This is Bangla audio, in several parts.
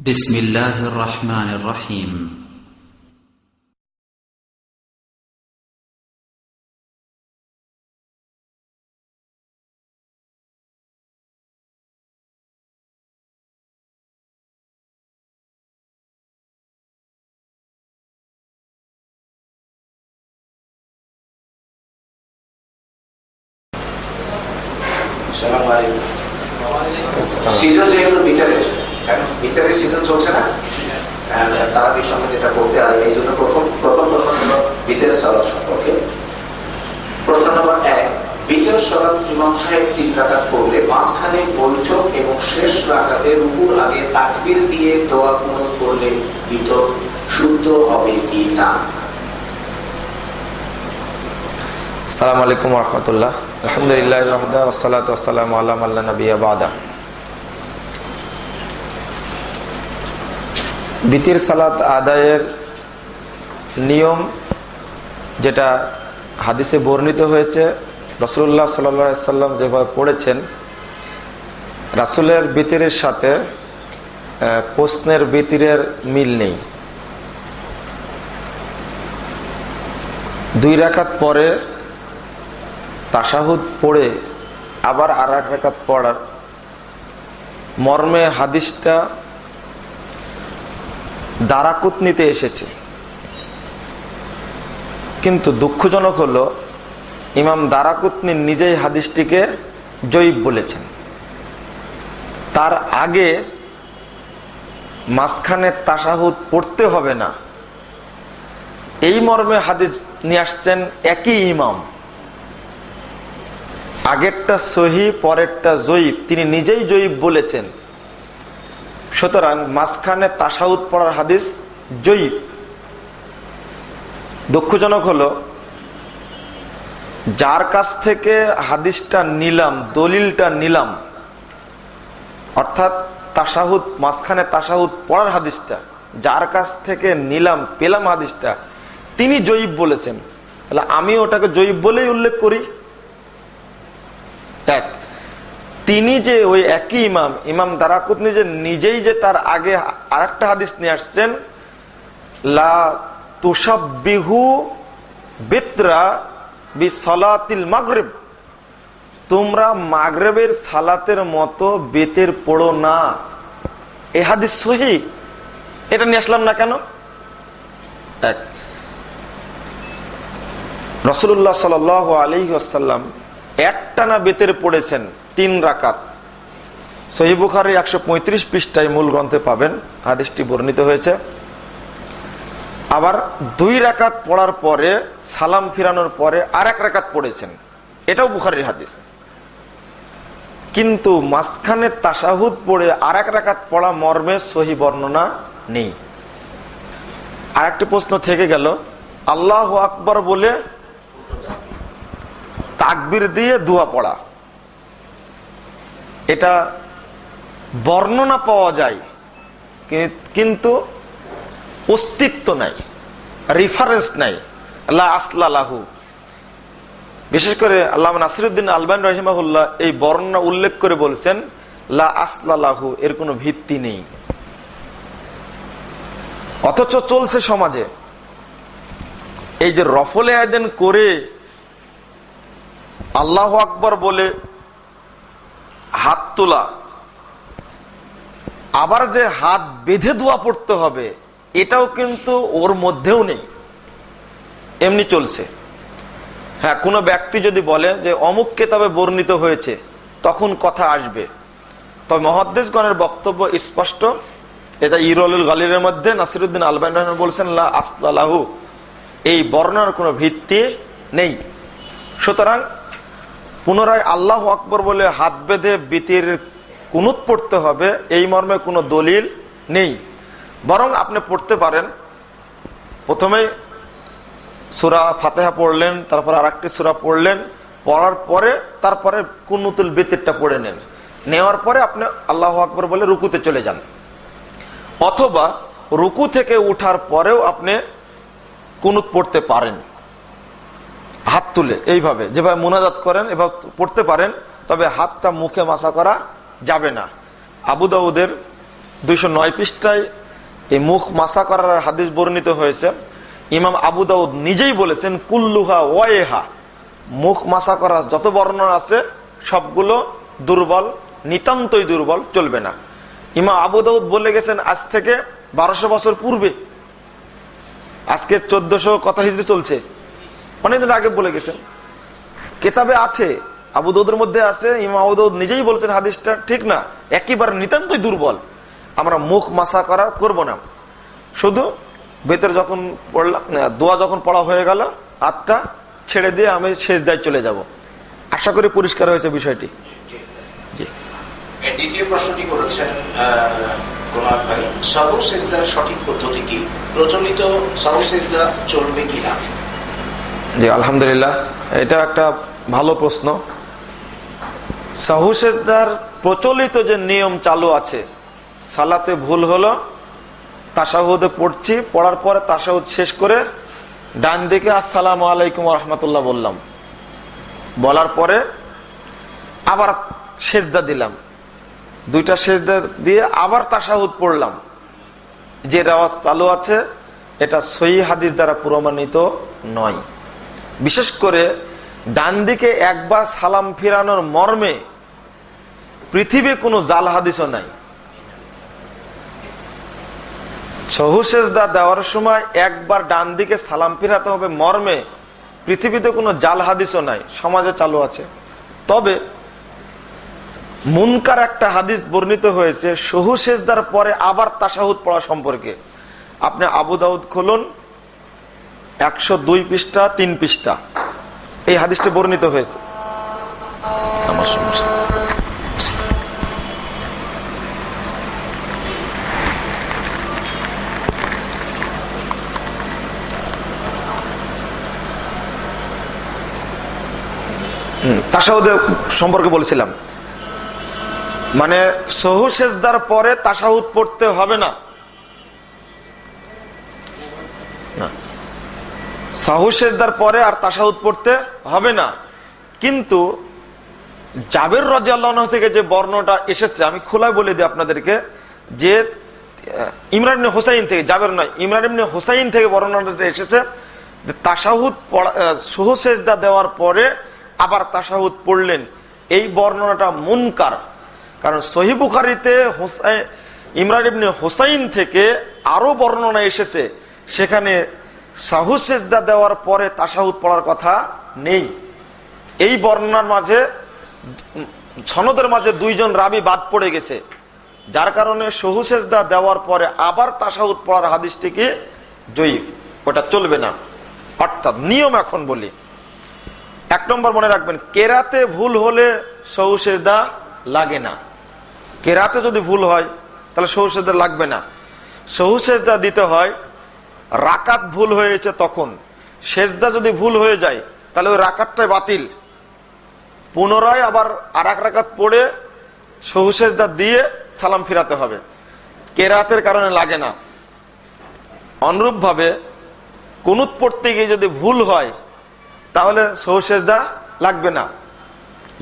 بسم الله الرحمن الرحيم সিজন যেহেতু ভিতরের সিজন চলছে না, তারাবির সঙ্গে যেটা করতে হয়, এই জন্য প্রথম প্রশ্ন হলো ভিতরের সালাত সম্পর্কে। প্রশ্ন নম্বর 1, ভিতরের সালাত ইমাম সাহেব 3 রাকাত পড়লে মাঝখানে বৈঠক এবং শেষ রাকাতে রুকুর আগে তাকবীর দিয়ে দোয়া কুনুত করলে ভিতর শুদ্ধ হবে কি না? আসসালামু আলাইকুম ওয়া রাহমাতুল্লাহ। আলহামদুলিল্লাহি ওয়াহদা ওয়াসসালাতু ওয়াসসালামু আলা মান লা নাবিয়্যা বা'দা। বিতির সালাত আদায়ের নিয়ম যেটা হাদিসে বর্ণিত হয়েছে, রাসূলুল্লাহ সাল্লাল্লাহু আলাইহি সাল্লাম যেভাবে পড়েছেন, রাসূলের বিতিরের সাথে প্রশ্নের বিতিরের মিল নেই। 2 রাকাত পরে তাশাহুদ পড়ে আবার আর 1 রাকাত পড়ার মর্মে হাদিসটা দারাকুতনিতে এসেছে, কিন্তু দুঃখজনক হলো ইমাম দারাকুতনি নিজেই হাদিসটিকে জয়ীফ বলেছেন। তার আগে মাঝখানে তাশাহুদ পড়তে হবে না, এই মর্মে হাদিস নিয়ে আসছেন একই ইমাম। আগেরটা সহি, পরেরটা জয়ীফ, তিনি নিজেই জয়ীফ বলেছেন। সুতরাং মাঝখানে তাশাহুদ পড়ার হাদিস জয়ীফ। দুঃখজনক হলো যার কাছ থেকে হাদিসটা নিলাম, দলিলটা নিলাম, অর্থাৎ তাশাহুদ, মাঝখানে তাশাহুদ পড়ার হাদিসটা যার কাছ থেকে নিলাম, পেলাম হাদিসটা, তিনি জয়ীফ বলেছেন, তাহলে আমি ওটাকে জয়ীফ বলেই উল্লেখ করি। এক, তিনি যে ওই একই ইমাম দারাকুতনি যে নিজেই যে তার আগে আরেকটা হাদিস নিয়ে আসছেন, লা তুশাব্বিহু বিতরা বিসলাতিল মাগরিব, তোমরা মাগরিবের সালাতের মতো বেতের পড়ো না, এই হাদিস সহিহ। এটা নিয়ে আসলাম না কেন? এক, রাসূলুল্লাহ সাল্লাল্লাহু আলাইহি ওয়াসাল্লাম একটানা বেতের পড়েছেন 3 রাকাত। সহিহ বুখারী 135 পৃষ্ঠায় মূল গ্রন্থে পাবেন, হাদিসটি বর্ণিত হয়েছে। আবার 2 রাকাত পড়ার পরে সালাম ফিরানোর পরে আর 1 রাকাত পড়েছেন, এটাও বুখারীর হাদিস। কিন্তু মাঝখানে তাশাহুদ পড়ে আর 1 রাকাত পড়া মর্মে সহিহ বর্ণনা নেই। আরেকটি প্রশ্ন থেকে গেল, আল্লাহু আকবার বলে তাকবীর দিয়ে দোয়া পড়া, এটা বর্ণনা পাওয়া যায় কিন্তু অস্তিত্ব নাই, রেফারেন্স নাই, লা আসলা লাহু। বিশেষ করে আল্লামা নাসিরউদ্দিন আলবানী রাহিমাহুল্লাহ এই বর্ণনা উল্লেখ করে বলছেন, লা আসলা লাহু, এর কোনো ভিত্তি নেই। অথচ চলছে সমাজে এই যে রফলে আয়োজন করে আল্লাহু আকবার বলে হাত তোলা, আবার যে হাত বেঁধে দোয়া পড়তে হবে, এটাও কিন্তু ওর মধ্যেও নেই, এমনি চলছে। হ্যাঁ, কোনো ব্যক্তি যদি বলে যে অমুক কিতাবে বর্ণিত হয়েছে, তখন কথা আসবে। তবে মুহাদ্দিসগণের বক্তব্য স্পষ্ট, এটা ইরওয়ালুল গালিলের মধ্যে নাসিরউদ্দিন আলবানী রাহিমাহুল্লাহ বলছেন, লা আসলা লাহু, এই বর্ণনার কোনো ভিত্তি নেই। সুতরাং পুনরায় আল্লাহু আকবার বলে হাত বেঁধে বিতির কুনুত পড়তে হবে, এই মর্মে কোনো দলিল নেই। বরং আপনি পড়তে পারেন, প্রথমে সূরা ফাতিহা পড়লেন, তারপর আরেকটি সূরা পড়লেন, পড়ার পরে তারপরে কুনুতুল বিতিরটা পড়ে নেওয়ার পরে আপনি আল্লাহু আকবার বলে রুকুতে চলে যান। অথবা রুকু থেকে উঠার পরেও আপনি কুনুত পড়তে পারেন, হাত তুলে এইভাবে যেভাবে মুনাজাত করেন এভাবে পড়তে পারেন, তবে হাতটা মুখে মাসা করা যাবে না। আবু দাউদের 209 পৃষ্ঠায় এই মুখ মাসা করার হাদিস বর্ণিত হয়েছে। ইমাম আবু দাউদ নিজেই বলেছেন কুল্লুহা ওয়াইহা, মুখ মাসা করা যত বর্ণনা আছে সবগুলো দুর্বল, নিতান্তই দুর্বল, চলবে না। ইমাম আবু দাউদ বলে গেছেন আজ থেকে 1200 বছর পূর্বে, আজকে 1400 কথা হিজরি চলছে, অনেকদিন আগে বলে গেছেন। কেতাবে আছে, আবু দাউদের মধ্যে আছে, ইমাম আবু দাউদ নিজেই বলছেন হাদিসটা ঠিক না, একেবারে নিতান্তই দুর্বল। আমরা মুখ মাসা করা করব না, শুধু ভেতরে যখন পড়লাম, দোয়া যখন পড়া হয়ে গেল হাতটা ছেড়ে দিয়ে আমি সেজদায় চলে যাব। আশা করি পরিষ্কার হয়েছে বিষয়টি। জি, দ্বিতীয় প্রশ্নটি করেছেন গোলাম ভাই, সাহু সেজদার সঠিক পদ্ধতি কি? প্রচলিত সাহু সেজদা চলবে কিনা? জি, আলহামদুলিল্লাহ, এটা একটা ভালো প্রশ্ন। সাহু সেজদার প্রচলিত যে নিয়ম চালু আছে, সালাতে ভুল হলো, তাশাহুদে পড়ছি, পড়ার পরে তাশাহুদ শেষ করে ডান দিকে আসসালামু আলাইকুম ওয়া রাহমাতুল্লাহ বললাম, বলার পরে আবার সেজদা দিলাম, দুইটা সেজদা দিয়ে আবার তাশাহুদ পড়লাম, যে রেওয়াজ চালু আছে এটা সহিহ হাদিস দ্বারা প্রমাণিত নয়। বিশেষ করে ডান দিকে একবার সালাম ফিরানোর মর্মে পৃথিবী কোনো জাল হাদিসও নাই। সাহু সেজদা দেওয়ার সময় একবার ডান দিকে সালাম ফিরাতে হবে মর্মে পৃথিবীতে কোনো জাল হাদিসও নাই, সমাজে চালু আছে। তবে মুনকার একটা হাদিস বর্ণিত হয়েছে সাহু সেজদার পরে আবার তাশাহুদ পড়া সম্পর্কে। আপনি আবু দাউদ খুলুন, 102 পৃষ্ঠা 3 পৃষ্ঠা, এই হাদিসটি বর্ণিত হয়েছে। আমার সমস্যা তাশাহুদের সম্পর্কে বলছিলাম, মানে সাহু সেজদার পরে তাশাহুদ পড়তে হবে না, সাহু সেজদার পরে আর তাশাহুদ পড়তে হবে না। কিন্তু জাবের রাদিয়াল্লাহু আনহু থেকে যে বর্ণনাটা এসেছে, আমি খোলায় বলে দিই আপনাদেরকে, যে ইমরান ইবনে হুসাইন থেকে, জাবের নয়, ইমরান ইবনে হুসাইন থেকে বর্ণনাটা এসেছে যে তাশাহুদ সাহু সেজদা দেওয়ার পরে আবার তাশাহুদ পড়লেন, এই বর্ণনাটা মুনকার। কারণ সহিহ বুখারীতে ইমরান ইবনে হুসাইন থেকে আরো বর্ণনা এসেছে, সেখানে সাহু সেজদা দেওয়ার পরে তাশাহুদ পড়ার কথা নেই। এই বর্ণনার মাঝে, সনদের মাঝে 2 জন রাবী বাদ পড়ে গেছে, যার কারণে সাহু সেজদা দেওয়ার পরে আবার তাশাহুদ পড়ার হাদিসটি কি জয়ীফ, ওটা চলবে না। অর্থাৎ নিয়ম এখন বলি, 1 নম্বর মনে রাখবেন, কেরাতে ভুল হলে সাহু সেজদা লাগে না। কেরাতে যদি ভুল হয় তাহলে সাহু সেজদা লাগবে না। সাহু সেজদা দিতে হয় রাকাত ভুল হয়েছে তখন। সেজদা যদি ভুল হয়ে যায় তাহলে ওই রাকাতটাই বাতিল, পুনরায় আবার আর 1 রাকাত পড়ে সাহু সেজদা দিয়ে সালাম ফিরাতে হবে, কেরাতের কারণে লাগে না। অনুরূপ ভাবে কুনুত পড়তে গিয়ে যদি ভুল হয় তাহলে সাহু সেজদা লাগবে না।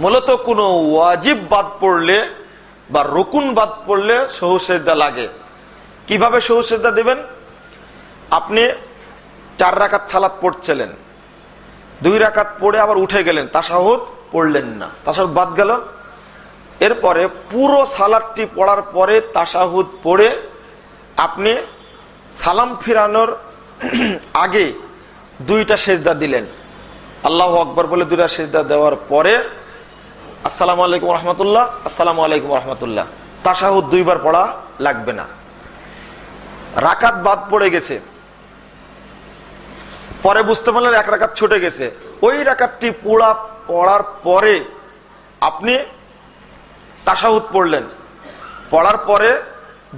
মূলত কোনো ওয়াজিব বাদ পড়লে বা রুকুন বাদ পড়লে সাহু সেজদা লাগে। কিভাবে সাহু সেজদা দিবেন? আপনি 4 রাকাত সালাত পড়ছিলেন, 2 রাকাত পড়ে আবার উঠে গেলেন, তাশাহুদ পড়লেন না, তাশাহুদ বাদ গেল। এরপরে পুরো সালাতটি পড়ার পরে তাশাহুদ পড়ে আপনি সালাম ফিরানোর আগে 2টা সেজদা দিলেন, আল্লাহু আকবার বলে 2টা সেজদা দেওয়ার পরে আসসালামু আলাইকুম ওয়া রাহমাতুল্লাহ, আসসালামু আলাইকুম ওয়া রাহমাতুল্লাহ, তাশাহুদ 2 বার পড়া লাগবে না। রাকাত বাদ পড়ে গেছে, পরে বুঝতে পারলেন 1 রাকাত ছুটে গেছে, ওই রাকাতটি পড়ার পরে আপনি তাশাহুদ পড়লেন, পড়ার পরে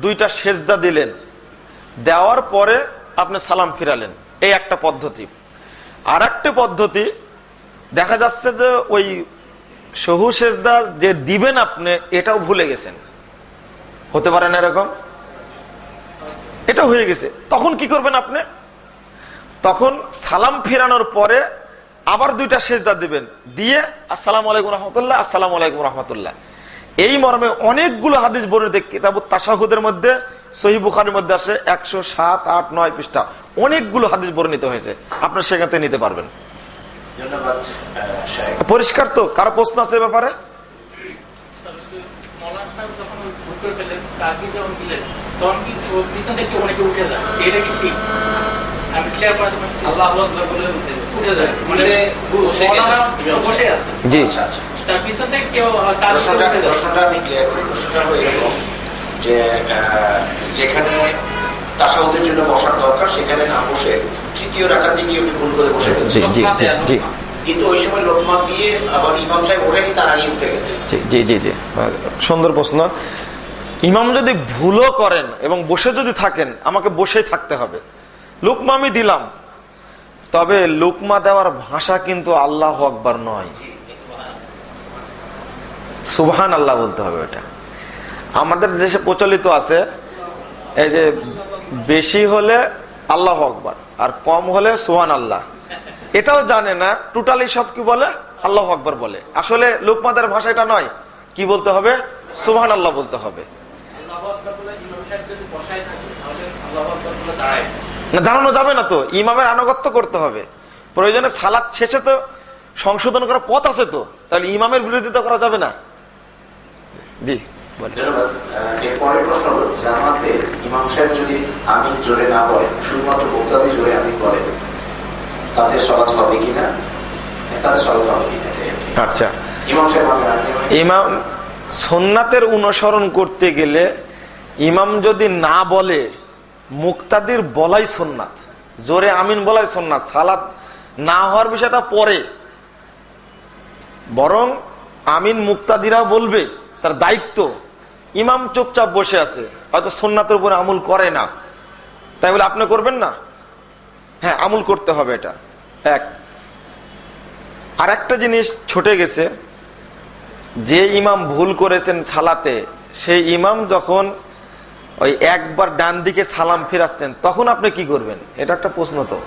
2টা সেজদা দিলেন, দেওয়ার পরে আপনি সালাম ফিরালেন। এই একটা পদ্ধতি। আর একটা পদ্ধতি, দেখা যাচ্ছে যে ওই সাহু সেজদা যে দিবেন আপনি এটাও ভুলে গেছেন, হতে পারে না এরকম, এটা হয়ে গেছে, তখন কি করবেন আপনি? তখন সালাম ফিরানোর পরে আবার 2টা সেজদা দিবেন, দিয়ে আসসালামু আলাইকুম রাহমাতুল্লাহ, আসসালামু আলাইকুম রাহমাতুল্লাহ, এই মর্মে অনেকগুলো হাদিস বর্ণিত কিতাবুত তাশাহুদের মধ্যে, সহিহ বুখারীর মধ্যে আসে 107, 8, 9 পৃষ্ঠা, অনেকগুলো হাদিস বর্ণিত হয়েছে, আপনার সেখান থেকে নিতে পারবেন। ধন্যবাদ। পরিষ্কার তো? কারো প্রশ্ন আছে এ ব্যাপারে? জি, প্রশ্নটা আমি ক্লিয়ার করি। প্রশ্নটা হলো এরকম যে যেখানে তাশাহুদের জন্য বসার দরকার সেখানে না বসে তৃতীয় রাকাতে গিয়ে উনি ভুল করে বসে গেছেন, কিন্তু ওই সময় লোকমা দিয়ে আবার ইমাম সাহেব ওঠেনি, তার আগে উঠে গেছে। জি জি জি, সুন্দর প্রশ্ন। ইমাম যদি ভুলও করেন এবং বসে যদি থাকেন, আমাকে বসেই থাকতে হবে। লুকমা আমি দিলাম, তবে লুকমা দেওয়ার ভাষা কিন্তু আল্লাহু আকবার নয়, সুবহান আল্লাহ বলতে হবে। ওটা আমাদের দেশে প্রচলিত আছে, এই যে বেশি হলে আল্লাহু আকবার আর কম হলে সুবহান আল্লাহ, এটাও জানে না, টোটালি সব কি বলে আল্লাহু আকবার বলে। আসলে লুকমাদের ভাষা এটা নয়, কি বলতে হবে? সুবহান আল্লাহ বলতে হবে। না, দাঁড়ানো যাবে না তো, ইমামের আনুগত্য করতে হবে। প্রয়োজনে সালাত শেষে তো সংশোধন করার পথ আছে তো, তাহলে ইমামের বিরোধিতা করা যাবে না। জি, এরপরের প্রশ্ন হলো, জামাতে ইমাম সাহেব যদি আমিন জোরে না বলেন, শুধুমাত্র মুক্তাদি জোরে আমিন বলেন, তাতে সালাত হবে কিনা? তাতে সালাত হবে কিনা? আচ্ছা, ইমাম সাহেব ইমাম সুন্নাতের অনুসরণ করতে গেলে ইমাম যদি না বলে, মুক্তাদির বলাই সুন্নাত, জোরে আমিন বলাই সুন্নাত। সালাত না হওয়ার বিষয়টা পরে, বরং আমিন মুক্তাদিরা বলবে, তার দায়িত্ব। ইমাম চুপচাপ বসে আছে, হয়তো সুন্নাতের উপরে আমল করে না, তাই বলে আপনি করবেন না? হ্যাঁ, আমল করতে হবে। এটা এক। আর একটা জিনিস ছুটে গেছে, যে ইমাম ভুল করেছেন সালাতে, সেই ইমাম যখন ওই একবার ডান দিকে সালাম ফিরাচ্ছেন, তখন আপনি কি করবেন? এটা একটা প্রশ্ন। তো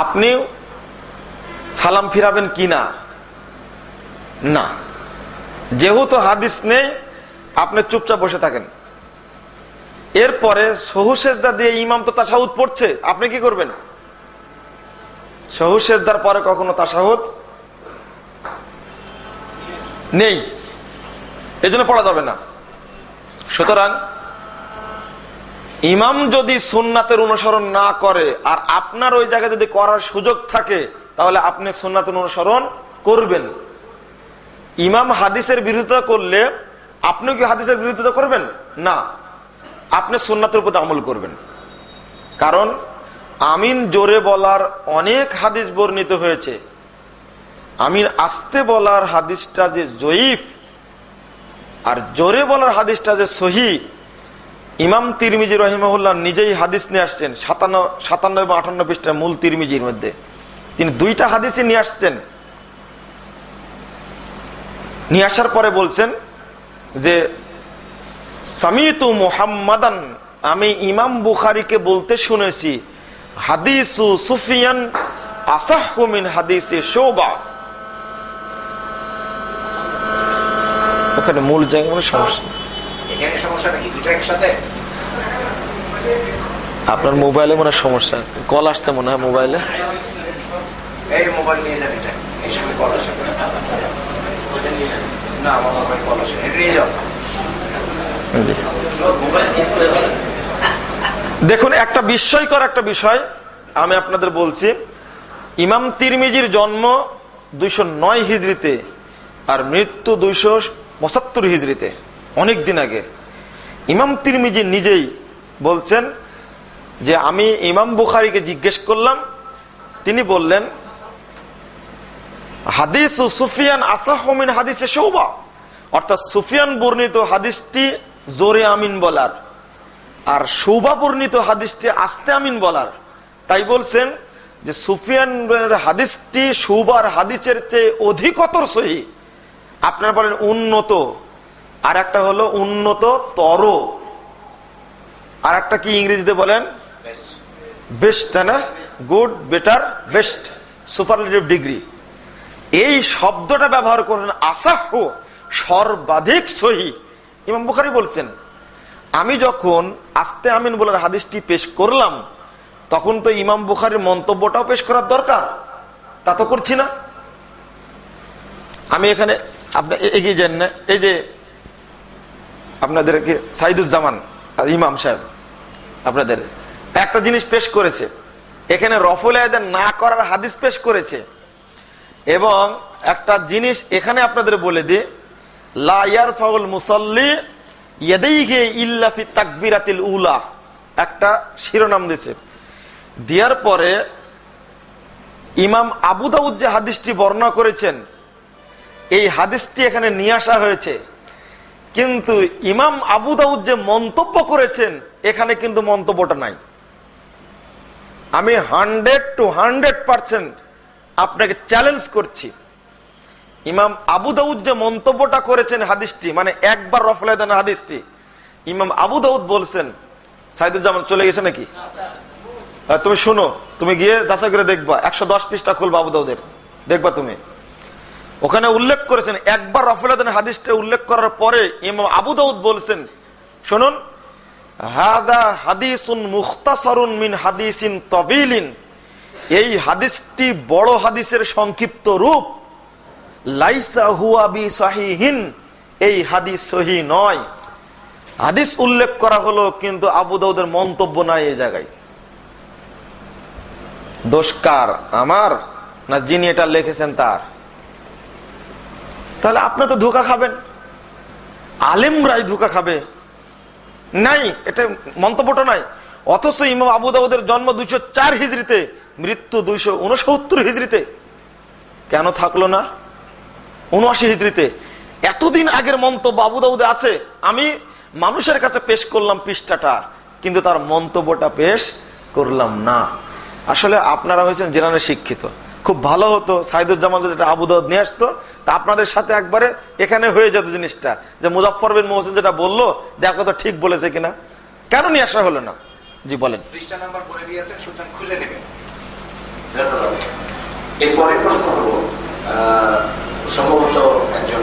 আপনি সালাম ফিরাবেন কি না? না, যেহেতু হাদিস নেই, আপনি চুপচাপ বসে থাকেন। এরপরে সহু সেজদা দিয়ে ইমাম তো তাশাহুদ পড়ছে, আপনি কি করবেন? সহু সেজদার পরে কখনো তাশাহুদ নেই, এজন্য পড়া যাবে না। সুতরাং ইমাম যদি সুন্নাতের অনুসরণ না করে আর আপনার ওই জায়গায় যদি করার সুযোগ থাকে, তাহলে আপনি সুন্নাতের অনুসরণ করবেন। ইমাম হাদিসের বিরোধিতা করলে আপনি কি হাদিসের বিরোধিতা করবেন? না, আপনি সুন্নাতের উপর আমল করবেন। কারণ আমিন জোরে বলার অনেক হাদিস বর্ণিত হয়েছে, আমিন আস্তে বলার হাদিসটা যে জয়ীফ আর জোরে বলার হাদিসটা যে সহি। ইমাম তিরমিজি রহিমাহুল্লাহ নিজেই হাদিস নিয়ে আসছেন 57 এবং 58 পৃষ্ঠা মূল তিরমিজির মধ্যে, তিনি দুইটা হাদিসই নিয়ে আসছেন। নিয়ে আসার পরে বলছেন যে সামিতু মুহাম্মাদান, আমি ইমাম বুখারীকে বলতে শুনেছি, হাদিসু সুফিয়ান আসাহু মিন হাদিসি শুবা। ওখানে মূল জায়গা মানে সমস্যা, এখানে সমস্যা নাকি দুটো একসাথে? আপনার মোবাইলে মনে সমস্যা, কল আসতে মনে হয় মোবাইলে। এই মোবাইল নিয়ে যান, এটা এই সঙ্গে কল আসে না, আমার মোবাইল কল আসে, এটা নিয়ে যাও। দেখুন, একটা বিস্ময়কর একটা বিষয় আমি আপনাদের বলছি। ইমাম তিরমিজির জন্ম 209 হিজরিতে আর মৃত্যু 275 হিজরিতে, অনেক দিন আগে। ইমাম তিরমিজি নিজেই বলছেন যে আমি ইমাম বুখারীকে জিজ্ঞেস করলাম, তিনি বললেন হাদিস সুফিয়ান আসাহু মিন হাদিসে শুবা, অর্থাৎ সুফিয়ান বর্ণিত হাদিসটি জোরে আমিন বলার আর শুবা বর্ণিত হাদিসটি আস্তে আমিন বলার। তাই বলছেন যে সুফিয়ানের হাদিসটি শুবার হাদিসের চেয়ে অধিকতর সহি। আপনারা বলেন উন্নত, আর একটা হলো উন্নত তর, আর একটা কি ইংরেজিতে বলেন বেস্ট, তাই না? Good, better, best, superlative degree. এই শব্দটা ব্যবহার করেন আসাহু, সর্বাধিক সহি। ইমাম বুখারী বলছেন, আমি যখন আস্তে আমিন বলার হাদিসটি পেশ করলাম, তখন তো ইমাম বুখারীর মন্তব্যটাও পেশ করার দরকার, তা তো করছি না। আমি এখানে আপনি এগিয়ে যান না, এই যে আপনাদেরকে সাইদুজ্জামান ইমাম সাহেব আপনাদের একটা জিনিস পেশ করেছে, এখানে রফুল আয়দান না করার হাদিস পেশ করেছে, এবং একটা জিনিস এখানে আপনাদের বলে দি, লা ইয়ারফাউল মুসাল্লি ইয়াদাইহি ইল্লা ফি তাকবীরাতিল উলা, একটা শিরোনাম দিয়েছে। দেওয়ার পরে ইমাম আবু দাউদ যে হাদিসটি বর্ণনা করেছেন, এই হাদিসটি এখানে নিয়ে আসা হয়েছে, কিন্তু ইমাম আবু দাউদ যে মন্তব্য করেছেন এখানে কিন্তু মন্তব্যটা নাই। আমি 100% আপনাকে চ্যালেঞ্জ করছি, ইমাম আবু দাউদ যে মন্তব্যটা করেছেন হাদিসটি, মানে একবার রফল আয়দান হাদিসটি, ইমাম আবু দাউদ বলছেন, সাইদুজ্জামান চলে গেছে নাকি? তুমি শোনো, তুমি গিয়ে যাচাই করে দেখবা, 110 পৃষ্ঠা খুলবা আবু দাউদের, দেখবা তুমি ওখানে উল্লেখ করেছেন, একবার রফল আয়দান হাদিসটা উল্লেখ করার পরে ইমাম আবু দাউদ বলছেন, শুনুন, হাদা হাদিসুন মুখতাসারুন মিন হাদিসিন তাবিলিন, এই হাদিসটি বড় হাদিসের সংক্ষিপ্ত রূপ, লাইসা হুয়া বি সহিহিন, এই হাদিস সহিহ নয়। হাদিস উল্লেখ করা হলো কিন্তু আবু দাউদের মন্তব্য নাই এই জায়গায়। দোষ কার, আমার না যিনি এটা লিখেছেন তার? তাহলে আপনি তো ধোঁকা খাবেন, আলেমরাই ধোঁকা খাবে। নাই, এটা মন্তব্যটা নাই। অথচ ইমাম আবু দাউদের জন্ম 204 হিজরিতে, মৃত্যু 269 হিজরিতে, কেন থাকলো না 79 হিজরিতে? এতদিন আগের মন্তব্য আবু দাউদে আছে, আমি মানুষের কাছে পেশ করলাম পৃষ্ঠাটা, কিন্তু তার মন্তব্যটা পেশ করলাম না। আসলে আপনারা হয়েছেন জেনারেল শিক্ষিত, খুব ভালো হতো সাইদুজ্জামান যদি আবু দাউদ নিয়ে আসতো, তা আপনাদের সাথে একবারে এখানে হয়ে যেত জিনিসটা, যে মুজাফফর বিন মোহসিন যেটা বললো দেখো তো ঠিক বলেছে কিনা, কেন নিয়ে আসা হলো না? জি বলেন। পৃষ্ঠা নাম্বার বলে দিয়েছেন, সুতরাং খুঁজে নেবেন। এরপরে প্রশ্ন হলো, সম্ভবত একজন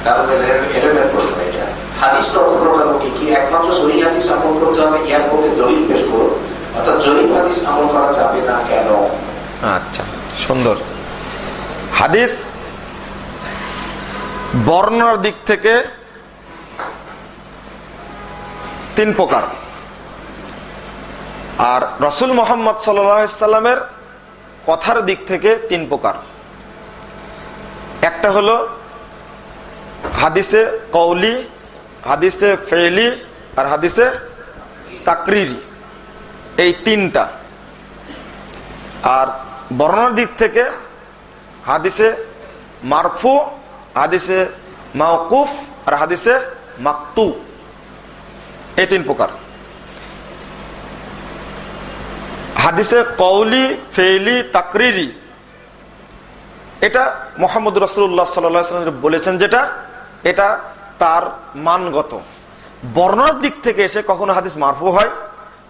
তারুণের এলেমের প্রশ্ন, এটা হাদিস প্রকার কি একমাত্র সহিহ হাদিস আমল করতে হবে, ইয়ার পক্ষে দলিল পেশ করুন, অর্থাৎ জয়ীফ হাদিস আমল করা যাবে না কেন? আচ্ছা, সুন্দর। হাদিস বর্ণনার দিক থেকে 3 প্রকার, আর রাসূল মুহাম্মদ সাল্লাল্লাহু আলাইহি সাল্লামের কথার দিক থেকে 3 প্রকার। একটা হলো হাদিসে কওলি, হাদিসে ফেইলি, আর হাদিসে তাকরিরি, এই 3টা। আর বর্ণনার দিক থেকে হাদিসে মারফু, হাদিসে মাওকুফ, আর হাদিসে মাকতু, এই 3 প্রকার। হাদিসে কওলি, ফেইলি, তাকরিরি, এটা মুহাম্মদ রাসূলুল্লাহ সাল্লাল্লাহু আলাইহি ওয়াসাল্লাম বলেছেন, যেটা এটা তার মানগত। বর্ণনার দিক থেকে এসে কখনো হাদিস মারফু হয়,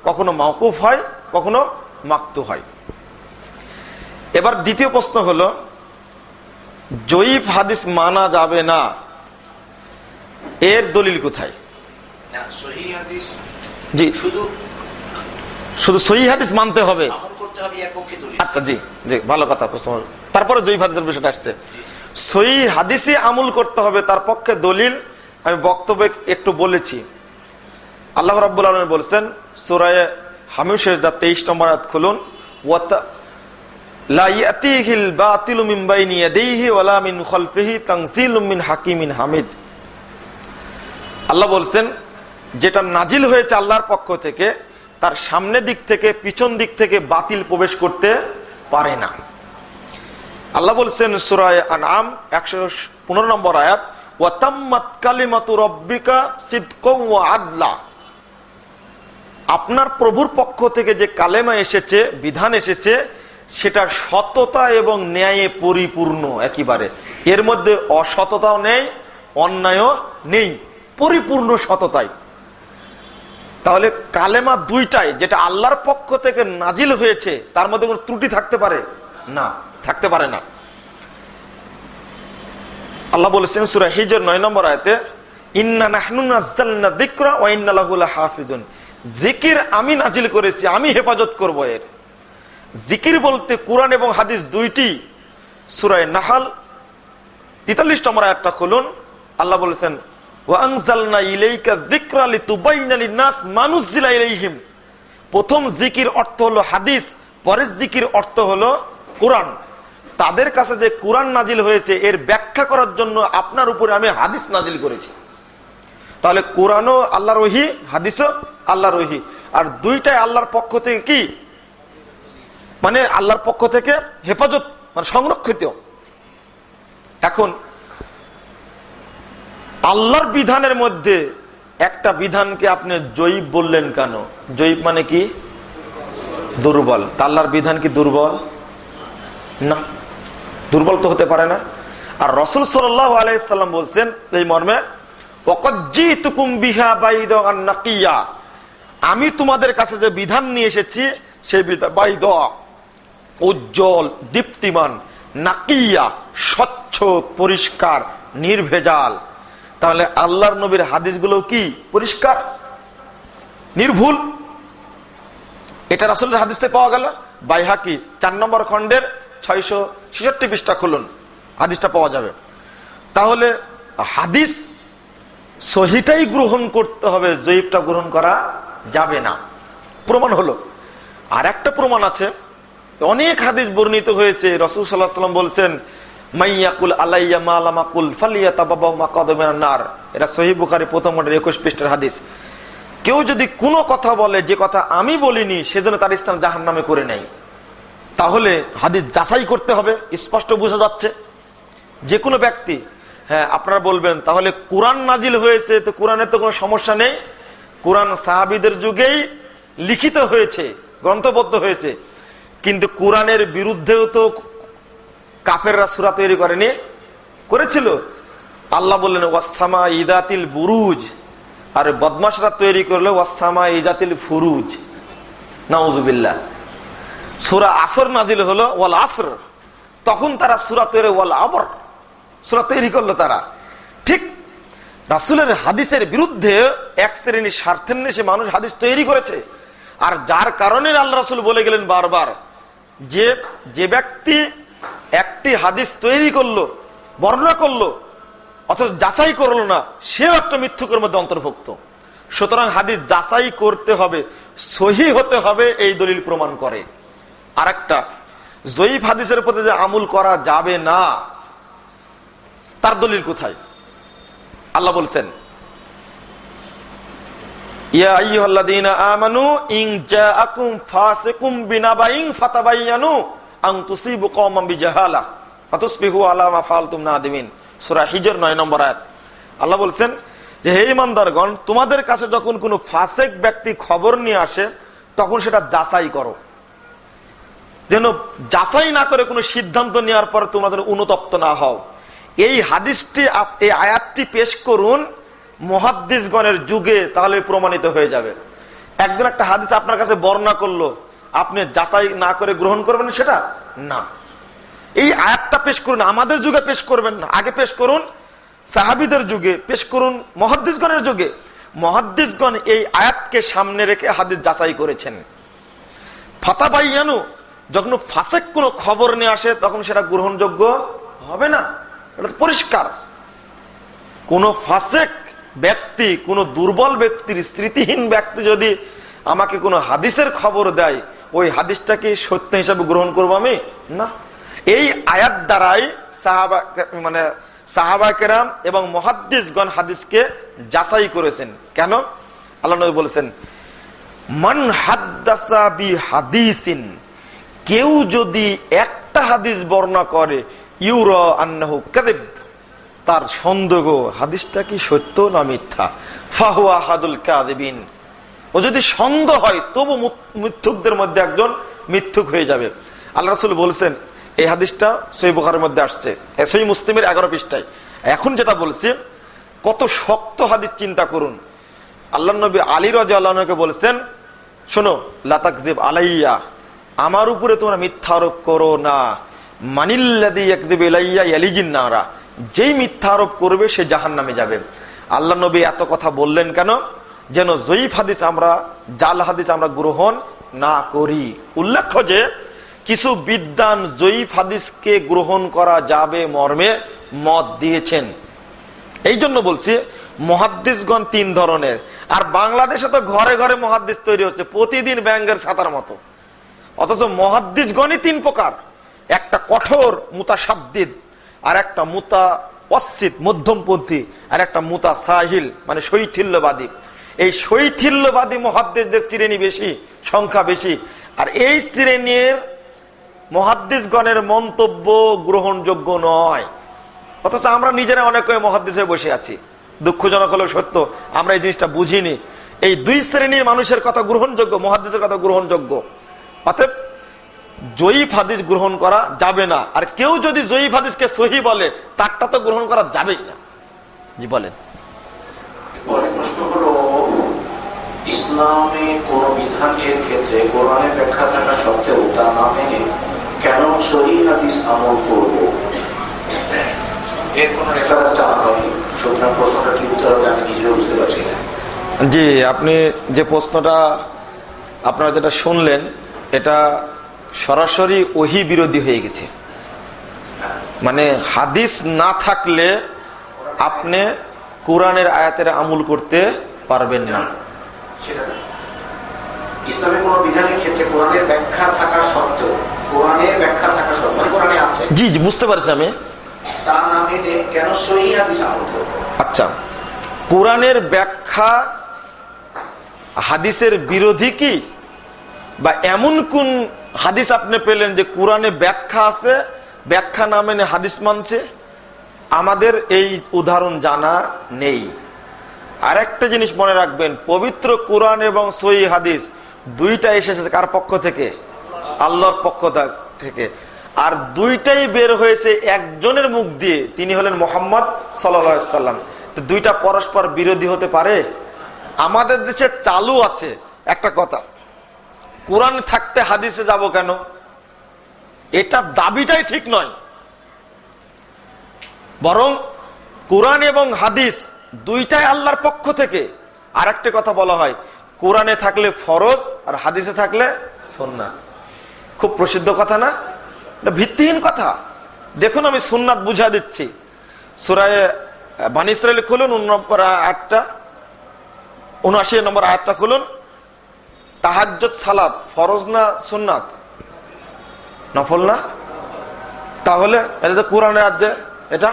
কখনো মাওকুফ হয়, কখনো মাকতু হয়। এবার দ্বিতীয় প্রশ্ন হলো, জয়ীফ হাদিস মানা যাবে না, এর দলিল কোথায়? সহিহ হাদিস, জি, শুধু সহিহ হাদিস মানতে হবে, আমল করতে হবে, এর পক্ষে দলিল। আচ্ছা, জি জি, ভালো কথা প্রশ্ন। তারপরে জয়ীফ হাদিসের বিষয়টা আসছে, সহিহ হাদিসে আমল করতে হবে, তার পক্ষে দলিল আমি বক্তব্যে একটু বলেছি। আল্লাহ রাব্বুল আলামিন বলেছেন সূরা হামিম সেজদা 23 নম্বর আয়াত খুলুন, লা ইয়াতিহিল বাতিলু মিন বাইনি ইয়াদাইহি ওয়ালা মিন খালফিহি তানজিলুম মিন হাকিমিন হামিদ। আল্লাহ বলছেন, যেটা নাজিল হয়েছে আল্লাহর পক্ষ থেকে, তার সামনের দিক থেকে পিছন দিক থেকে বাতিল প্রবেশ করতে পারে না। আল্লাহ বলছেন সূরা আনআম 115 নম্বর আয়াত, ওয়া তাম্মাত কালিমাতু রাব্বিকা সিদকাও ওয়া আদলা। আপনার প্রভুর পক্ষ থেকে যে কালেমা এসেছে, বিধান এসেছে, সেটা সততা এবং ন্যায়ে পরিপূর্ণ একেবারে, এর মধ্যে অসততাও নেই, অন্যায়ও নেই, পরিপূর্ণ সততায়। তাহলে কালেমা দুইটাই যেটা আল্লাহর পক্ষ থেকে নাজিল হয়েছে, তার মধ্যে কোনো ত্রুটি থাকতে পারে না, থাকতে পারে না। আল্লাহ বলেছেন সূরা হিজর 9 নম্বর আয়াতে, ইন্না নাহনু নাযালনা যিকরা ওয়া ইন্না লাহু লাহাফিজুন। জিকির আমি নাজিল করেছি, আমি হেফাজত করব এর। জিকির বলতে কোরআন এবং হাদিস দুইটি। সূরা নাহল 43 নম্বর আয়াতটা খুলুন। আল্লাহ বলেছেন ওয়া আনজালনা ইলাইকা যিকরা লিতুবাইয়িনা লিন-নাস মা নুযিলা ইলাইহিম। প্রথম জিকির অর্থ হলো হাদিস, পরের জিকির অর্থ হলো কোরআন। তাদের কাছে যে কোরআন নাজিল হয়েছে এর ব্যাখ্যা করার জন্য আপনার উপরে আমি হাদিস নাজিল করেছি। তাহলে কোরআনও আল্লাহর ওহী, হাদিসও আল্লাহর ওহী, আর দুইটাই আল্লাহর পক্ষ থেকে কি, মানে আল্লাহর পক্ষ থেকে হেফাজত, মানে সংরক্ষিত। এখন আল্লাহর বিধানের মধ্যে একটা বিধানকে আপনি জয়ীব বললেন কেন? জয়ীব মানে কি? দুর্বল। তা আল্লাহর বিধান কি দুর্বল? না, দুর্বল তো হতে পারে না। আর রাসূল সাল্লাল্লাহু আলাইহি সাল্লাম বলছেন এই মর্মে, ওয়াকাদ জিতুকুম বিহা বাইদান নাকিয়া, আমি তোমাদের কাছে যে বিধান নিয়ে এসেছি সেই বিধান বাইদা, উজ্জ্বল, দীপ্তিমান, নাকিয়া, স্বচ্ছ, পরিষ্কার, নির্ভেজাল। তাহলে আল্লাহর নবীর হাদিসগুলো কি পরিষ্কার, নির্ভুল? এটা রাসূলের হাদিসে পাওয়া গেল। বাইহাকি 4 নম্বর খণ্ডের 666 পৃষ্ঠা খুলুন, হাদিসটা পাওয়া যাবে। তাহলে হাদিস সহিটাই গ্রহণ করতে হবে, জয়ীবটা গ্রহণ করা যাবে না। প্রমাণ হলো আর একটা প্রমাণ আছে। অনেক হাদিস বর্ণিত হয়েছে, রাসূল সাল্লাল্লাহু আলাইহি ওয়াসাল্লাম বলছেন মাইয়াকুল আলাইয়া মা লাম আকুল ফালিয়াতাবাওয়া মাকাদাহু মিনান নার। এটা সহিহ বুখারী প্রথম খণ্ডের 21 পৃষ্ঠার হাদিস। কেউ যদি কোনো কথা বলে যে কথা আমি বলিনি, সেজন্য তার স্থান জাহান্নামে করে নেয়। তাহলে হাদিস যাচাই করতে হবে, স্পষ্ট বোঝা যাচ্ছে। যে কোনো ব্যক্তি, হ্যাঁ আপনারা বলবেন তাহলে কোরআন নাজিল হয়েছে, তো কোরআনের তো কোনো সমস্যা নেই, কোরআন সাহাবীদের যুগেই লিখিত হয়েছে, গ্রন্থবদ্ধ হয়েছে। কিন্তু কোরআনের বিরুদ্ধেও তো কাফেররা সূরা তৈরি করেনি, করেছিল। আল্লাহ বললেন ওয়াসসামা ইযাতিল বুরুজ, আর বদমাশরা তৈরি করলো ওয়াসসামা ইযাতিল ফুরুজ। নাউজুবিল্লাহ। সূরা আসর নাজিল হলো ওয়াল আসর, তখন তারা সূরা তৈরি ওয়াল আবর সূরা তৈরি করলো তারা। ঠিক রাসূলের হাদিসের বিরুদ্ধে এক শ্রেণীর স্বার্থের নেশে মানুষ হাদিস তৈরি করেছে। আর যার কারণে আল্লাহ রাসূল বলে গেলেন বারবার যে যে ব্যক্তি একটি হাদিস তৈরি করলো, বর্ণনা করলো, অথচ যাচাই করলো না, সেও একটা মিথ্যুকের মধ্যে অন্তর্ভুক্ত। সুতরাং হাদিস যাচাই করতে হবে, সহিহ হতে হবে, এই দলিল প্রমাণ করে। আর একটা জয়ীফ হাদিসের প্রতি যে আমল করা যাবে না, তার দলিল কোথায়? আল্লাহ বলছেন ইয়া আইয়ুহাল্লাযীনা আমানু ইন জাআকুম ফাসিকুম বিনাবাইন ফাতাবায়ানু আন তুসিবু কওমান বিজাহালা ফাতুসবিহু আলা মা ফাআলতুম নাদিমিন। সূরা হিজর 9 নম্বর আয়াত। আল্লাহ বলছেন যে হে ঈমানদারগণ, তোমাদের কাছে যখন কোনো ফাসিক ব্যক্তি খবর নিয়ে আসে তখন সেটা যাচাই করো, যেন যাচাই না করে কোনো সিদ্ধান্ত নেওয়ার পর তোমাদের অনুতপ্ত না হও। এই হাদিসটি, এই আয়াতটি পেশ করুন মুহাদ্দিসগণের যুগে, তাহলে প্রমাণিত হয়ে যাবে। একজন একটা হাদিস আপনার কাছে বর্ণনা করলো, আপনি যাচাই না করে গ্রহণ করবেন সেটা না। এই আয়াতটা পেশ করুন, আমাদের যুগে পেশ করবেন না, আগে পেশ করুন সাহাবীদের যুগে, পেশ করুন মুহাদ্দিসগণের যুগে। মুহাদ্দিসগণ এই আয়াতকে সামনে রেখে হাদিস যাচাই করেছেন। ফাতাবায়ানু, যখন ফাসিক কোনো খবর নিয়ে আসে তখন সেটা গ্রহণযোগ্য হবে না, এটা পরিষ্কার। কোন ফাসিক ব্যক্তি, কোন দুর্বল ব্যক্তির, স্মৃতিহীন ব্যক্তি যদি আমাকে কোনো হাদিসের খবর দেয়, ওই হাদিসটাকে সত্য হিসাবে গ্রহণ করবো আমি না। এই আয়াত দ্বারাই সাহাবা কেরাম এবং মুহাদ্দিসগণ হাদিসকে যাচাই করেছেন। কেন? আল্লাহ নবী বলেছেন মান হাদ্দাসা বি হাদিসিন, কেউ যদি একটা হাদিস বর্ণনা করে ইউরা আন্নাহু কাযিব, তার সন্দেহ হাদিসটা কি সত্য না মিথ্যা, ফাহুয়া আহাদুল কাযিবিন, ও যদি সন্দেহ হয় তবু মিথ্যুকদের মধ্যে একজন মিথ্যুক হয়ে যাবে। আল্লাহ রাসূল বলছেন, এই হাদিসটা সহিহ বুখারীর মধ্যে আসছে, সহিহ মুসলিমের 11 পৃষ্ঠায়। এখন যেটা বলছি, কত শক্ত হাদিস চিন্তা করুন। আল্লাহর নবী আলী রাদিয়াল্লাহু আনহুকে বলছেন, শোনো লা তাকযিব আলাইয়া, আমার উপরে তোমরা মিথ্যা আরোপ করো না, মানিল্লাযী ইয়াকযিবু ইলাইয়া ইয়ালিজিন নারা, যেই মিথ্যা আরোপ করবে সে জাহান্নামে যাবে। আল্লাহ নবী এত কথা বললেন কেন? যেন জয়ীফ হাদিস আমরা, জাল হাদিস আমরা গ্রহণ না করি। উল্লেখ্য যে কিছু বিদ্বান জয়ীফ হাদিসকে গ্রহণ করা যাবে মর্মে মত দিয়েছেন। এই জন্য বলছি মুহাদ্দিসগণ 3 ধরনের। আর বাংলাদেশে তো ঘরে ঘরে মুহাদ্দিস তৈরি হচ্ছে প্রতিদিন ব্যাঙের ছাতার মতো, অথচ মুহাদ্দিসগণই 3 প্রকার। একটা কঠোর মুতাশাদ্দিদ, আর একটা মুতাওয়াসসিত মধ্যমপন্থী, আর একটা মুতাসাহিল মানে শৈথিল্যবাদী। এই শৈথিল্যবাদী মুহাদ্দিসদের শ্রেণী বেশি, সংখ্যা বেশি। আর এই শ্রেণীর মুহাদ্দিসগণের মন্তব্য গ্রহণযোগ্য নয়, অথচ আমরা নিজেরা অনেক মুহাদ্দিসে বসে আছি। দুঃখজনক হলেও সত্য, আমরা এই জিনিসটা বুঝিনি। এই 2 শ্রেণীর মানুষের কথা গ্রহণযোগ্য, মুহাদ্দিসের কথা গ্রহণযোগ্য। অতএব জয়ীফ হাদিস গ্রহণ করা যাবে না। আর কেউ যদি জয়ীফ হাদিসকে সহি বলে তারটা তো গ্রহণ করা যাবেই না। জি বলেন। পরের প্রশ্ন হলো, ইসলামে কোন বিধানের ক্ষেত্রে কোরআনের ব্যাখ্যা থাকা সত্ত্বেও তা না মেনে কেন সহিহ হাদিস আমল করব? এর কোন রেফারেন্সটা আনা হয়নি, সুতরাং প্রশ্নটা কি উত্তর হবে আমি নিজেও বুঝতে পারছি না। জি, আপনি যে প্রশ্নটা আপনারা যেটা শুনলেন এটা সরাসরি ওহী বিরোধী হয়ে গেছে। মানে হাদিস না থাকলে আপনি কোরআনের আয়াতের আমল করতে পারবেন না। সেটা না, ইসলামের কোন বিধানের ক্ষেত্রে কোরআনের ব্যাখ্যা থাকা সত্ত্বেও, কোরআনের ব্যাখ্যা থাকা সত্ত্বেও মানে কোরআনে আছে, জি জি বুঝতে পারছি আমি, তা না মেনে কেন সহিহ হাদিস আমল করব? আচ্ছা, কোরআনের ব্যাখ্যা হাদিসের বিরোধী কি, বা এমন কোন হাদিস আপনি পেলেন যে কোরআনে ব্যাখ্যা আছে, ব্যাখ্যা না মেনে হাদিস মানছে? আমাদের এই উদাহরণ জানা নেই। আর একটা জিনিস মনে রাখবেন, পবিত্র কোরআন এবং সহিহ হাদিস দুইটা এসেছে কার পক্ষ থেকে? আল্লাহর পক্ষ থেকে। আর দুইটাই বের হয়েছে একজনের মুখ দিয়ে, তিনি হলেন মুহাম্মদ সাল্লাল্লাহু আলাইহি সাল্লাম। তো দুইটা পরস্পর বিরোধী হতে পারে? আমাদের দেশে চালু আছে একটা কথা, কোরআন থাকতে হাদিসে যাব কেন? এটা দাবিটাই ঠিক নয়। বরং কোরআন এবং হাদিস দুইটাই আল্লাহর পক্ষ থেকে। আর একটা কথা বলা হয়, কোরআনে থাকলে ফরজ আর হাদিসে থাকলে সুন্নাত। খুব প্রসিদ্ধ কথা না? ভিত্তিহীন কথা। দেখুন আমি সুন্নাত বুঝা দিচ্ছি। সূরা বনী ইসরাঈল খুলুন, 79 নম্বর আয়াতটা খুলুন। তাহাজ্জুদ সালাত ফরজ না সুন্নাত? নফল না? তাহলে এটা তো কোরআনের আয়াত, এটা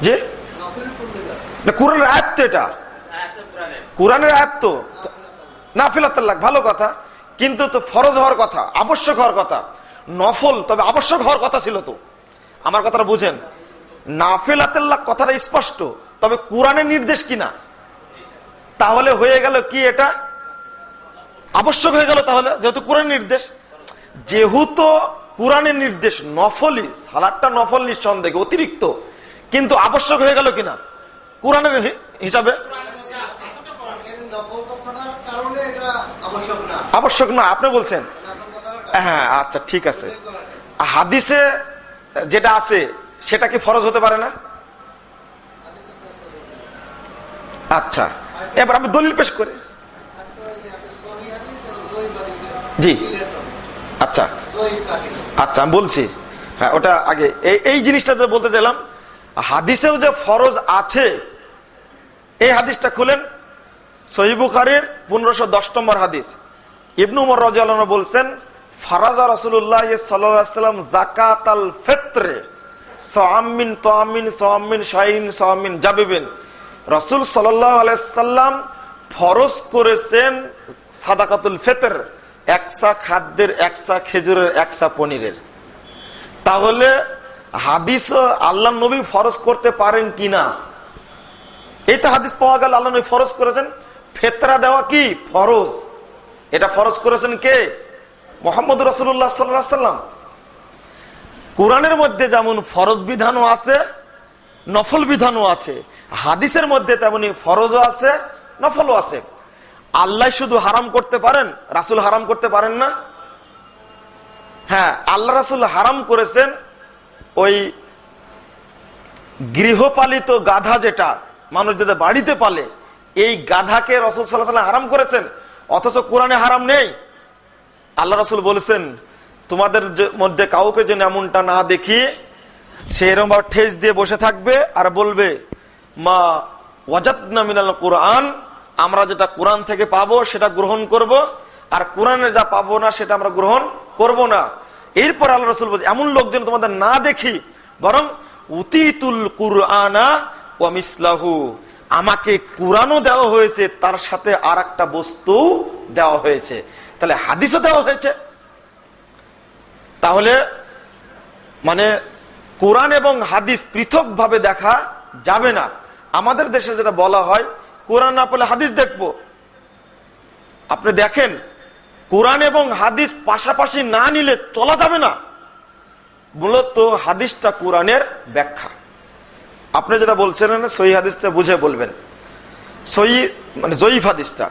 জি কোরআনের আয়াত তো, এটা কোরআনের আয়াত তো, নাফিলাতুল লাগ ভালো কথা, কিন্তু তো ফরজ হওয়ার কথা, আবশ্যক হওয়ার কথা। নফল তবে আবশ্যক হওয়ার কথা ছিল তো। আমার কথাটা বুঝেন, নাফিলাতুল লাগ কথাটা স্পষ্ট, তবে কোরআনের নির্দেশ কিনা? তাহলে হয়ে গেল কি, এটা আবশ্যক হয়ে গেল। তাহলে যেহেতু কোরআনের নির্দেশ, যেহেতু কোরআনের নির্দেশ নফলি, সালাতটা নফল নিঃসন্দেহে অতিরিক্ত, কিন্তু আবশ্যক হয়ে গেল কিনা কোরআনের হিসাবে? আবশ্যক না আপনি বলছেন? হ্যাঁ, আচ্ছা ঠিক আছে। হাদিসে যেটা আছে সেটা কি ফরজ হতে পারে না? আচ্ছা, এবার আমি দলিল পেশ করি। জি আচ্ছা আচ্ছা আমি বলছি, হ্যাঁ ওটা আগে এই জিনিসটা বলতে চাইলাম। হাদিসেও যে ফরজ আছে, এই হাদিসটা খুলেন, সহিহ বুখারীর 1510 নম্বর হাদিস। ইবনে উমর রাদিয়াল্লাহু আনহু বলছেন, ফারাজা রাসূলুল্লাহ সাল্লাল্লাহু আলাইহি ওয়াসাল্লাম যাকাতাল ফিত্রে সাআমিন তাআমিন সাআমিন শাইন সাআমিন জাবিবিন। রাসূল সাল্লাল্লাহু আলাইহি ওয়াসাল্লাম ফরজ করেছেন সাদাকাতুল ফিতর, একসা খাদ্যের, একসা খেজুরের, একসা পনিরের। তাহলে হাদিস আল্লাহ নবী ফরজ করতে পারেন কিনা? এই তো হাদিস পাওয়া গেল আল্লাহ নবী ফরজ করেছেন। ফেতরা দেওয়া কি ফরজ? এটা ফরজ করেছেন কে? মুহাম্মদ রাসূলুল্লাহ সাল্লাল্লাহু আলাইহি ওয়াসাল্লাম। কোরআনের মধ্যে যেমন ফরজ বিধানও আছে, নফল বিধানও আছে, হাদিসের মধ্যে তেমনি ফরজও আছে, নফলও আছে। আল্লাহ শুধু হারাম করতে পারেন, রাসূল হারাম করতে পারেন না? হ্যাঁ, আল্লাহ রাসূল হারাম করেছেন ওই গৃহপালিত গাধা যেটা মানুষ যেটা বাড়িতে পালে, এই গাধাকে রাসূল সাল্লাল্লাহু আলাইহি ওয়াসাল্লাম হারাম করেছেন, অথচ কোরআনে হারাম নেই। আল্লাহ রাসূল বলেছেন, তোমাদের মধ্যে কাউকে যেন এমনটা না দেখি সে এরকম ভাবে ঠেস দিয়ে বসে থাকবে আর বলবে মা ওয়াজাদনা মিনাল কুরআন, আমরা যেটা কোরআন থেকে পাবো সেটা গ্রহণ করব, আর কোরআনে যা পাবো না সেটা আমরা গ্রহণ করব না। এরপর আল্লাহ রাসূল বলেন, এমন লোক যেন তোমাদের না দেখি, বরং উতিতুল কুরআনা ওয়া মিসলাহু, আমাকে কোরআনও দেওয়া হয়েছে, তার সাথে আর একটা বস্তু দেওয়া হয়েছে। তাহলে হাদিসও দেওয়া হয়েছে। তাহলে মানে কোরআন এবং হাদিস পৃথক ভাবে দেখা যাবে না। আমাদের দেশে যেটা বলা হয়, কোরআন না পড়লে হাদিস দেখবো। আপনি দেখেন, কোরআন এবং হাদিস পাশাপাশি না নিলে চলা যাবে না। মূলত হাদিসটা কোরআনের ব্যাখ্যা। আপনি যেটা বলছেন সহিহ হাদিসটা বুঝে বলবেন। সহিহ মানে জয়ীফ হাদিসটা,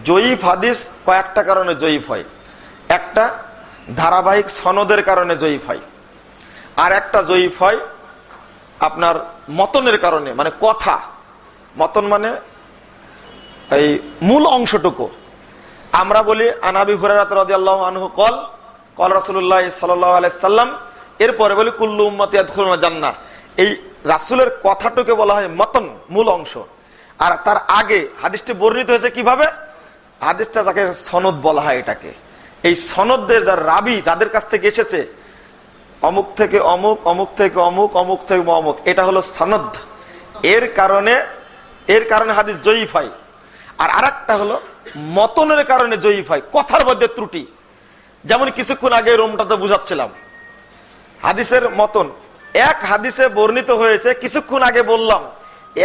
জয়ীফ হাদিস কয়েকটা কারণে জয়ীফ হয়। একটা ধারাবাহিক সনদের কারণে জয়ীফ হয়, আর একটা জয়ীফ হয় আপনার মতনের কারণে, মানে কথা মতন মানে এই মূল অংশটুকু। আমরা বলি আনাবি হুরায়রা রাদিয়াল্লাহু আনহু কল কল রাসূলুল্লাহ সাল্লাল্লাহু আলাইহি সাল্লাম, এরপরে বলি কুল্লু উম্মতি ইয়াদখুলুনা জান্নাহ। এই রাসূলের কথাটুকে বলা হয় মতন, মূল অংশ। আর তার আগে হাদিসটি বর্ণিত হয়েছে কিভাবে, হাদিসটা যাকে সনদ বলা হয়, এটাকে এই সনদের যার রাবি, যাদের কাছ থেকে এসেছে, অমুক থেকে অমুক, অমুক থেকে অমুক, অমুক থেকে অমুক, এটা হলো সনদ। এর কারণে হাদিস জয়ীফ হয়। আর আরেকটা হলো মতনের কারণে জয়ীফ হয়, কথার মধ্যে ত্রুটি। যেমন কিছুক্ষণ আগে রুমটাতে বুঝাচ্ছিলাম, হাদিসের মতন এক হাদিসে বর্ণিত হয়েছে, কিছুক্ষণ আগে বললাম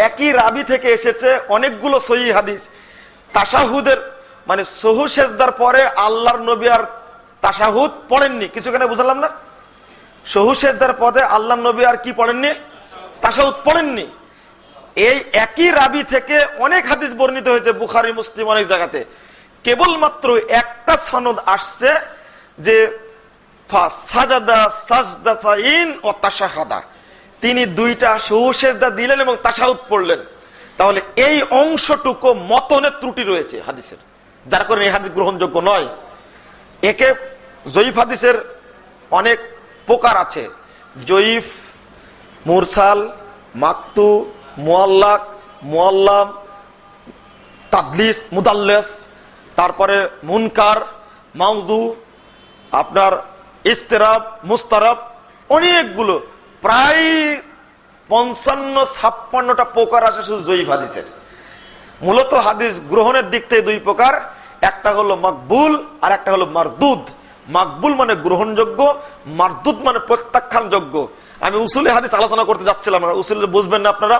একই রাবি থেকে এসেছে অনেকগুলো সহিহ হাদিস। তাশাহুদের মানে সহু সেজদার পরে আল্লাহর নবী আর তাশাহুদ পড়েননি, কিছুখানে বুঝালাম না? সহু সেজদার পরে আল্লাহর নবী আর কি পড়েননি? তাশাহুদ পড়েননি। এই একই রাবি থেকে অনেক হাদিস বর্ণিত হয়েছে, বুখারী মুসলিম অনেক জায়গাতে। কেবলমাত্র একটা সনদ আসছে যে ফাসাজাদা সাজদাতাইন ও তাশাহাদা, তিনি দুইটা সহু সেজদা দিলেন এবং তাশাহুদ পড়লেন। তাহলে এই অংশটুকু মতনের ত্রুটি রয়েছে হাদিসের, যার কারণে এই হাদিস গ্রহণযোগ্য নয়। একে জয়ীফ হাদিসের অনেক প্রকার আছে, জয়ীফ, মুরসাল, মাকতু, মুআল্লাক, মুআল্লাম, তাদলিস, মুদাল্লিস, তারপরে মুনকার, মাউদু, আপনার ইস্তিরাব, মুস্তারাব, অনেকগুলো, প্রায় 55-56টা প্রকার আছে শুধু জয়ীফ হাদিসের। মূলত হাদিস গ্রহণের দিক থেকে দুই প্রকার, একটা হলো মাকবুল আর একটা হলো মারদুদ। মাকবুল মানে গ্রহণযোগ্য, মারদুদ মানে প্রত্যাখ্যানযোগ্য। আমি উসুলে হাদিস আলোচনা করতে যাচ্ছিলাম, উসুলে বুঝবেন না আপনারা।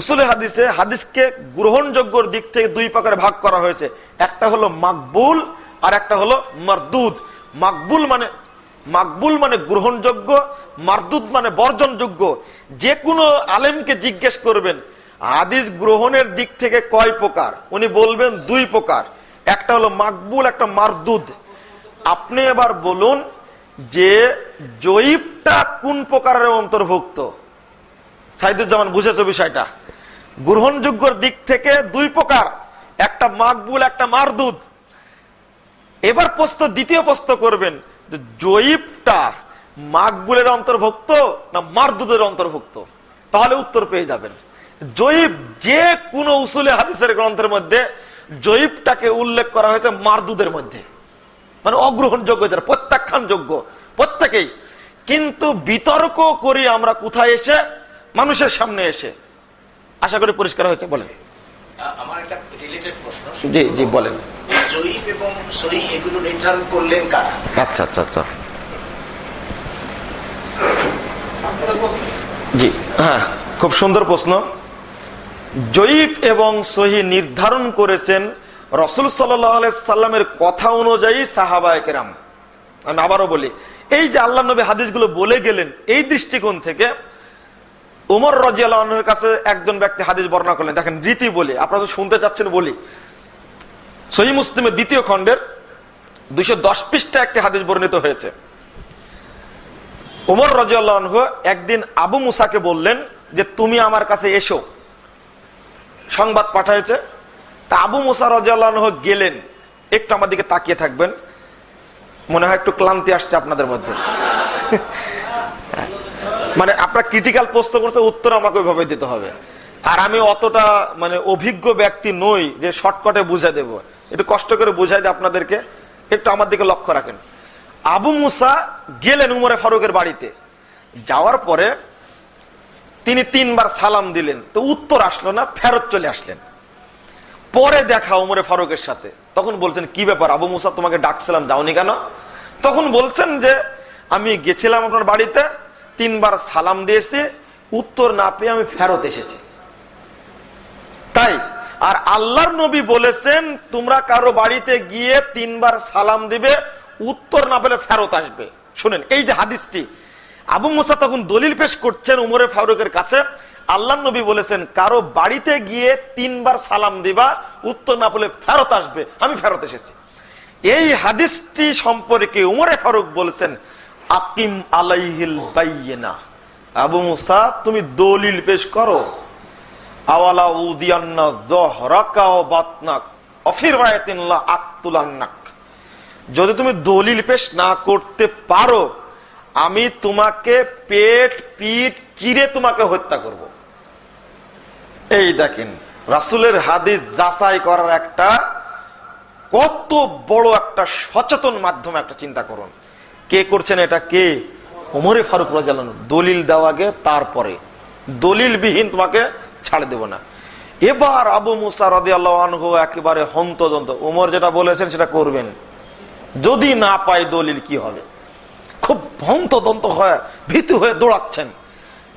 উসুলে হাদিসে হাদিসকে গ্রহণযোগ্যর দিক থেকে দুই প্রকারে ভাগ করা হয়েছে, একটা হলো মাকবুল আর একটা হলো মারদুদ। মাকবুল মানে গ্রহণযোগ্য, মারদুদ মানে বর্জনযোগ্য। যে কোনো আলেমকে জিজ্ঞেস করবেন হাদিস গ্রহণের দিক থেকে কয় প্রকার, উনি বলবেন দুই প্রকার, একটা হলো মাকবুল, একটা মারদুদ। আপনি এবার বলুন যে জয়ীফটা কোন প্রকারের অন্তর্ভুক্ত? সাইদুজ্জামান বুঝেছো বিষয়টা? গ্রহণযোগ্যর দিক থেকে দুই প্রকার, একটা মাকবুল, একটা মারদুদ। এবার দ্বিতীয় প্রশ্ন করবেন যে জয়ীফটা মাকবুলের অন্তর্ভুক্ত না মারদুদের অন্তর্ভুক্ত, তাহলে উত্তর পেয়ে যাবেন। জয়ীফ যে কোন উসুলে হাদিসের গ্রন্থের মধ্যে জয়ীফটাকে উল্লেখ করা হয়েছে মারদুদের মধ্যে, মানে অগ্রহণযোগ্য, প্রত্যাখ্যানযোগ্য প্রত্যেকেই। কিন্তু বিতর্ক করি আমরা কোথায় এসে? মানুষের সামনে এসে। আশা করি পরিষ্কার হয়েছে। বলেন। আমার একটা রিলেটেড প্রশ্ন। জি জি বলেন। জয়ীফ এবং সহিহ এগুলো নির্ধারণ করলেন কারা? আচ্ছা আচ্ছা আচ্ছা, জি হ্যাঁ, খুব সুন্দর প্রশ্ন। জয়ীফ এবং সহিহ নির্ধারণ করেছেন রাসূল সাল্লাল্লাহু আলাইহি সাল্লামের কথা অনুযায়ী সাহাবায়ে কেরাম। আমি আবারও বলি, এই যে আল্লাহ নবী হাদিসগুলো বলে গেলেন, এই দৃষ্টিকোণ থেকে উমর রাদিয়াল্লাহু আনহুর কাছে একজন ব্যক্তি হাদিস বর্ণনা করলেন। দেখেন রীতি বলি, আপনারা শুনতে চাচ্ছেন বলি। সহিহ মুসলিমের 2য় খণ্ডের 210 পৃষ্ঠা একটি হাদিস বর্ণিত হয়েছে। উমর রাদিয়াল্লাহু আনহু একদিন আবু মুসাকে বললেন, যে তুমি আমার কাছে এসো, সংবাদ পাঠাইছে। তা আবু মুসা রাদিয়াল্লাহু আনহু গেলেন। একটু আমার দিকে তাকিয়ে থাকবেন, মনে হয় একটু ক্লান্তি আসছে আপনাদের মধ্যে। মানে আপনার ক্রিটিক্যাল প্রশ্ন করতে উত্তর আমাকে ওইভাবে দিতে হবে। আর আমি অতটা মানে অভিজ্ঞ ব্যক্তি নই যে শর্টকাটে বুঝাই দেব, একটু কষ্ট করে বুঝাই দেয় আপনাদেরকে। একটু আমার দিকে লক্ষ্য রাখেন। আবু মুসা গেলেন উমরে ফারুকের বাড়িতে। যাওয়ার পরে তিনি 3 বার সালাম দিলেন, তো উত্তর আসলো না, ফেরত চলে আসলেন। পরে দেখা উমরে ফারুকের সাথে, তখন বলছেন কি ব্যাপার আবু মুসা, তোমাকে ডাকছিলাম যাওনি কেন? তখন বলছেন যে আমি গেছিলাম আপনার বাড়িতে, 3 বার সালাম দিয়েছি, উত্তর না পেয়ে আমি ফেরত এসেছি। তাই আর আল্লাহর নবী বলেছেন তোমরা কারো বাড়িতে গিয়ে 3 বার সালাম দিবে, উত্তর না পেলে ফেরত আসবে। শুনেন এই যে হাদিসটি, আবু মুসা তখন দলিল পেশ করছেন উমরে ফারুকের কাছে, আল্লাহর নবী বলেছেন কারো বাড়িতে গিয়ে 3 বার সালাম দিবা, উত্তর না পেলে ফেরত আসবে, আমি ফেরত এসেছি। এই হাদিসটি সম্পর্কে উমরে ফারুক বলেছেন আকিম আলাইহিল বাইয়িনা, আবু মুসা তুমি দলিল পেশ করো। আওয়ালা উদিয়ান্না যহরাকা ওয়া বাতনাক অফির রায়াতিন লা আকতুলান্নাক, যদি তুমি দলিল পেশ না করতে পারো আমি তোমাকে পেট পিঠ চিরে তোমাকে হত্যা করব। এই দেখেন রাসূলের হাদিস যাচাই করার একটা কত বড় একটা সচেতন মাধ্যম, একটা চিন্তা করুন। কে করছেন এটা? কে? ওমরে ফারুক রাদিয়াল্লাহু আনহু। দলিল দেওয়া আগে, তারপরে দলিল বিহীন তোমাকে ছাড় দেব না। এবার আবু মুসা রাদিয়াল্লাহু আনহু একেবারে হন্তদন্ত, ওমর যেটা বলেছেন সেটা করবেন, যদি না পায় দলিল কি হবে। খুব হন্তদন্ত হয়ে ভীতু হয়ে দৌড়াচ্ছেন।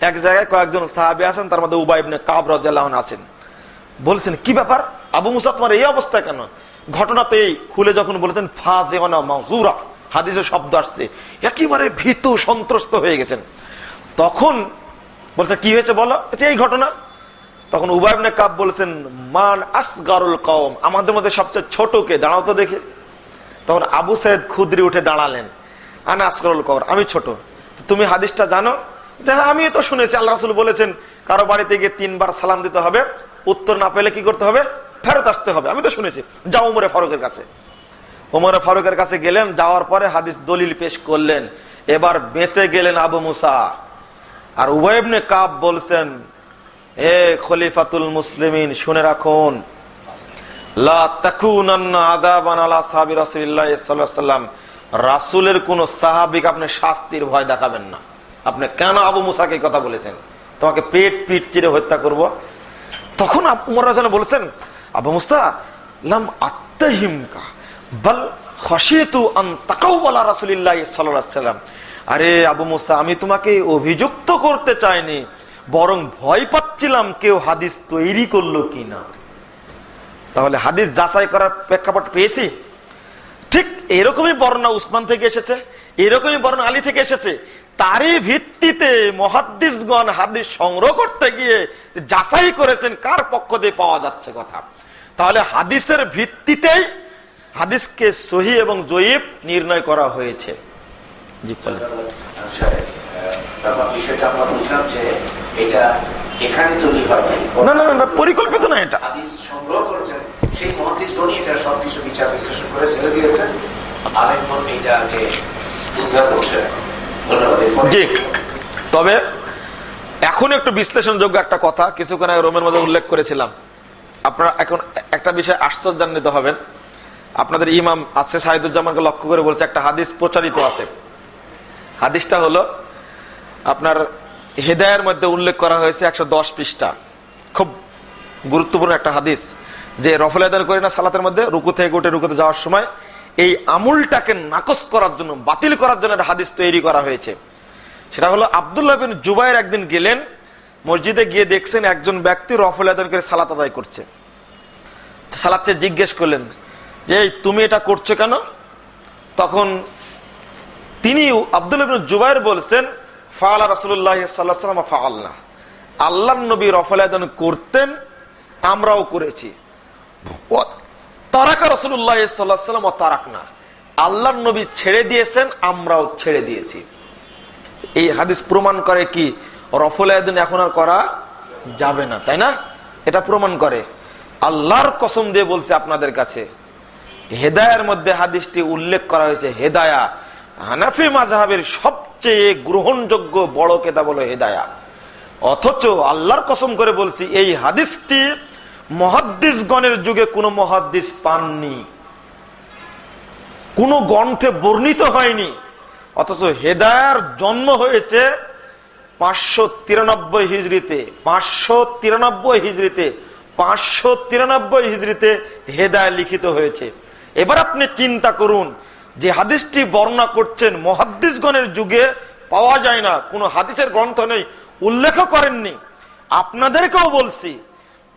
এক জায়গায় কয়েকজন সাহাবী আছেন, তার মধ্যে উবাই ইবনে কাব রাদিয়াল্লাহু আনহু আছেন। বলছেন কি ব্যাপার আবু মুসা, তোমার এই অবস্থা কেন? ঘটনাতেই খুলে যখন বলেছেন ফাজিওনা মাযুরা, হাদিসের শব্দ আসছে, একেবারে ভীতু সন্ত্রস্ত হয়ে গেছেন। তখন বলছে কি হয়েছে বলো, এই ঘটনা। তখন উবাই ইবনে কাব বলেছেন মান আসগারুল কওম, আমাদের মধ্যে সবচেয়ে ছোট কে, দাঁড়াও তো দেখে। তখন আবু সাইদ খুদরি উঠে দাঁড়ালেন, আনা আসগারুল কওম, আমি ছোট। তুমি হাদিসটা জানো? যে হ্যাঁ আমি তো শুনেছি আল্লাহ রাসূল বলেছেন কারো বাড়িতে গিয়ে 3 বার সালাম দিতে হবে, উত্তর না পেলে কি করতে হবে? ফেরত আসতে হবে, আমি তো শুনেছি। যাও উমরে ফারুকের কাছে। উমরে ফারুকের কাছে গেলেন, যাওয়ার পরে হাদিস দলিল পেশ করলেন। এবার বেঁচে গেলেন আবু মুসা। আর উবাই ইবনে কাব বলছেন হে খলিফাতুল মুসলিমিন, শুনে রাখুন, লা তাকুনান্না আযাবান আলা সাহাবী রাসূলিল্লাহ সাল্লাল্লাহু আলাইহি ওয়াসাল্লাম, রাসূলের কোন সাহাবীকে আপনি শাস্তির ভয় দেখাবেন না। আপনি কেন আবু মুসাকে কথা বলেছেন তোমাকে পেট পিট চিরে হত্যা করব? তখন উমর রাদিয়াল্লাহু আনহু বলেছেন আবু মুসা লাম আত্তাহিমকা বাল খাশিতু আন তাকাওয়ালা রাসূলিল্লাহ সাল্লাল্লাহু আলাইহি ওয়াসাল্লাম, আরে আবু মুসা আমি তোমাকে অভিযুক্ত করতে চাইনি, বরং ভয় পাচ্ছিলাম কেউ হাদিস তৈরি করলো কিনা। তাহলে হাদিস যাচাই করার প্রেক্ষাপট পেয়েছি। ঠিক এরকমই বর্ণনা উসমান থেকে এসেছে, এরকমই বর্ণনা আলী থেকে এসেছে। তারই ভিত্তিতে মুহাদ্দিসগণ হাদিস সংগ্রহ করতে গিয়ে যাচাই করেছেন কার পক্ষ দিয়ে পাওয়া যাচ্ছে কথা। তাহলে হাদিসের ভিত্তিতেই হাদিসকে সহিহ এবং জয়ীফ নির্ণয় করা হয়েছে। জি বলেন। বিষয়টা আমরা বুঝলাম যে এটা এখানে তৈরি হয়নি, না না না পরিকল্পিত না, এটা হাদিস সংগ্রহ করেছেন সেই মুহাদ্দিসগণই এটা সবকিছু বিচার বিশ্লেষণ করে ছেড়ে দিয়েছেন, আলেমগণ এটাকে উদ্ধার করছে। ধন্যবাদ। জি, তবে এখন একটু বিশ্লেষণযোগ্য একটা কথা কিছুক্ষণ আগে রোমের মধ্যে উল্লেখ করেছিলাম। আপনারা এখন একটা বিষয় আশ্চর্যান্বিত হবেন। আপনাদের ইমাম আছে সাইদুজ্জামানকে লক্ষ্য করে বলছে একটা হাদিস প্রচারিত আছে। হাদিসটা হলো আপনার হেদায়ের মধ্যে উল্লেখ করা হয়েছে 110 পৃষ্ঠা, খুব গুরুত্বপূর্ণ একটা হাদিস, যে রফল আদান করে না সালাতের মধ্যে রুকু থেকে উঠে রুকুতে যাওয়ার সময় এই আমলটাকে নাকচ করার জন্য, বাতিল করার জন্য একটা হাদিস তৈরি করা হয়েছে। সেটা হলো আব্দুল্লাহ বিন জুবাইর একদিন গেলেন মসজিদে, গিয়ে দেখছেন একজন ব্যক্তি রফল আদান করে সালাত আদায় করছে। সালাত সে জিজ্ঞেস করলেন যে তুমি এটা করছো কেন? তখন তিনি আব্দুল্লাহ বিন জুবাইর বলছেন ফাআলা রাসূলুল্লাহ সাল্লাল্লাহু আলাইহি ওয়াসাল্লাম ফাআলনা, আল্লাহর নবী রফল আদান করতেন, আমরাও করেছি। তারাকা রাসূলুল্লাহ সাল্লাল্লাহু আলাইহি ওয়াসাল্লাম ওয়া তারাকনা, আল্লাহর নবী ছেড়ে দিয়েছেন, আমরাও ছেড়ে দিয়েছি। এই হাদিস প্রমাণ করে কি রফুল আয়াদিন এখন আর করা যাবে না, তাই না? এটা প্রমাণ করে। আল্লাহর কসম দিয়ে বলছে আপনাদের কাছে, হেদায়ার মধ্যে হাদিসটি উল্লেখ করা হয়েছে। হেদায়া হানাফি মাযহাবের সবচেয়ে গ্রহণযোগ্য বড় কিতাব হলো হেদায়া। অথচ আল্লাহর কসম করে বলছি, এই হাদিসটি মুহাদ্দিসগণের যুগে কোনো মুহাদ্দিস পাননি, কোন গ্রন্থে বর্ণিত হয়নি। অথচ হেদায়ার জন্ম হয়েছে 593 হিজরিতে, 593 হিজরিতে, 593 হিজরিতে হেদায়া লিখিত হয়েছে। এবার আপনি চিন্তা করুন, যে হাদিসটি বর্ণনা করছেন মুহাদ্দিসগণের যুগে পাওয়া যায় না, কোনো হাদিসের গ্রন্থ নেই, উল্লেখ করেননি। আপনাদেরকেও বলছি,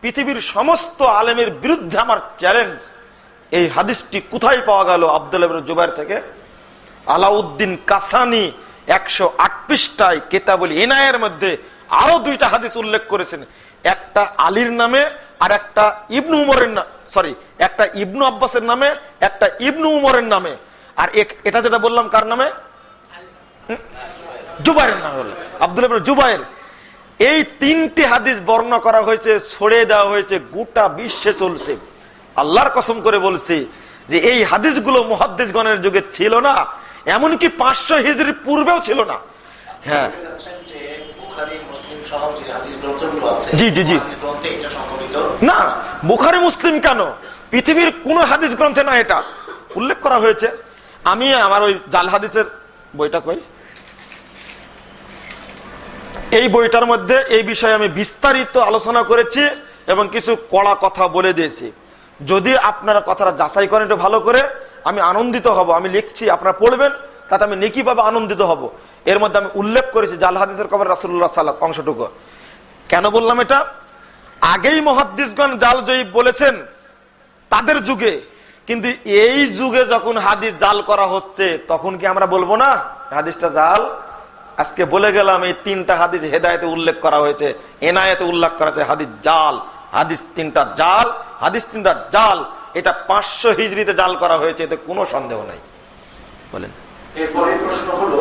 পৃথিবীর সমস্ত আলেমের বিরুদ্ধে আমার চ্যালেঞ্জ, এই হাদিসটি কোথায় পাওয়া গেল? আব্দুল্লাহ ইবনে জুবাইর থেকে। আলাউদ্দিন কাসানি 108 পৃষ্ঠায় কিতাবুল ইনায়ের মধ্যে আরো 2টা হাদিস উল্লেখ করেছেন, একটা আলীর নামে আর একটা ইবনু উমরের একটা ইবনু আব্বাসের নামে, একটা ইবনু উমরের নামে। আর এটা যেটা বললাম কার নামে? জুবাইরের নামে বললাম, আব্দুল্লাহ ইবনে জুবাইর। এই 3টি হাদিস বর্ণনা করা হয়েছে, ছড়িয়ে দেওয়া হয়েছে, গোটা বিশ্বে চলছে। আল্লাহর কসম করে বলছি যে এই হাদিসগুলো মুহাদ্দিসগণের যুগে ছিল না, এমনকি 500 হিজরির পূর্বেও ছিল না। হ্যাঁ, জি জি জি, না বুখারী মুসলিম কেন, পৃথিবীর কোন হাদিস গ্রন্থে না এটা উল্লেখ করা হয়েছে। আমি আমার ওই জাল হাদিসের বইটা কই, এই বইটার মধ্যে এই বিষয়ে আমি বিস্তারিত আলোচনা করেছি এবং কিছু কড়া কথা বলে দিয়েছি। যদি আপনারা কথাটা যাচাই করেন একটু ভালো করে, আমি আনন্দিত হব। আমি লিখছি, আপনারা পড়বেন, তাতে আমি নেকি পাবে, আনন্দিত হব। এর মধ্যে আমি উল্লেখ করেছি জাল হাদিসের কবর রাসূলুল্লাহ সাল্লাল্লাহু আলাইহি অংশটুকু। কেন বললাম এটা? আগেই মুহাদ্দিসগণ জাল জয়ীব বলেছেন তাদের যুগে, কিন্তু এই যুগে যখন হাদিস জাল করা হচ্ছে, তখন কি আমরা বলবো না হাদিসটা জাল? আজকে বলে গেলাম, এই 3টা হাদিস হেদায়েতে উল্লেখ করা হয়েছে, এনায়েতে উল্লেখ করা হয়েছে, হাদিস জাল, হাদিস 3টা জাল, হাদিস 3টা জাল। এটা 500 হিজরিতে জাল করা হয়েছে, এতে কোনো সন্দেহ নাই। বলেন। এরপরে প্রশ্ন হলো,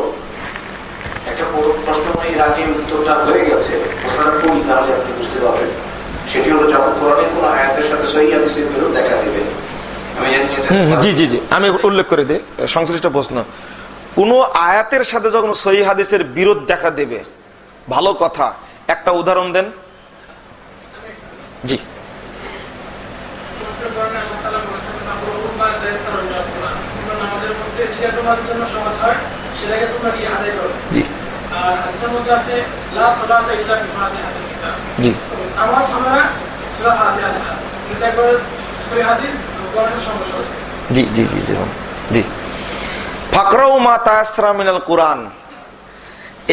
একটা প্রশ্ন এর আগে উত্তরটা হয়ে গেছে, প্রশ্নটা পড়ি তাহলে আপনি বুঝতে পারবেন। সেটি হলো, যখন কোরআনের কোন আয়াতের সাথে সহিহ হাদিসের বিরোধ দেখা দেবে, আমি জানি জি জি জি, আমি উল্লেখ করে দিই সংশ্লিষ্ট প্রশ্ন। কোন আয়াতের সাথে যখন সহিহ হাদিসের বিরোধ দেখা দেবে, ভালো কথা, একটা উদাহরণ দেন। জি, জি জি জি জি জি, ফাকরাউ মা তায়াসসারা মিনাল কুরআন,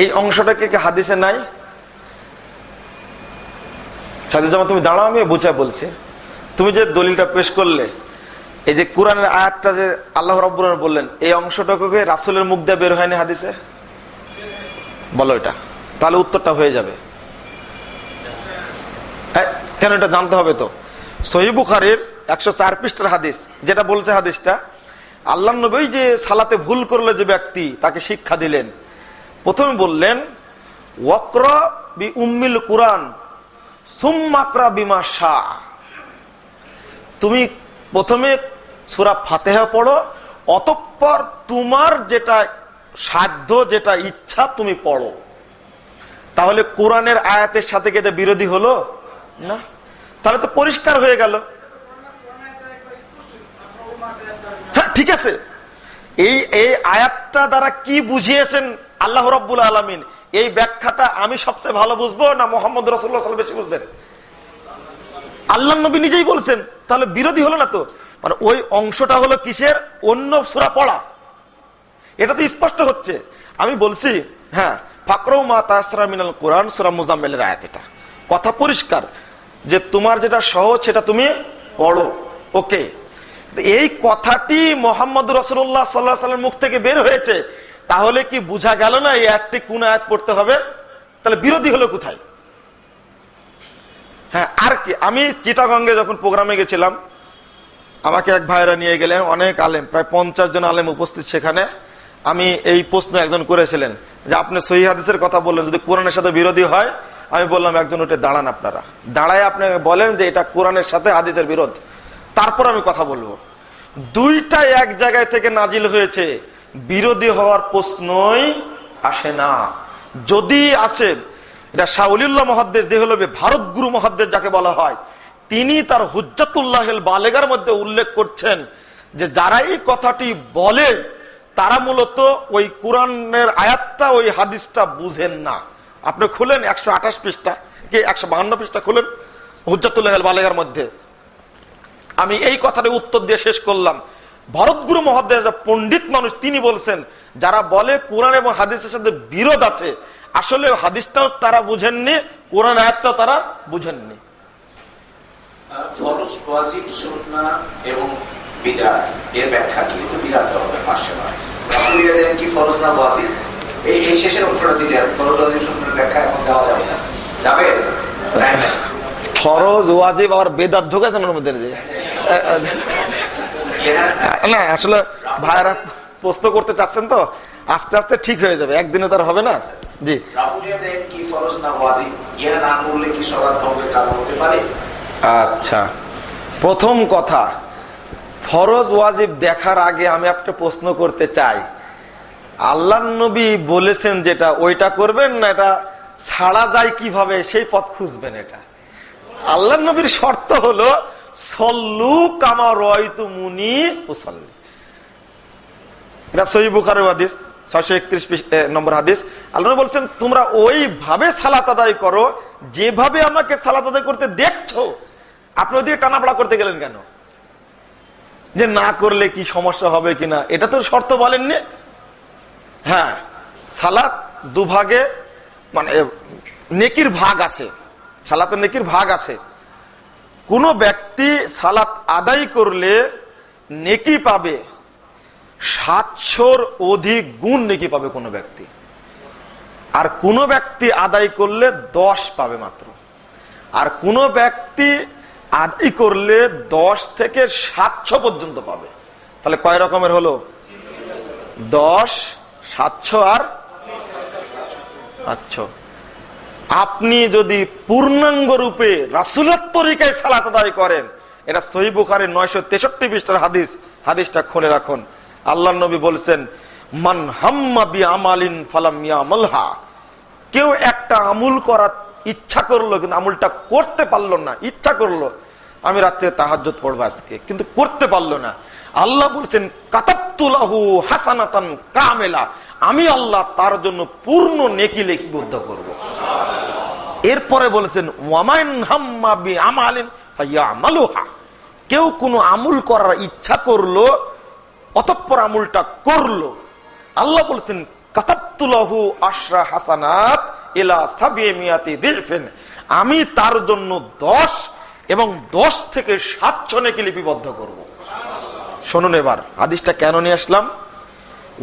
এই অংশটাকে কি হাদিসে নাই? সাথে যেমন তুমি দাঁড়াও, আমি বুঝায় বলছি। তুমি যে দলিলটা পেশ করলে, এই যে কোরআনের আয়াতটা যে আল্লাহ রাব্বুল আলামিন বললেন, এই অংশটাকে রাসূলের মুখ দিয়ে বের হয়নি হাদিসে? বলো এটা, তাহলে উত্তরটা হয়ে যাবে। কেন এটা জানতে হবে তো। সহিহ বুখারীর 104 পৃষ্ঠার হাদিস, যেটা বলছে হাদিসটা, আল্লাহর নবী যে সালাতে ভুল করলে যে ব্যক্তি, তাকে শিক্ষা দিলেন। প্রথমে বললেন, ওয়াকরা বি উম্মিল কুরআন সুম্মা আকরা বিমা শা, তুমি প্রথমে সূরা ফাতিহা পড়ো, অতঃপর তোমার যেটা সাধ্য, যেটা ইচ্ছা তুমি পড়ো। তাহলে কোরআনের আয়াতের সাথে কি এটা বিরোধী হলো না? তাহলে তো পরিষ্কার হয়ে গেল। হ্যাঁ, ঠিক আছে। এই আয়াতটা দ্বারা কি বুঝিয়েছেন আল্লাহ রাব্বুল আলামিন, এই ব্যাখ্যাটা আমি সবচেয়ে ভালো বুঝবো না মুহাম্মদ রাসূলুল্লাহ সাল্লাল্লাহু আলাইহি ওয়াসাল্লাম বেশি বুঝবেন? আল্লাহ নবী নিজেই বলছেন, তাহলে বিরোধী হলো না তো। মানে ওই অংশটা হলো কিসের? অন্য সূরা পড়া। এটা তো স্পষ্ট হচ্ছে। আমি বলছি, হ্যাঁ, ফাকরাউ মা তায়াসসারা মিনাল কুরআন, সূরা মুজাম্মিলের আয়াত। এটা কথা পরিষ্কার যে তোমার যেটা সহজ সেটা তুমি পড়ো। ওকে, এই কথাটি মুহাম্মদ রাসূলুল্লাহ সাল্লাল্লাহু আলাইহি ওয়াসাল্লামের মুখ থেকে বের হয়েছে, তাহলে কি বোঝা গেল না এই আয়াতটি কোন আয়াত পড়তে হবে? তাহলে বিরোধী হলো কোথায়? হ্যাঁ, আর কি, আমি চিটাগঙ্গে যখন প্রোগ্রামে গেছিলাম, আমাকে এক ভাইরা নিয়ে গেলেন, অনেক আলেম, প্রায় 50 জন আলেম উপস্থিত সেখানে। আমি এই প্রশ্ন একজন করেছিলেন যে আপনি সহিহ হাদিসের কথা বললেন, যদি কোরআনের সাথে বিরোধী হয়, আমি বললাম একজন উঠে দাঁড়ান, আপনারা দাঁড়ায় আপনি বলেন যে এটা কোরআনের সাথে হাদিসের বিরোধ, তারপর আমি কথা বলবো। দুইটাই এক জায়গায় থেকে নাজিল হয়েছে, বিরোধী হওয়ার প্রশ্নই আসে না। যদি আসে, এটা শাউলিউল্লাহ মুহাদ্দিস দেহলভী, ভারত গুরু মুহাদ্দিস যাকে বলা হয়, তিনি তার হুজ্জাতুল্লাহিল বালেগার মধ্যে উল্লেখ করছেন যে যারা এই কথাটি বলে তারা মূলত ওই কোরআনের আয়াতটা, ওই হাদিসটা বুঝেন না। আপনি খুলেন 128 পৃষ্ঠা কি 152 পৃষ্ঠা খুলেন হুজ্জাতুল্লাহিল বালেগার মধ্যে। আমি এই কথাটা উত্তর দিয়ে শেষ করলাম। ভারত গুরু মুহাদ্দিস পণ্ডিত মানুষ, তিনি বলছেন যারা বলে কোরআন এবং হাদিসের সাথে বিরোধ আছে, আসলে হাদিসটাও তারা বুঝেননি, কোরআন আয়াতটাও তারা বুঝেননি। ফরজ, ওয়াজিব, সুন্নাহ এবং বিদআত এর ব্যাখ্যা কি? তো বিদআতটা হবে পাশে আছে। আপনি জানেন কি ফরজ না ওয়াজিব? এই শেষের অংশটা দিলে ফরজ, ওয়াজিব, সুন্নাহর ব্যাখ্যা এখন দেওয়া যাবে না। যাবে? ফরজ, ওয়াজিব আর বেদাত ঢোকাছেন ওর মধ্যে যে না, আসলে ভাইরা প্রশ্ন করতে চাচ্ছেন তো, আস্তে আস্তে ঠিক হয়ে যাবে, একদিনে তার হবে না। জি, কি ফরজ না ওয়াজিব, ইহা না করলে কি সালাত ভঙ্গের কারণ হতে পারে? আচ্ছা, প্রথম কথা, ফরজ ওয়াজিব দেখার আগে আমি একটা প্রশ্ন করতে চাই। আল্লাহর নবী বলেছেন যেটা, ওইটা করবেন না এটা ছাড়া যায় কিভাবে, সেই পথ খুঁজবেন। এটা আল্লাহর নবীর শর্ত হলো সল্লু কামা রাআইতুমুনি উসাল্লি। এটা সহিহ বুখারীর হাদিস 631 নম্বর হাদিস। আল্লাহ নবী বলছেন তোমরা ওইভাবে সালাত আদায় করো যেভাবে আমাকে সালাত আদায় করতে দেখছো। আপনি ওদিকে টানাপড়া করতে গেলেন কেন? যে না করলে কি সমস্যা হবে কিনা, এটা তো শর্ত বলেননি। হ্যাঁ, সালাত দুভাগে, মানে নেকির ভাগ আছে, সালাতের নেকির ভাগ আছে। কোন ব্যক্তি সালাত আদায় করলে নেকি পাবে 700-র অধিক গুণ নেকি পাবে কোন ব্যক্তি, আর কোন ব্যক্তি আদায় করলে 10 পাবে মাত্র। আর কোন ব্যক্তি আদায় করলে 10 থেকে 700 পর্যন্ত পাবে। তাহলে কয় রকমের হলো? 10, 700 আর 700। আপনি যদি পূর্ণাঙ্গ রূপে রাসূলের তরিকায় সালাত আদায় করেন, এটা সহিহ বুখারীর 963 পৃষ্ঠার হাদিস, হাদিসটা খুলে রাখুন। আল্লাহর নবী বলছেন মান হাম্মা বিআমালিন ফালাম ইয়ামালহা, কেউ একটা আমল করার ইচ্ছা করলো কিন্তু আমলটা করতে পারলো না, ইচ্ছা করলো আমি রাতে তাহাজ্জুদ পড়বো আজকে, কিন্তু করতে পারলো না, আল্লাহ বলছেন কাতাবতু লাহু হাসানাতান কামিলা, আমি আল্লাহ তার জন্য পূর্ণ নেকি লিপিবদ্ধ করব। এরপরে বলেছেন ওয়ামান হাম্মা বিআমালিন ফায়ামালুহা, কেউ কোনো আমল করার ইচ্ছা করলো অতঃপর আমলটা করলো, আল্লাহ বলছেন কাতাবতু লাহু আশরা হাসানাত ইলা 700 দিফিন, আমি তার জন্য 10 এবং 10 থেকে 700 নেকি লিপিবদ্ধ করব। শুনুন এবার হাদিসটা কেন নিয়ে আসলাম।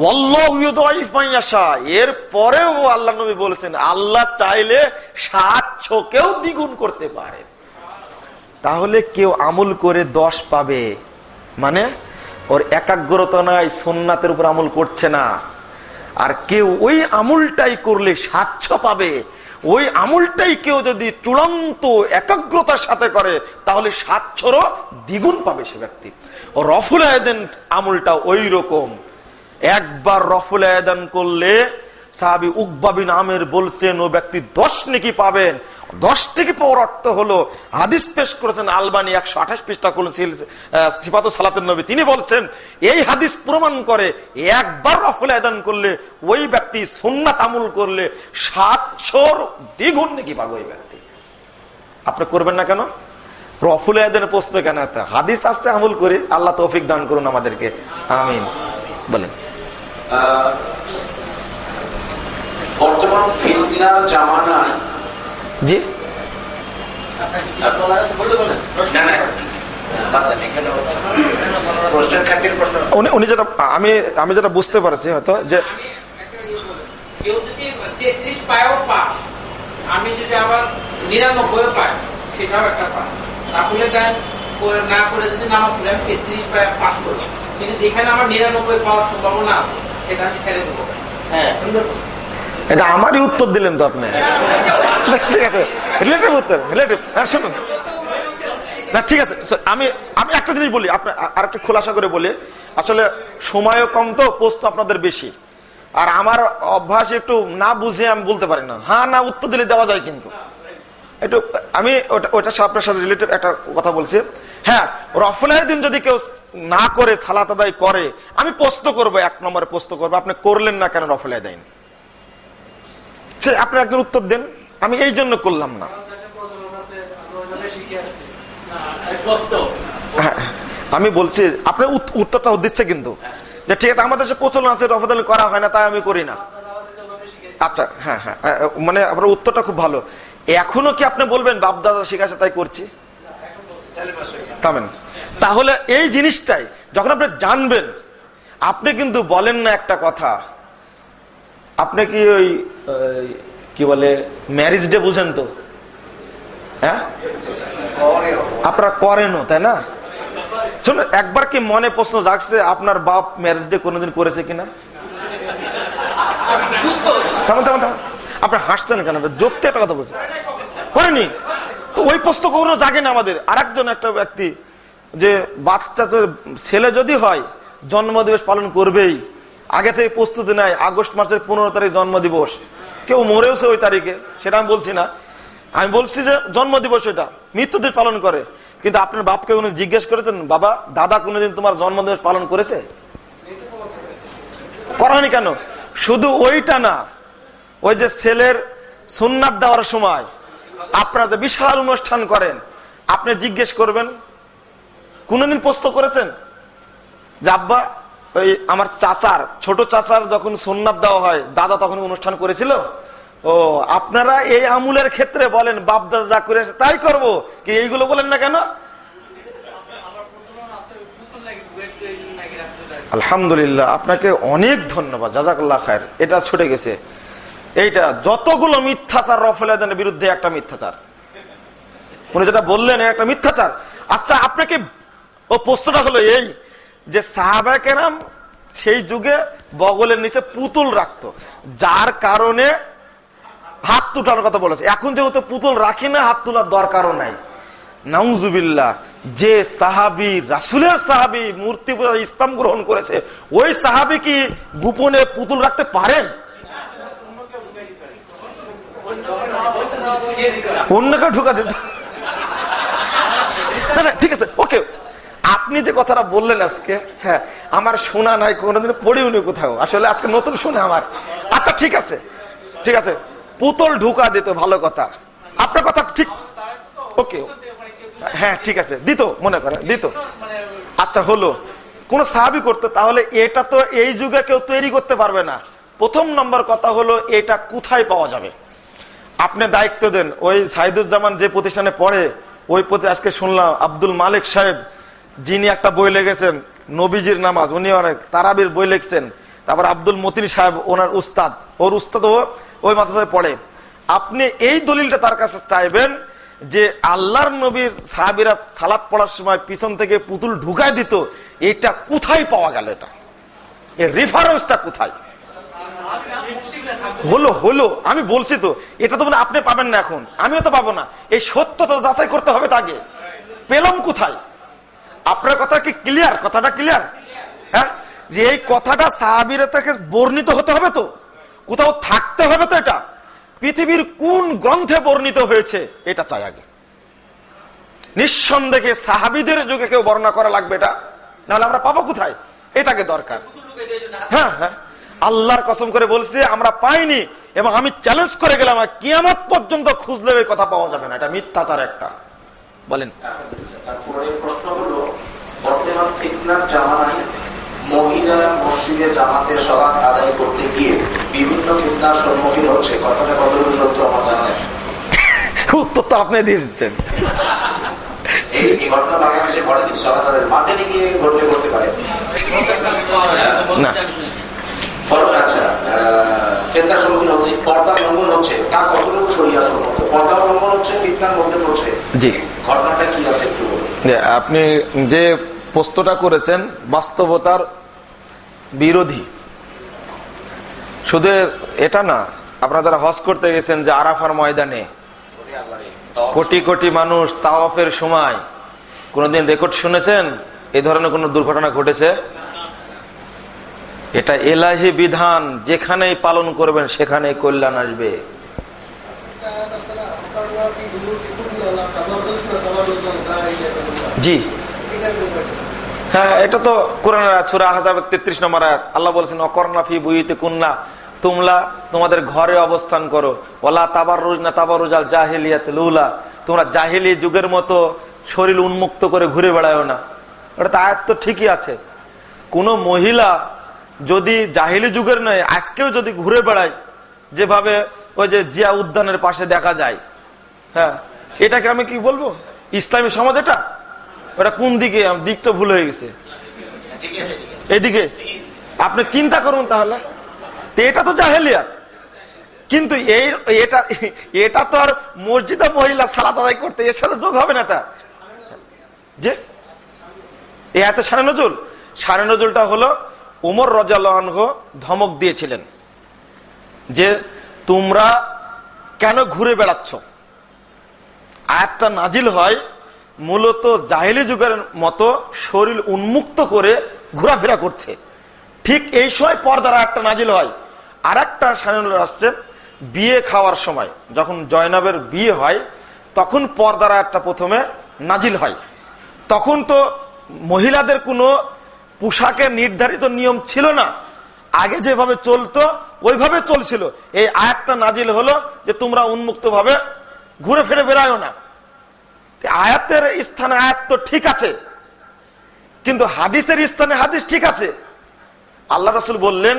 ওয়াল্লাহু ইউদাইফ মান ইয়াশা, এর পরেও আল্লাহ নবী বলেছেন আল্লাহ চাইলে 700 কেও দ্বিগুণ করতে পারে। তাহলে কেউ আমল করে 10 পাবে, মানে ওর একাগ্রতা নাই, সুন্নাতের উপর আমল করছে না। আর কেউ ওই আমলটাই করলে 700 পাবে। ওই আমলটাই কেউ যদি চূড়ান্ত একাগ্রতার সাথে করে তাহলে 700-রও দ্বিগুণ পাবে সে ব্যক্তি। ও রফুল আয়দান আমলটা ওই রকম, একবার রফুল আয়দান করলে সাহাবী উকবা বিন আমির বলছেন ও ব্যক্তি 10 নেকি পাবেন। 10 নেকি পাওয়ার অর্থ হলো, হাদিস পেশ করেছেন আলবানী 128 পৃষ্ঠা সিফাতুস সালাতুন নবী, তিনি বলছেন এই হাদিস প্রমাণ করে একবার রফুল আয়দান করলে ওই ব্যক্তি সুন্নাত আমল করলে 700-র দ্বিগুণ নেকি পাবে ওই ব্যক্তি। আপনি করবেন না কেন? রফুল আয়দানের প্রশ্ন কেন? হাদিস আসছে, আমল করি, আল্লাহ তৌফিক দান করুন আমাদেরকে, আমিন। বলেন। বর্তমান ফিতনার জামানায়, জি উনি যেটা আমি যেটা বুঝতে পারছি হয়তো, যে কেউ যদি 33 পায়ও পাস, আমি যদি আবার 99 পাই, সেটাও একটা পাস। তাহলে না করে যদি নামাজ পড়ি আমি 33 পাস করছি, কিন্তু যেখানে আমার 99 পাওয়ার সম্ভাবনা আছে সেটা আমি ছেড়ে দেবো। হ্যাঁ, এটা আমারই উত্তর দিলেন তো আপনি। ঠিক আছে, রিলেটিভ উত্তর, রিলেটিভ। হ্যাঁ শুনুন না, ঠিক আছে, আমি একটা জিনিস বলি, আপনার আর একটা খোলাসা করে বলি। আসলে সময়ও কম তো, প্রশ্ন আপনাদের বেশি, আর আমার অভ্যাস একটু না বুঝে আমি বলতে পারি না। হ্যাঁ না উত্তর দিলে দেওয়া যায়, কিন্তু একটু আমি ওটা আপনার সাথে রিলেটেড একটা কথা বলছি। হ্যাঁ, রফলের দিন যদি কেউ না করে সালাত আদায় করে, আমি প্রশ্ন করবো, 1 নম্বরে প্রশ্ন করবো, আপনি করলেন না কেন রফলে দেন? আপনি একজন উত্তর দেন, আমি এই জন্য করলাম না। হ্যাঁ, আমি বলছি আপনার উত্তরটা দিচ্ছে কিন্তু, যে ঠিক আছে আমাদের দেশে প্রচলন আছে রফল করা হয় না, তাই আমি করি না। আচ্ছা, হ্যাঁ হ্যাঁ, মানে আপনার উত্তরটা খুব ভালো। এখনো কি আপনি বলবেন বাপ দাদা শিখাছে তাই করছি? তাহলে এই জিনিসটাই যখন আপনি জানবেন, আপনি কিন্তু বলেন না একটা কথা, আপনি কি ওই কি বলে ম্যারেজ ডে বুঝেন তো? হ্যাঁ, আপনারা করেনও, তাই না? শুনুন, একবার কি মনে প্রশ্ন জাগছে আপনার বাপ ম্যারেজ ডে কোনোদিন করেছে কিনা? আপনি হাসছেন কেন? যুক্তি একটা কথা বলছেন, করেনি তো ওই প্রশ্ন কখনো জাগে না আমাদের। আরেকজন একটা ব্যক্তি, যে বাচ্চা ছেলে যদি হয় জন্মদিবস পালন করবেই, আগে থেকে প্রস্তুতি নেয়। আগস্ট মাসের 15 তারিখ জন্মদিবস, কেউ মরেওছে ওই তারিখে, সেটা আমি বলছি না। আমি বলছি যে জন্মদিবস এটা মৃত্যুদিন পালন করে। কিন্তু আপনার বাপকে উনি জিজ্ঞেস করেছেন, বাবা দাদা কোনোদিন তোমার জন্মদিবস পালন করেছে? করা হয়নি কেন? শুধু ওইটা না, ওই যে ছেলের সুন্নাত দেওয়ার সময় আপনারা যে বিশাল অনুষ্ঠান করেন, আপনি জিজ্ঞেস করবেন কোনদিন প্রশ্ন করেছেন যে আব্বা ওই আমার চাচার, ছোট চাচার যখন সুন্নাত দেওয়া হয় দাদা তখন অনুষ্ঠান করেছিল? ও, আপনারা এই আমুলের ক্ষেত্রে বলেন বাপ দাদা যা করে আসে তাই করবো, কি এইগুলো বলেন না কেন? আলহামদুলিল্লাহ, আপনাকে অনেক ধন্যবাদ, জাযাকাল্লাহ খায়ের। এটা ছুটে গেছে। এইটা যতগুলো মিথ্যাচার রফল আদানের বিরুদ্ধে একটা মিথ্যাচার, উনি যেটা বললেন একটা মিথ্যাচার। আচ্ছা, আপনাকে ও প্রশ্নটা হলো এই যে সাহাবায়ে কেরাম সেই যুগে বগলের নিচে পুতুল রাখতো, যার কারণে হাত তোলার কথা বলেছে। এখন যেহেতু পুতুল রাখি না, হাত তোলার দরকারও নাই। নাউজুবিল্লাহ, যে সাহাবী রাসূলের সাহাবী মূর্তি পূজা ইসলাম গ্রহণ করেছে, ওই সাহাবী কি গোপনে পুতুল রাখতে পারেন? অন্যকে ঢুকা দিত না। ঠিক আছে, ওকে, আপনি যে কথাটা বললেন আজকে, হ্যাঁ আমার শোনা নাই, কোনোদিন পড়িও নি কোথাও, আসলে আজকে নতুন শুনে আমার। আচ্ছা ঠিক আছে, ঠিক আছে, পুতুল ঢুকা দিত, ভালো কথা, আপনার কথা ঠিক। ওকে, হ্যাঁ ঠিক আছে, দিত, মনে করেন দিত। আচ্ছা হলো, কোন সাহাবী করতো, তাহলে এটা তো এই যুগে কেউ তৈরি করতে পারবে না। প্রথম নম্বর কথা হলো এটা কোথায় পাওয়া যাবে? আপনি দায়িত্ব দেন। ওই সাইদুজ্জামান যে প্রতিষ্ঠানে পড়ে, ওই আজকে শুনলাম আব্দুল মালিক সাহেব, যিনি একটা বই লিখেছেন নবীজির নামাজ, উনি অনেক তারাবির বই লিখছেন। তারপর আব্দুল মতিন সাহেব ওনার উস্তাদ, ওর উস্তাদ ওই মাদ্রাসায় পড়ে। আপনি এই দলিলটা তার কাছে চাইবেন যে আল্লাহর নবীর সাহাবীরা সালাত পড়ার সময় পিছন থেকে পুতুল ঢুকায় দিত, এটা কোথায় পাওয়া গেল? এটা এর রেফারেন্সটা কোথায়? হলো আমি বলছি তো, এটা তো আপনি পাবেন না, এখন আমিও তো পাবো না। এই সত্যতা যাচাই করতে হবে তাকে, পেলাম কোথায়? আপনার কথা কি ক্লিয়ার? কথাটা ক্লিয়ার? হ্যাঁ, যে এই কথাটা সাহাবীরা থেকে বর্ণিত হতে হবে, তো কোথাও থাকতে হবে, তো এটা পৃথিবীর কোন গ্রন্থে বর্ণিত হয়েছে এটা চাই আগে। নিঃসন্দেহে সাহাবীদের যুগে কেউ বর্ণনা করা লাগবে, এটা নাহলে আমরা পাবো কোথায়? এটাকে দরকার। হ্যাঁ হ্যাঁ, আল্লাহর কসম করে বলছি আমরা পাইনি, এবং আমি চ্যালেঞ্জ করে গেলাম কিয়ামত পর্যন্ত খুঁজলে এই কথা পাওয়া যাবে না। এটা মিথ্যাচার একটা। বলেন। তারপরে প্রশ্ন হলো, বর্তমান ফিতনার জামানায় মহিলারা মসজিদে জামাতে সালাত আদায় করতে গিয়ে বিভিন্ন ফিতনার সম্মুখীন হচ্ছে, কথাটা কতটুকু সত্য আমার জানা নেই। উত্তর তো আপনি দিয়ে দিচ্ছেন। এই ঘটনা বাংলাদেশে ঘটেনি, সালাত আদায় মাঠে গিয়ে ঘটলে করতে পারে না। আচ্ছা, ফিতনার সম্মুখীন হচ্ছে, পর্দা লঙ্ঘন হচ্ছে, তা কতটুকু শরিয়া সম্মত? পর্দা লঙ্ঘন হচ্ছে, ফিতনার মধ্যে পড়ছে, জি, ঘটনাটা কি আছে একটু বলুন। আপনি যে প্রশ্নটা করেছেন বাস্তবতার বিরোধী। শুধু এটা না, আপনারা যারা হজ করতে গেছেন যে আরাফার ময়দানে কোটি কোটি মানুষ তাওয়াফের সময় কোনদিন রেকর্ড শুনেছেন এই ধরনের কোন দুর্ঘটনা ঘটেছে? এটা এলাহি বিধান, যেখানেই পালন করবেন সেখানেই কল্যাণ আসবে। জি হ্যাঁ, এটা তো কোরআনের সূরা আহজাব 33 নম্বর আয়াত। আল্লাহ বলেছেন অকরনা ফি বুয়ুতিকুন্না, তোমরা তোমাদের ঘরে অবস্থান করো, ওয়ালা তাবাররুজনা তাবাররুজাল জাহিলিয়াতিল উলা, তোমরা জাহিলি যুগের মতো শরীর উন্মুক্ত করে ঘুরে বেড়ায়ও না। এটা তো আয়াত তো ঠিকই আছে। কোন মহিলা যদি জাহিলি যুগের নয়, আজকেও যদি ঘুরে বেড়ায় যেভাবে ওই যে জিয়া উদ্যানের পাশে দেখা যায়, হ্যাঁ, এটাকে আমি কি বলবো ইসলামী সমাজ? এটা ওটা কোন দিকে? দিকটা ভুল হয়ে গেছে, এইদিকে। আপনি চিন্তা করুন তাহলে, এটা তো জাহেলিয়াত। কিন্তু এটা তো আর মসজিদে মহিলা সালাত আদায় করতে এর সাথে যোগ হবে না তার। যে এতে সারে নজরুলটা হলো উমর রাদিয়াল্লাহু আনহু ধমক দিয়েছিলেন যে তোমরা কেন ঘুরে বেড়াচ্ছ। আয়াতটা নাজিল হয় মূলত জাহেলি যুগের মতো শরীর উন্মুক্ত করে ঘোরাফেরা করছে। ঠিক এই সময় পর্দার আয়াতটা নাজিল হয়। আর একটা সারে আসছে বিয়ে খাওয়ার সময়, যখন জয়নবের বিয়ে হয় তখন পর্দার আয়াতটা প্রথমে নাজিল হয়। তখন তো মহিলাদের কোনো পোশাকের নির্ধারিত নিয়ম ছিল না, আগে যেভাবে চলতো ওইভাবে চলছিল। এই আয়াতটা নাজিল হলো যে তোমরা উন্মুক্ত ভাবে ঘুরে ফিরে বেড়ায়ও না। আয়াতের স্থানে আয়াত তো ঠিক আছে, কিন্তু হাদিসের স্থানে হাদিস ঠিক আছে। আল্লাহ রাসূল বললেন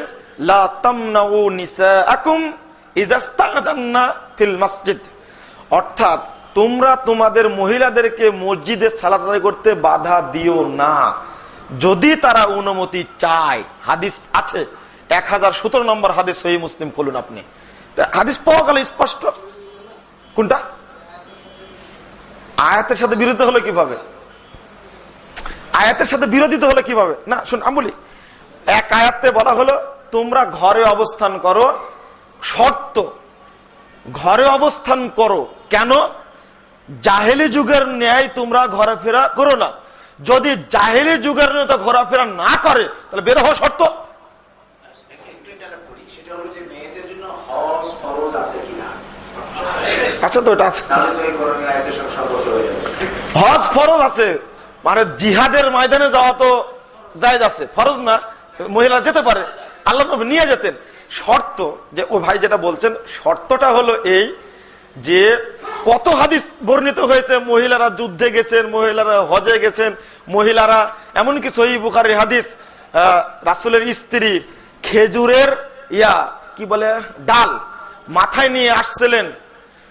লা তামনাউ নিসাআকুম ইযাস্তাযান্না ফিল মসজিদ, অর্থাৎ তোমরা তোমাদের মহিলাদেরকে মসজিদে সালাত আদায় করতে বাধা দিও না যদি তারা অনুমতি চায়। হাদিস আছে 1017 নম্বর হাদিস, সহিহ মুসলিম খুলুন আপনি। হাদিস পাওয়া গেল স্পষ্ট। কোনটা? আয়াতের সাথে বিরোধিতা হলো কিভাবে? আয়াতের সাথে বিরোধিতা হলো কিভাবে? না শুন, আমি বলি, এক আয়াতে বলা হলো তোমরা ঘরে অবস্থান করো, শর্ত ঘরে অবস্থান করো। কেন? জাহেলি যুগের ন্যায় তোমরা ঘোরাফেরা করো না। যদি জাহেলি যুগের ন্যায় ঘোরাফেরা না করে তাহলে বের হওয়া শর্ত। আচ্ছা, তো এটা আছে, হজ ফরজ আছে, মানে জিহাদের ময়দানে যাওয়া তো জায়েজ আছে, ফরজ না, মহিলা যেতে পারে, আল্লাহ নবী নিয়ে যেতেন। শর্ত যে ওই ভাই যেটা বলছেন, শর্তটা হলো এই যে কত হাদিস বর্ণিত হয়েছে মহিলারা যুদ্ধে গেছেন, মহিলারা হজে গেছেন, মহিলারা এমনকি সহিহ বুখারীর হাদিস রাসূলের স্ত্রী খেজুরের কি বলে ডাল মাথায় নিয়ে আসছিলেন।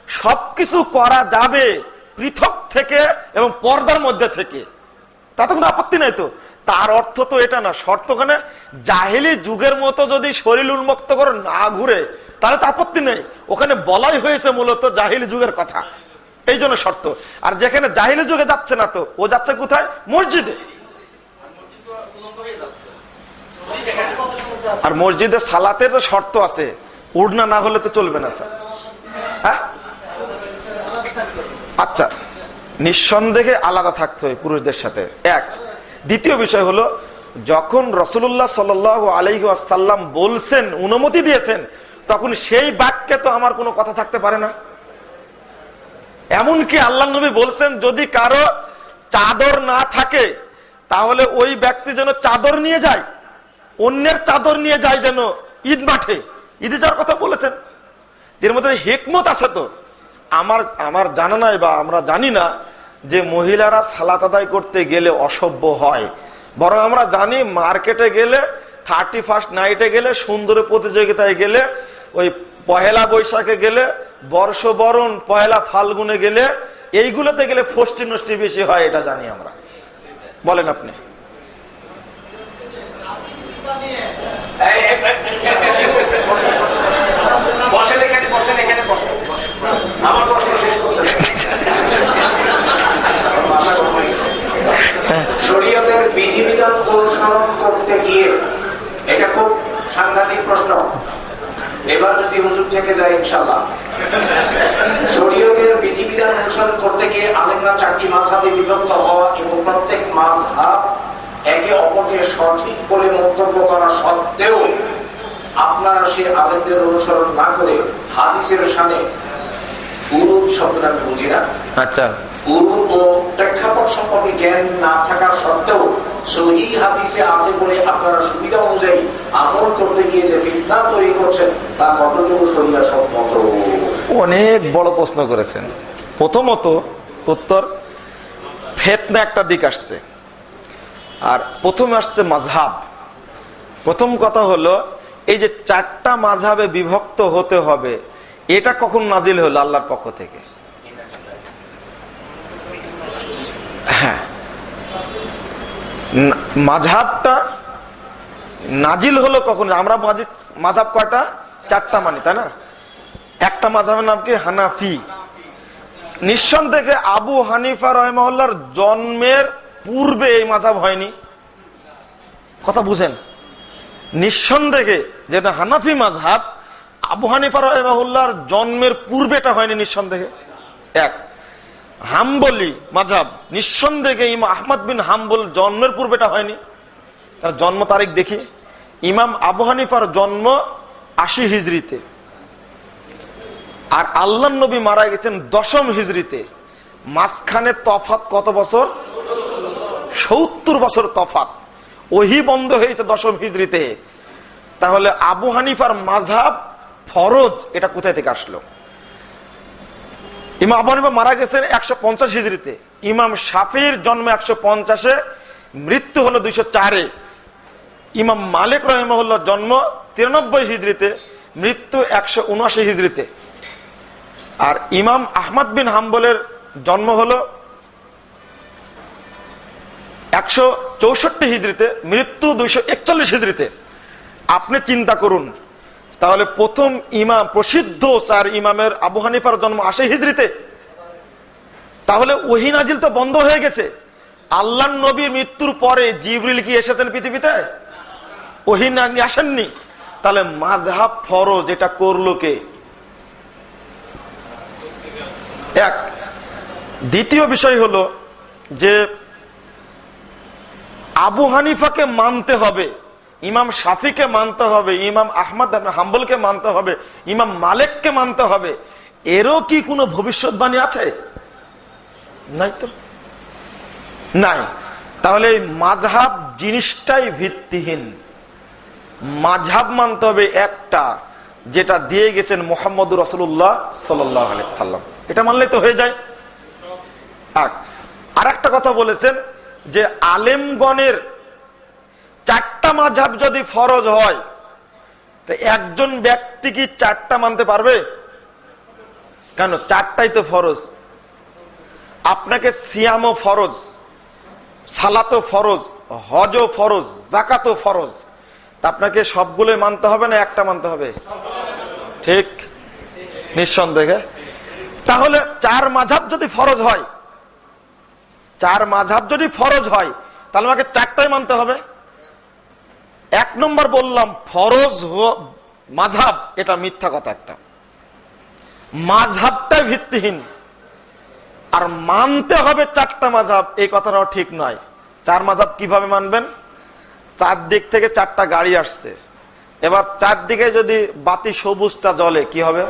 সবকিছু করা যাবে পৃথক থেকে এবং পর্দার মধ্যে থেকে, তাতে কোনো আপত্তি নাই তো। তার অর্থ তো এটা না, শর্ত ওখানে জাহেলি যুগের মতো যদি শরীর উন্মুক্ত করে না ঘুরে তাহলে তো আপত্তি নেই। ওখানে বলাই হয়েছে মূলত জাহেলি যুগের কথা, এই জন্য শর্ত। আর যেখানে জাহেলি যুগে যাচ্ছে না, তো ও যাচ্ছে কোথায়? মসজিদে। আর মসজিদে সালাতের তো শর্ত আছে, উড়না না হলে তো চলবে না স্যার। হ্যাঁ, আচ্ছা, নিঃসন্দেহে আলাদা থাকতে হয় পুরুষদের সাথে, এক। দ্বিতীয় বিষয় হলো, যখন রাসূলুল্লাহ সাল্লাল্লাহু আলাইহি ওয়াসাল্লাম বলছেন, অনুমতি দিয়েছেন, তখন সেই বাক্যে তো আমার কোনো কথা থাকতে পারে না। এমনকি আল্লাহ নবী বলছেন যদি কারো চাদর না থাকে তাহলে ওই ব্যক্তি যেন চাদর নিয়ে যায়, অন্যের চাদর নিয়ে যায় যেন ঈদ মাঠে, ঈদে যাওয়ার কথা বলেছেন। এর মধ্যে হিকমত আছে তো। আমার জানা নাই বা আমরা জানি না যে মহিলারা সালাত আদায় করতে গেলে অসভ্য হয়। বরং আমরা জানি মার্কেটে গেলে, 31st নাইটে গেলে, সুন্দরী প্রতিযোগিতায় গেলে, ওই পহেলা বৈশাখে গেলে, বর্ষবরণ, পহেলা ফাল্গুনে গেলে, এইগুলোতে গেলে ফষ্টি নষ্টি বেশি হয়, এটা জানি আমরা। বলেন আপনি। আমার প্রশ্ন শেষ করতে শরীয়তের বিধিবিধান অনুসরণ করতে গিয়ে, এটা খুব সাংঘাতিক প্রশ্ন, এবার যদি হুজুর থেকে যায় ইনশাআল্লাহ। শরীয়তের বিধিবিধান অনুসরণ করতে গিয়ে আলেমরা 4টি মাযহাবে বিভক্ত হওয়া এবং প্রত্যেক মাযহাব একে অপরকে সঠিক বলে মন্তব্য করা সত্ত্বেও আপনারা সেই আলেমদের অনুসরণ না করে হাদিসের শানে উরুদ শব্দটা আমি বুঝি না, আচ্ছা, উরুদ ও প্রেক্ষাপট সম্পর্কে জ্ঞান না থাকা সত্ত্বেও সহিহ হাদিসে আছে বলে আপনারা সুবিধা অনুযায়ী আমল করতে গিয়ে যে ফিতনা তৈরি করছেন তা কতটুকু শরীয়ত সম্মত? অনেক বড় প্রশ্ন করেছেন। প্রথমত উত্তর, ফিতনা একটা দিক আসছে, আর প্রথমে আসছে মাযহাব। প্রথম কথা হলো এই যে 4টা মাযহাবে বিভক্ত হতে হবে, এটা কখন নাজিল হলো? আল্লাহর পক্ষ থেকে। হ্যাঁ, মাযহাবটা নাজিল হলো কখন? আমরা মাযহাব কয়টা? 4টা মানি, তাই না? একটা মাযহাবের নাম কি? হানাফি। নিঃসন্দেহে আবু হানিফা রাহিমাহুল্লাহর জন্মের পূর্বে এই মাযহাব হয়নি। কথা বুঝেন? নিঃসন্দেহে যেটা হানাফি মাযহাব, আবু হানিফা রাহিমাহুল্লাহর জন্মের পূর্বে এটা হয়নি নিঃসন্দেহে। এক। হাম্বলি মাযহাব, নিঃসন্দেহে ইমাম আহমদ বিন হাম্বল জন্মের পূর্বে এটা হয়নি। তার জন্ম তারিখ দেখি, ইমাম আবু হানিফার জন্ম 80 হিজরিতে, আর আল্লাহর নবী মারা গেছেন 10ম হিজরিতে। মাঝখানে তফাত কত বছর? 70 বছর তফাত। ওহি বন্ধ হয়েছে 10ম হিজরিতে। তাহলে আবু হানিফার মাযহাব ফরজ, এটা কোথায় থেকে আসলো? ইমাম আবু হানিফা মারা গেছেন 150 হিজরিতে, ইমাম শাফিঈর জন্ম 150-এ, মৃত্যু হলো 204-এ। ইমাম মালিক রাহিমাহুল্লাহ জন্ম 93 হিজরিতে, মৃত্যু 179 হিজরিতে। আর ইমাম আহমদ বিন হাম্বলের জন্ম হলো 164 হিজরিতে, মৃত্যু 241 হিজরিতে। আপনি চিন্তা করুন, তাহলে প্রথম ইমাম, প্রসিদ্ধ 4 ইমামের আবু হানিফার জন্ম 80 হিজরিতে। তাহলে ওহী নাজিল তো বন্ধ হয়ে গেছে। আল্লাহর নবীর মৃত্যুর পরে জিবরিল কি এসেছেন পৃথিবীতে? ওহী আসেননি। তাহলে মাযহাব ফরজ, এটা করলো কে? এক। দ্বিতীয় বিষয় হলো যে আবু হানিফাকে মানতে হবে, ইমাম শাফিকে মানতে হবে, ইমাম আহমদ হাম্বলকে মানতে হবে, ইমাম মালিককে মানতে হবে। এরও কি কোনো ভবিষ্যৎবাণী আছে? নাই তো, নাই। তাহলে মাযহাব জিনিসটাই ভিত্তিহীন। মাযহাব মানতে হবে একটা, যেটা দিয়ে গেছেন মুহাম্মদুর রাসূলুল্লাহ সাল্লাল্লাহু আলাইহি সাল্লাম। এটা মানলেই তো হয়ে যায়। আর একটা কথা বলেছেন যে আলেমগণের 4টা মাযহাব যদি ফরজ হয়, তো একজন ব্যক্তি কি 4টা মানতে পারবে? কেন? 4টাই তো ফরজ। আপনাকে সিয়ামও ফরজ, সালাতও ফরজ, হজও ফরজ, যাকাতও ফরজ। তা আপনাকে সবগুলোই মানতে হবে না একটা মানতে হবে? ঠিক, নিঃসন্দেহে। তাহলে 4 মাযহাব যদি ফরজ হয়, 4 মাযহাব যদি ফরজ হয়, তাহলে আমাকে 4টাই মানতে হবে। 1 নম্বর বললাম ফরজ মাযহাব, এটা মিথ্যা কথা একটা। মাযহাবটাই ভিত্তিহীন, আর মানতে হবে 4টা মাযহাব, এই কথাটাও ঠিক নয়। 4 মাযহাব কিভাবে মানবেন? 4 দিক থেকে 4টা গাড়ি আসছে, এবার 4 দিকে যদি বাতি সবুজটা জ্বলে কি হবে?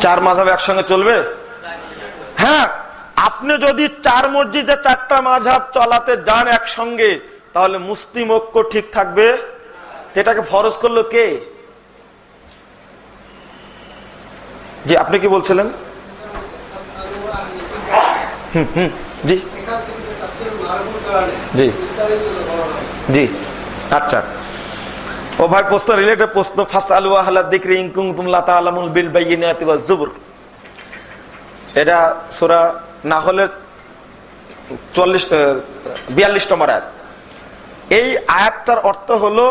4 মাযহাব একসঙ্গে চলবে? হ্যাঁ, আপনি যদি 4 মসজিদে 4টা মাযহাব চলাতে যান একসঙ্গে, তাহলে মুসলিম ঐক্য ঠিক থাকবে? এটাকে ফরজ করলো কে? জি, আপনি কি বলছিলেন? জি জি জি, আচ্ছা। ও ভাই, প্রশ্ন রিলেটেড প্রশ্ন। ফাসআলু আহলা যিকরি ইন কুনতুম লা তা'লামুন বিল বাইয়িনাতি ওয়াজ জুবুর। এটা সূরা নাহলের 42 নম্বর আয়াত। এই আয়াতটার অর্থ হলো,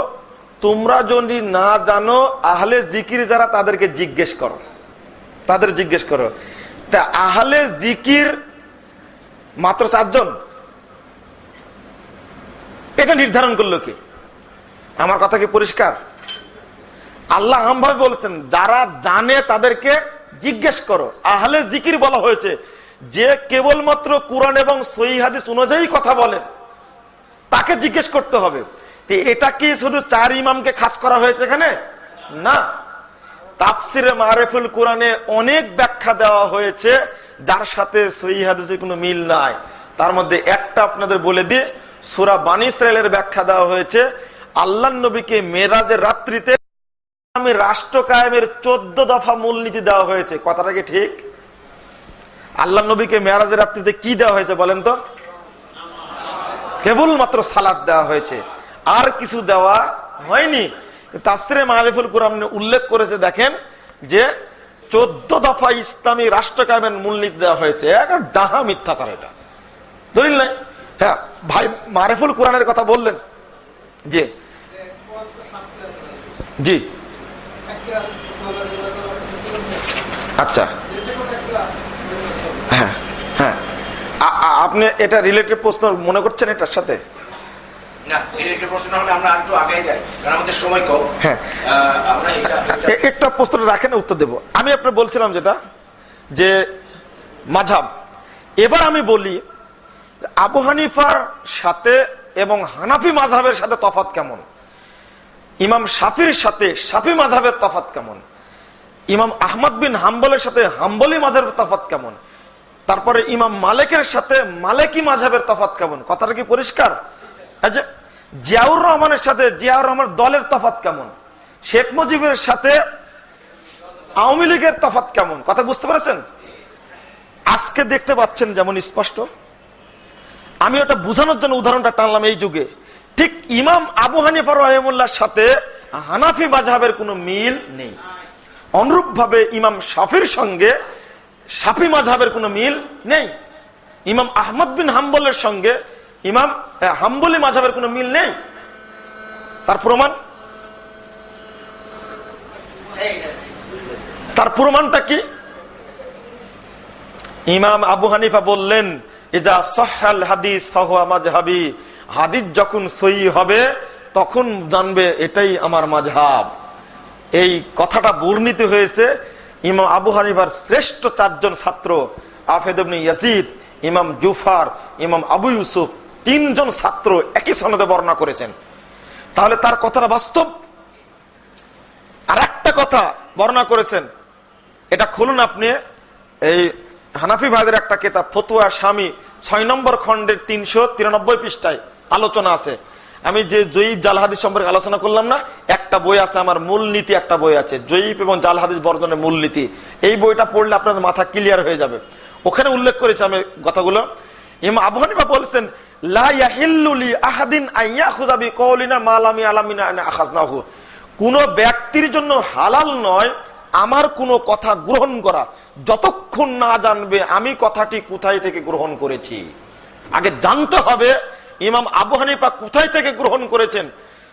তোমরা যদি না জানো আহলে জিকির যারা, তাদেরকে জিজ্ঞেস করো, তাদের জিজ্ঞেস করো। তা আহলে জিকির মাত্র 4 জন, এটা নির্ধারণ করলো কি? আমার কথা কি পরিষ্কার? আল্লাহ আমভাবে বলছেন যারা জানে তাদেরকে জিজ্ঞেস করো। আহলে জিকির বলা হয়েছে, যে কেবলমাত্র কোরআন এবং সহিহ হাদিস অনুযায়ী কথা বলেন তাকে জিজ্ঞেস করতে হবে। এটা কি শুধু 4 ইমামকে খাস করা হয়েছে এখানে? না, তাফসিরে মারিফুল কোরআনে অনেক ব্যাখ্যা দেওয়া হয়েছে যার সাথে সহিহ হাদিসের কোনো মিল নাই। তার মধ্যে একটা আপনাদের বলে দিয়ে, সূরা বানী ইসরাঈলের ব্যাখ্যা দেওয়া হয়েছে আল্লাহর নবীকে মেরাজের রাত্রিতে আমি রাষ্ট্র কায়েমের 14 দফা মূলনীতি দেওয়া হয়েছে। কথাটা কি ঠিক? আল্লাহর নবীকে মেরাজের রাত্রিতে কি দেওয়া হয়েছে বলেন তো? কেবলমাত্র সালাত দেওয়া হয়েছে, আর কিছু দেওয়া হয়নি। তাফসিরে মারিফুল কোরআন উল্লেখ করেছে, দেখেন যে 14 দফা ইসলামী রাষ্ট্র কায়েমের মূলনীতি দেওয়া হয়েছে। ডাহা মিথ্যাচার, এটা দলিল নাই। হ্যাঁ ভাই, মারিফুল কোরআনের কথা বললেন। জি জি, আচ্ছা, হ্যাঁ হ্যাঁ, আপনি এটা রিলেটেড প্রশ্ন মনে করছেন এটার সাথে? একটা প্রশ্ন রাখেন, উত্তর দেব। আমি আপনার বলছিলাম যেটা, যে মাযহাব। এবার আমি বলি আবু হানিফার সাথে এবং হানাফি মাযহাবের সাথে তফাৎ কেমন, ইমাম শাফির সাথে শাফি মাযহাবের তফাৎ কেমন, ইমাম আহমদ বিন হাম্বলের সাথে হাম্বলি মাযহাবের তফাৎ কেমন, তারপরে ইমাম মালিকের সাথে মালিকি মাযহাবের তফাৎ কেমন। কথাটা কি পরিষ্কার? আচ্ছা, জিয়াউর রহমানের সাথে জিয়াউর রহমান দলের তফাৎ কেমন, শেখ মুজিবের সাথে আওয়ামী লীগের তফাৎ কেমন, কথা বুঝতে পারছেন? আজকে দেখতে পাচ্ছেন যেমন স্পষ্ট। আমি ওটা বুঝানোর জন্য উদাহরণটা টানলাম এই যুগে। ঠিক ইমাম আবু হানিফা রাহিমাহুল্লাহর সাথে হানাফি মাযহাবের কোনো মিল নেই। অনুরূপ ভাবে ইমাম শাফির সঙ্গে শাফি মাযহাবের কোনো মিল নেই। ইমাম আহমদ বিন হাম্বলের সঙ্গে ইমাম হাম্বলি মাযহাবের কোনো মিল নেই। তার প্রমাণটা কি? ইমাম আবু হানিফা বললেন, ইজা সাহহাল হাদিস ফাহুয়া মাযহাবি, হাদিস যখন সহিহ হবে তখন জানবে এটাই আমার মাযহাব। এই কথাটা বর্ণিত হয়েছে ইমাম আবু হানিফার শ্রেষ্ঠ 4 জন ছাত্র, আফেদ ইবনে ইয়াজিদ, ইমাম জুফার, ইমাম আবু ইউসুফ, 3 জন ছাত্র একই সনদে বর্ণনা করেছেন। তাহলে তার কথাটা বাস্তব। আর একটা কথা বর্ণনা করেছেন, এটা খুলুন আপনি, এই হানাফি ভাইদের একটা কিতাব ফতোয়া শামী 6 নম্বর খণ্ডের 393 পৃষ্ঠায় আলোচনা আছে। আমি যে জয়ীফ জাল হাদিস সম্পর্কে আলোচনা করলাম না, একটা বই আছে আমার, মূলনীতি একটা বই আছে, জয়ীফ এবং জাল হাদিস বর্জনের মূলনীতি। এই বইটা পড়লে আপনাদের মাথা ক্লিয়ার হয়ে যাবে। ওখানে উল্লেখ করেছি আমি কথাগুলো। ইমাম আবু হানিফা বলছেন, লা ইয়াহিল্লু লি আহাদিন আইয়াখুযা বিকাউলিনা মা লাম ইয়ালামিনা আন আখাযনাহু, কোন ব্যক্তির জন্য হালাল নয় আমার কোনো কথা গ্রহণ করা যতক্ষণ না জানবে আমি কথাটি কোথায় থেকে গ্রহণ করেছি। আগে জানতে হবে ইমাম আবু হানিফা কোথায় থেকে গ্রহণ করেছেন।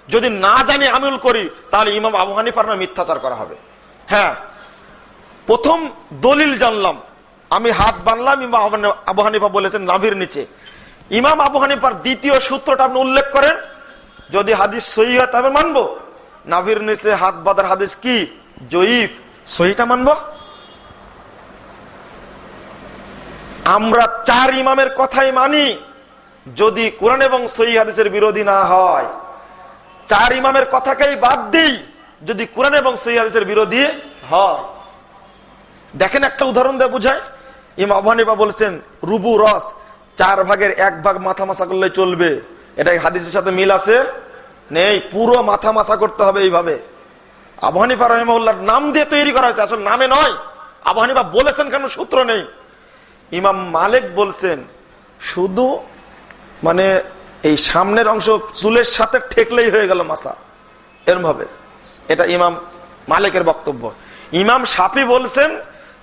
যদি না জানি আমল করি তাহলে ইমাম আবু হানিফার নামে মিথ্যাচার করা হবে। হ্যাঁ, প্রথম দলিল জানলাম, আমি হাত বানলাম, ইমাম আবু হানিফা বলেছেন নাভির নিচে। ইমাম আবু হানিফার দ্বিতীয় সূত্রটা আপনি উল্লেখ করেন, যদি হাদিস সহিহ হয় তবে মানবো। নাভির নিচে হাত বাঁধার হাদিস কি? জয়ীফ। সহিহটা মানবো। আমরা 4 ইমামের কথাই মানি যদি কোরআন এবং সহিহ হাদিসের বিরোধী না হয়। 4 ইমামের কথাকেই বাদ দিই যদি কোরআন এবং সহিহ হাদিসের বিরোধী হয়। দেখেন একটা উদাহরণ দিয়ে বুঝায়। ইমাম আবু হানিফা বলছেন রুবু রস, 4 ভাগের 1 ভাগ মাথা মাসা করলে চলবে। এটা হাদিসের সাথে মিল আছে? নেই। পুরো মাথা মাসা করতে হবে এইভাবে। আবু হানিফা রাহিমাহুল্লাহর নাম দিয়ে তৈরি করা হয়েছে, আসলে নামে নয়। আবু হানিফা বলেছেন কেন, সূত্র নেই। ইমাম মালিক বলছেন শুধু মানে এই সামনের অংশ চুলের সাথে ঠেকলেই হয়ে গেল মাসা, এরম ভাবে। এটা ইমাম মালিকের বক্তব্য। ইমাম শাফি বলছেন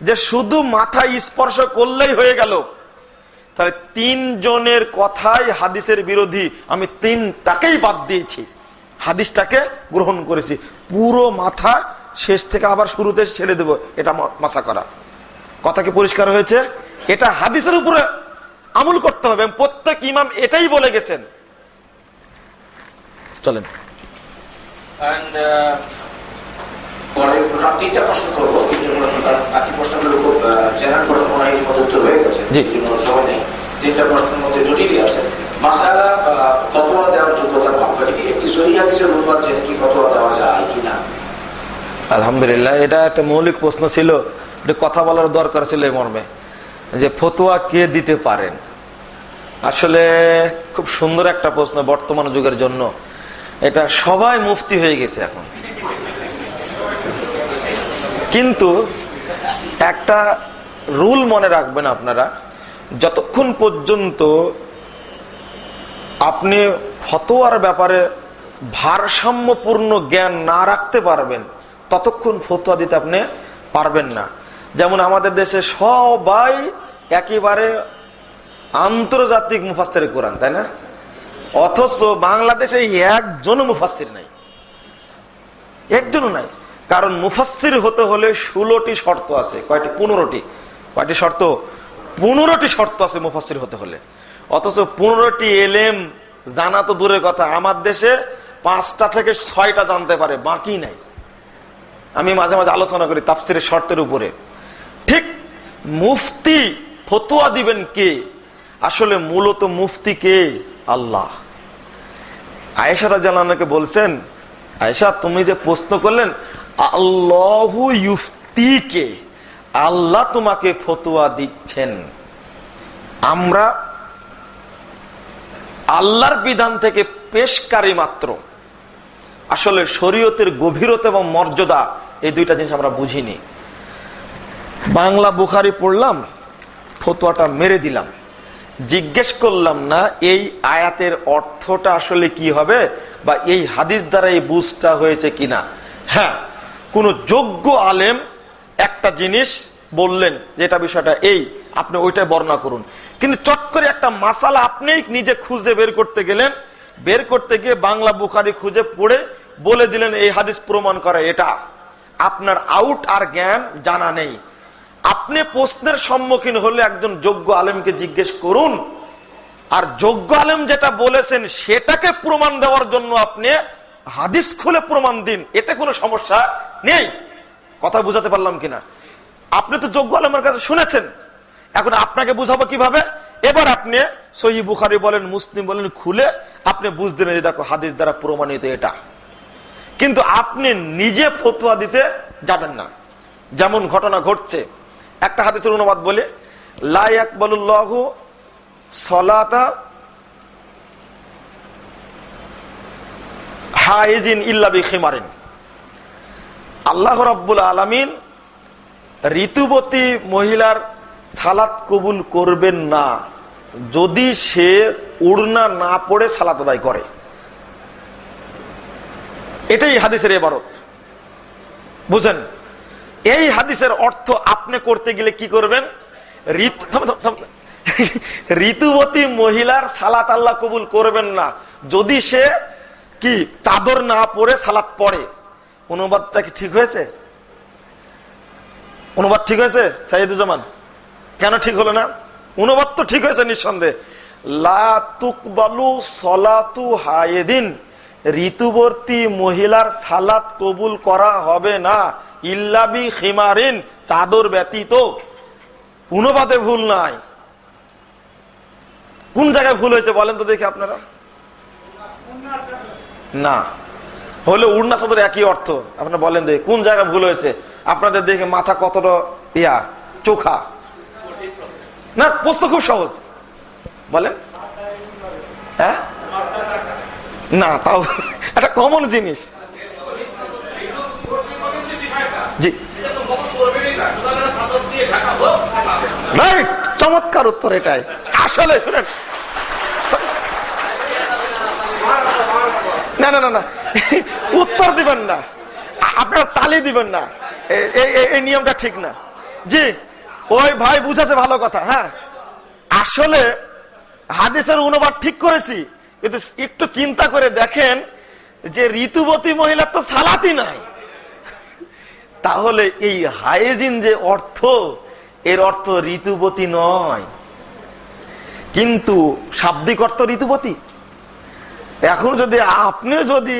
যে শুধু মাথা স্পর্শ করলেই হয়ে গেল। তাহলে 3 জনের কথাই হাদিসের বিরোধী, আমি 3টাকেই বাদ দিয়েছি, হাদিসটাকে গ্রহণ করেছি। পুরো মাথা শেষ থেকে আবার শুরুতে ছেড়ে দেব, এটা মাসা করা। কথা কি পরিষ্কার হয়েছে? এটা হাদিসের উপরে আমল করতে হবে, প্রত্যেক ইমাম এটাই বলে গেছেন। চলেন And পরে তিনটা প্রশ্ন করবো, তিনটা প্রশ্ন, কারণ বাকি প্রশ্নগুলো খুব জেনারেল প্রশ্ন মনে হয় এর মধ্যে উত্তর হয়ে গেছে, সময় নেই। তিনটা প্রশ্নের মধ্যে জটিলই আছে। মাসালা ফতোয়া দেওয়ার যোগ্যতার মাপকাঠি কি? একটি সহিহ হাদিসের অনুবাদ জেনে কি ফতোয়া দেওয়া যায় কিনা? আলহামদুলিল্লাহ, এটা একটা মৌলিক প্রশ্ন ছিল, এটা কথা বলার দরকার ছিল এই মর্মে, যে ফতোয়া কে দিতে পারেন। আসলে খুব সুন্দর একটা প্রশ্ন বর্তমান যুগের জন্য। এটা সবাই মুফতি হয়ে গেছে এখন, কিন্তু একটা রুল মনে রাখবেন আপনারা, যতক্ষণ পর্যন্ত আপনি ফতোয়ার ব্যাপারে ভারসাম্যপূর্ণ জ্ঞান না রাখতে পারবেন ততক্ষণ ফতোয়া দিতে আপনি পারবেন না। যেমন আমাদের দেশে সবাই একেবারে আন্তর্জাতিক মুফাসসির কোরআন, তাই না? অথচ বাংলাদেশে একজনও মুফাসসির নাই, একজনও নাই। কারণ মুফাসসির হতে হলে 16টি শর্ত আছে। কয়টি? 15টি। কয়টি শর্ত? 15টি শর্ত আছে মুফাসসির হতে হলে। অথচ 15টি এলেম জানা তো দূরের কথা, আমার দেশে 5টা থেকে 6টা জানতে পারে, বাকি নাই। আমি মাঝে মাঝে আলোচনা করি তাফসিরের শর্তের উপরে। ঠিক মুফতি ফতোয়া দিবেন কে? আসলে মূলত মুফতি কে? আল্লাহ। আয়েশা রাদিয়াল্লাহু আনহাকে বলছেন, আয়েশা তুমি যে প্রশ্ন করলেন আল্লাহু ইফতিকে, আল্লাহ তোমাকে ফতোয়া দিচ্ছেন। আমরা আল্লাহর বিধান থেকে পেশকারী মাত্র। আসলে শরীয়তের গভীরতা এবং মর্যাদা এই দুইটা জিনিস আমরা বুঝিনি। বাংলা বুখারি পড়লাম, ফতোয়াটা মেরে দিলাম, জিজ্ঞেস করলাম না এই আয়াতের অর্থটা আসলে কি হবে, বা এই হাদিস দ্বারা এই বুঝটা হয়েছে কিনা। হ্যাঁ, কোন যোগ্য আলেম একটা জিনিস বললেন যেটা বিষয়টা এই, আপনি ওইটা বর্ণনা করুন। কিন্তু চট করে একটা মাসালা আপনি নিজে খুঁজে বের করতে গেলেন, বের করতে গিয়ে বাংলা বুখারি খুঁজে পড়ে বলে দিলেন এই হাদিস প্রমাণ করে এটা। আপনার আউট আর জ্ঞান জানা নেই। আপনি প্রশ্নের সম্মুখীন হলে একজন যোগ্য আলেমকে জিজ্ঞেস করুন, আর যোগ্য আলেম যেটা বলেছেন সেটাকে প্রমাণ দেওয়ার জন্য আপনি হাদিস খুলে প্রমাণ দিন, এতে কোনো সমস্যা নেই। কথা বুঝাতে পারলাম কিনা? আপনি তো যোগ্য আলেমের কাছে শুনেছেন, এখন আপনাকে বুঝাবো কিভাবে? এবার আপনি সহিহ বুখারী বলেন, মুসলিম বলেন, খুলে আপনি বুঝতেন যে দেখো হাদিস দ্বারা প্রমাণিত এটা। কিন্তু আপনি নিজে ফতোয়া দিতে যাবেন না। যেমন ঘটনা ঘটছে, একটা হাদিসের অনুবাদ বলে, লা ইয়াকবালুল্লাহু সালাতা হাইজিন ইল্লা বিখিমারিন। আল্লাহ রাব্বুল আলামিন ঋতুবতী মহিলার সালাত কবুল করবেন না যদি সে উড়না না পড়ে সালাত আদায় করে। এটাই হাদিসের ইবারত, বুঝেন? এই হাদিসের অর্থ আপনি করতে গেলে কি করবেন? ঋতুবতী মহিলার সালাত আল্লাহ কবুল করবেন না যদি সে কি চাদর না পরে সালাত পড়ে। অনুবাদটা কি ঠিক হয়েছে? অনুবাদ ঠিক হয়েছে সাইয়্যিদুজ্জামান? কেন ঠিক হলো না? অনুবাদ তো ঠিক হয়েছে নিঃসন্দেহে। লা তুকবালু সলাতু হায়েদিন, ঋতুবর্তী মহিলার সালাত কবুল করা হবে না ইল্লা বি খিমারিন, চাদর ব্যতীত। অনুবাদে ভুল নাই। কোন জায়গায় ভুল হয়েছে বলেন তো দেখি আপনারা? না হলে উড়না চাদর একই অর্থ। আপনারা বলেন দেখি কোন জায়গায় ভুল হয়েছে? আপনাদের দেখে মাথা কতটা চোখা না? প্রশ্ন খুব সহজ, বলেন। হ্যাঁ, না তাও একটা কমন জিনিস। জি, রাইট, চমৎকার উত্তর এটাই। আসলে শুনেন, না না না না, উত্তর দিবেন না, আপনারা তালি দিবেন না, এই নিয়মটা ঠিক না। জি, ওই ভাই বুঝেছে, ভালো কথা। হ্যাঁ, আসলে হাদিসের অনুবাদ ঠিক করেছি, কিন্তু একটু চিন্তা করে দেখেন যে ঋতুবতী মহিলার তো সালাতই নাই। তাহলে এই হাইজিন যে অর্থ, এর অর্থ ঋতুবতী নয়, কিন্তু শাব্দিক অর্থ ঋতুবতী। এখন যদি আপনি যদি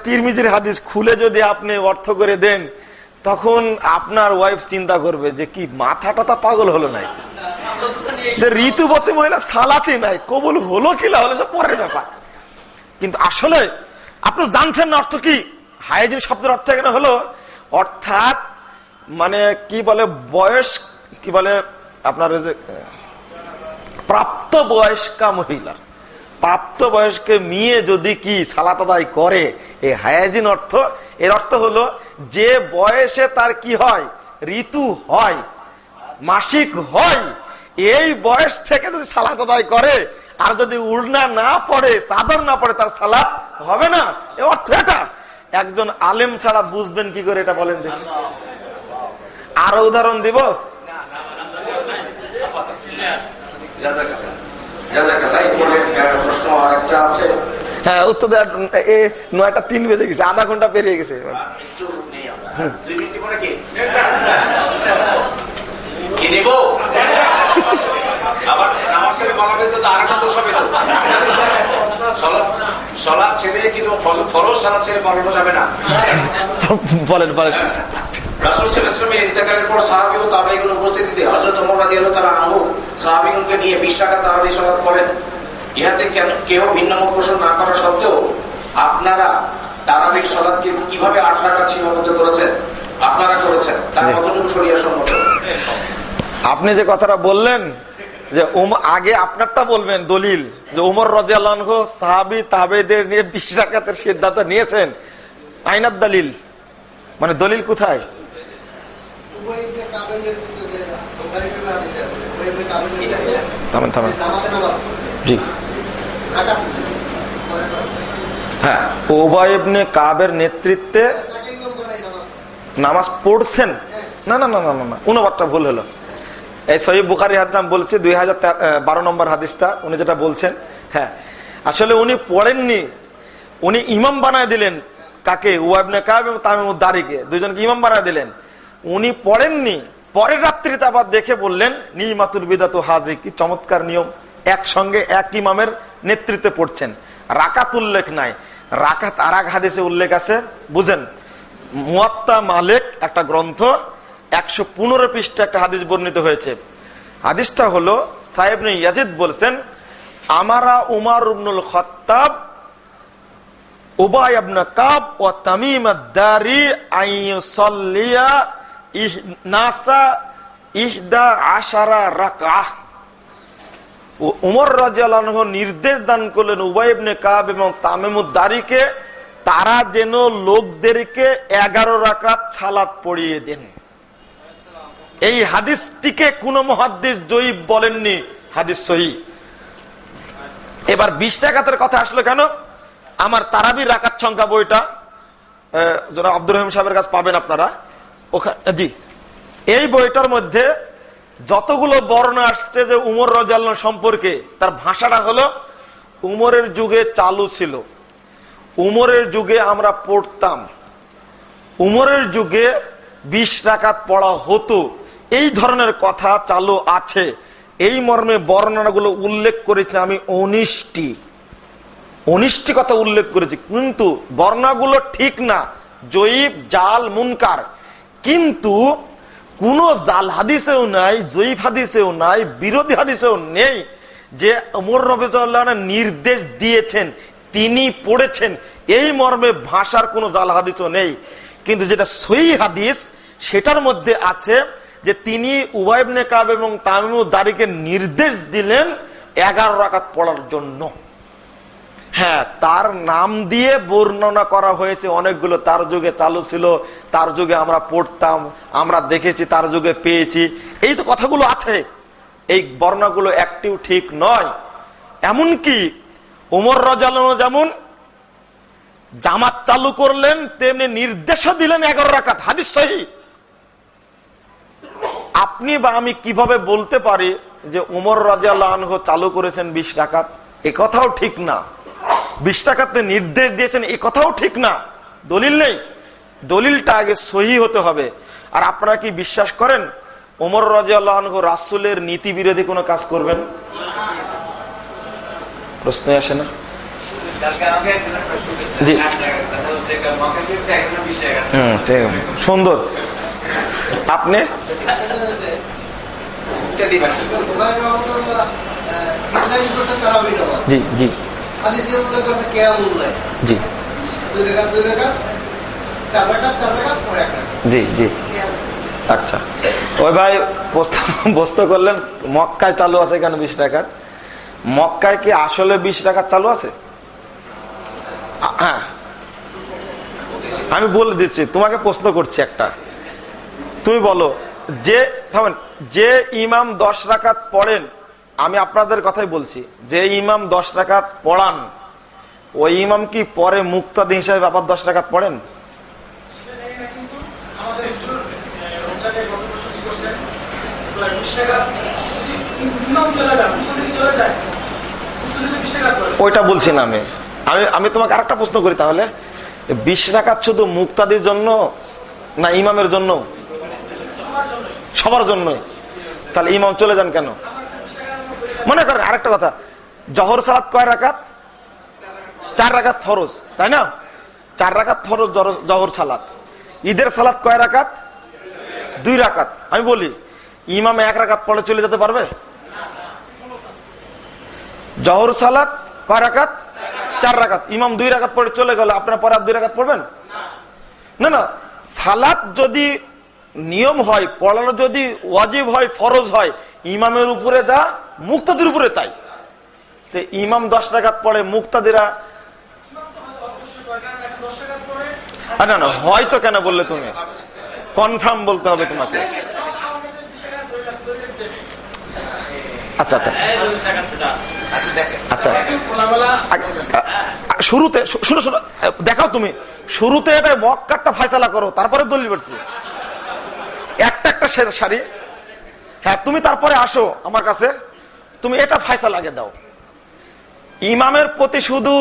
তিরমিজির হাদিস খুলে যদি আপনি অর্থ করে দেন, তখন আপনার ওয়াইফ চিন্তা করবে যে কি মাথাটা তা পাগল হলো নাই, যে ঋতুবতী মহিলা সালাতে নাই, কবুল হলো কি না হলো সব পরের ব্যাপার। কিন্তু আসলে আপনি জানছেন না অর্থ কি। হাইজিন শব্দের অর্থ এখানে হলো, অর্থাৎ মানে কি বলে বয়স, কি বলে আপনার প্রাপ্ত বয়স্কা মহিলা, প্রাপ্ত বয়স্ক মেয়ে যদি কি সালাত আদায় করে, এই হায়াজিন অর্থ, এর অর্থ হলো যে বয়সে তার কি হয়, ঋতু হয়, মাসিক হয়, এই বয়স থেকে যদি সালাত আদায় করে, আর যদি উড়না না পড়ে, চাদর না পড়ে, তার সালাত হবে না। এ অর্থ এটা। একজন আলেম ছাড়া বুঝবেন কি করে এটা বলেন দেখি। আরো উদাহরণ দিব। প্রশ্ন আরেকটা আছে। হ্যাঁ, উত্তর 9:03 বেজে গেছে, আধা ঘন্টা পেরিয়ে গেছে। বলেন বলেন। রাসূল সাল্লাল্লাহু আলাইহি ওয়াসাল্লামের ইন্তেকালের পর সাহাবী ও তাবেঈনদের উপস্থিতিতে হযরত ওমর রাদিয়াল্লাহু তাআলা আনহু সাহাবীগণকে নিয়ে 20 রাকাত তারাবি সালাত করেন। ইহাতে কেউ ভিন্ন মত পোষণ না করা সত্ত্বেও আপনারা তারাবির সালাতকে কিভাবে 8 রাকাত সীমাবদ্ধ করেছেন, আপনারা করেছেন, তার কতটুকু শরীয়ত সম্মত? আপনি যে কথাটা বললেন যে আগে আপনারটা বলবেন দলিল, যে ওমর রাদিয়াল্লাহু আনহু সাহাবী তাবেঈদের নিয়ে 20 রাকাতের সিদ্ধান্ত নিয়েছেন। আইনাত দলিল, মানে দলিল কোথায়? জি হ্যাঁ, উবাই ইবনে কাবের নেতৃত্বে নামাজ পড়ছেন। না না না না না, অনুবাদটা ভুল হলো। এই সহিহ বুখারী হাদিস আমি বলছি 2012 নম্বর হাদিসটা উনি যেটা বলছেন। হ্যাঁ, আসলে উনি পড়েননি, উনি ইমাম বানায় দিলেন। কাকে? উবাই ইবনে কাব এবং তামিমুদ দারিকে, দুইজনকে ইমাম বানায় দিলেন। উনি পড়েননি, পরের রাত্রিতে আবার দেখে বললেন নিমাতুল বিদাতু হাজি, কি চমৎকার নিয়ম, একসঙ্গে এক ইমামের নেতৃত্বে পড়ছেন। রাকাত উল্লেখ নাই, রাকাত আর এক হাদিসে উল্লেখ আছে। বুঝেন, মুয়াত্তা মালিক একটা গ্রন্থ, 115 পৃষ্ঠা একটা হাদিস বর্ণিত হয়েছে। হাদিসটা হলো সাহেব ইবনে ইয়াজিদ বলছেন, আমারা উমর ইবনুল খাত্তাব উবাই ইবনে কাব ও তামিম আদ-দারি আইয়ুসাল্লিয়া নাসা 11 রাকাহ। উমর রাদিয়াল্লাহু আনহু নির্দেশ দান করলেন উবাই ইবনে কাব এবং তামিমুদ দারিকে, তারা যেন লোকদেরকে 11 রাকাত সালাত পড়িয়ে দেন। এই হাদিসটিকে কোন মুহাদ্দিস জয়ীফ বলেননি, হাদিস সহিহ। এবার 20 রাকাতের কথা আসলো কেন? আমার তারাবির রাকাত সংখ্যা বইটা যারা আব্দুর রহিম সাহেবের কাছে পাবেন আপনারা, ওখানে জি এই বইটার মধ্যে যতগুলো বর্ণনা আসছে যে উমর রাদিয়াল্লাহু আনহু সম্পর্কে, তার ভাষাটা হলো উমরের যুগে চালু ছিল, উমরের যুগে আমরা পড়তাম, উমরের যুগে 20 রাকাত পড়া হতো, এই ধরনের কথা চালু আছে। এই মর্মে বর্ণনাগুলো উল্লেখ করেছে আমি 19টি কথা উল্লেখ করেছি, কিন্তু বর্ণনাগুলো ঠিক না, জয়ীফ, জাল, মুনকার। কিন্তু কোন জাল হাদিসেও নাই, জয়ীফ হাদিসেও নাই, বিরোধী হাদিসেও নেই যে ওমর রাদিয়াল্লাহু আনহু নির্দেশ দিয়েছেন, তিনি পড়েছেন, এই মর্মে ভাষার কোন জাল হাদিসও নেই। কিন্তু যেটা সহিহ হাদিস, সেটার মধ্যে আছে যে তিনি উবাই ইবনে কাব এবং তামিমুদ দারিকে নির্দেশ দিলেন 11 রাকাত পড়ার জন্য। হ্যাঁ, তার নাম দিয়ে বর্ণনা করা হয়েছে অনেকগুলো, তার যুগে চালু ছিল, তার যুগে আমরা পড়তাম, আমরা দেখেছি, তার যুগে পেয়েছি, এই তো কথাগুলো আছে। এই বর্ণনাগুলো একটিও ঠিক নয়। এমনকি ওমর রাদিয়াল্লাহু আনহু যেমন জামাত চালু করলেন, তেমনি নির্দেশও দিলেন 11 রাকাত, হাদিস সহিহ। আপনি বা আমি কিভাবে বলতে পারি যে ওমর রাদিয়াল্লাহু আনহু চালু করেছেন 20 রাকাত? এ কথাও ঠিক না। 20 রাকাত নির্দেশ দিয়েছেন, এ কথাও ঠিক না। দলিল নেই, দলিলটা আগে সহিহ হতে হবে। আর আপনারা কি বিশ্বাস করেন ওমর রাদিয়াল্লাহু আনহু রাসূলের নীতি বিরোধী কোনো কাজ করবেন? প্রশ্ন আসে না? জি সুন্দর। আপনি জি জি জি জি জি আচ্ছা, ওই ভাই প্রশ্ন করলেন মক্কায় চালু আছে কেন 20 রাকাত? মক্কায় কি আসলে 20 রাকাত চালু আছে? হ্যাঁ, আমি বলে দিচ্ছি, তোমাকে প্রশ্ন করছি একটা, তুমি বলো যে ইমাম 10 রাকাত পড়েন, আমি আপনাদের কথাই বলছি, যে ইমাম 10 রাকাত পড়ান ওই ইমাম কি পরে মুক্তাদি হিসাবে আবার 10 রাকাত পড়েন? ওইটা বলছি না আমি আমি তোমাকে আরেকটা প্রশ্ন করি, তাহলে 20 রাকাত শুধু মুক্তাদির জন্য না ইমামের জন্য? সবার জন্য। তাহলে ইমাম চলে যান কেন? মনে করেন আরেকটা কথা, জহর সালাত কয় রাকাত? 4 রাকাত ফরজ, তাই না? 4 রাকাত ফরজ জহর সালাত। ঈদের সালাত কয় রাকাত? 2 রাকাত। আমি বলি ইমাম 1 রাকাত পড়ে চলে যেতে পারবে? জহর সালাত কয় রাকাত? 4 রাকাত। ইমাম 2 রাকাত পড়ে চলে গেল, আপনারা পরে আর 2 রাকাত পড়বেন না? না, সালাত যদি নিয়ম হয়, পড়ানো যদি ওয়াজিব হয়, ফরজ হয়, ইমামের উপরে যা মুক্তাদির উপরে তাই। তো ইমাম 10 রাকাত পড়ে, মুক্তাদিরা না না হয়তো কেন বললে তুমি? কনফার্ম বলতে হবে তোমাকে। আচ্ছা আচ্ছা আচ্ছা, শুরুতে শুনো শুনো দেখাও, তুমি শুরুতে এটা মক্কারটা ফয়সালা করো, তারপরে দলিল পড়ছি একটা সারি। হ্যাঁ, তুমি তারপরে আসো আমার কাছে, তুমি এটা ফয়সালা আগে দাও। ইমামের প্রতি শুধু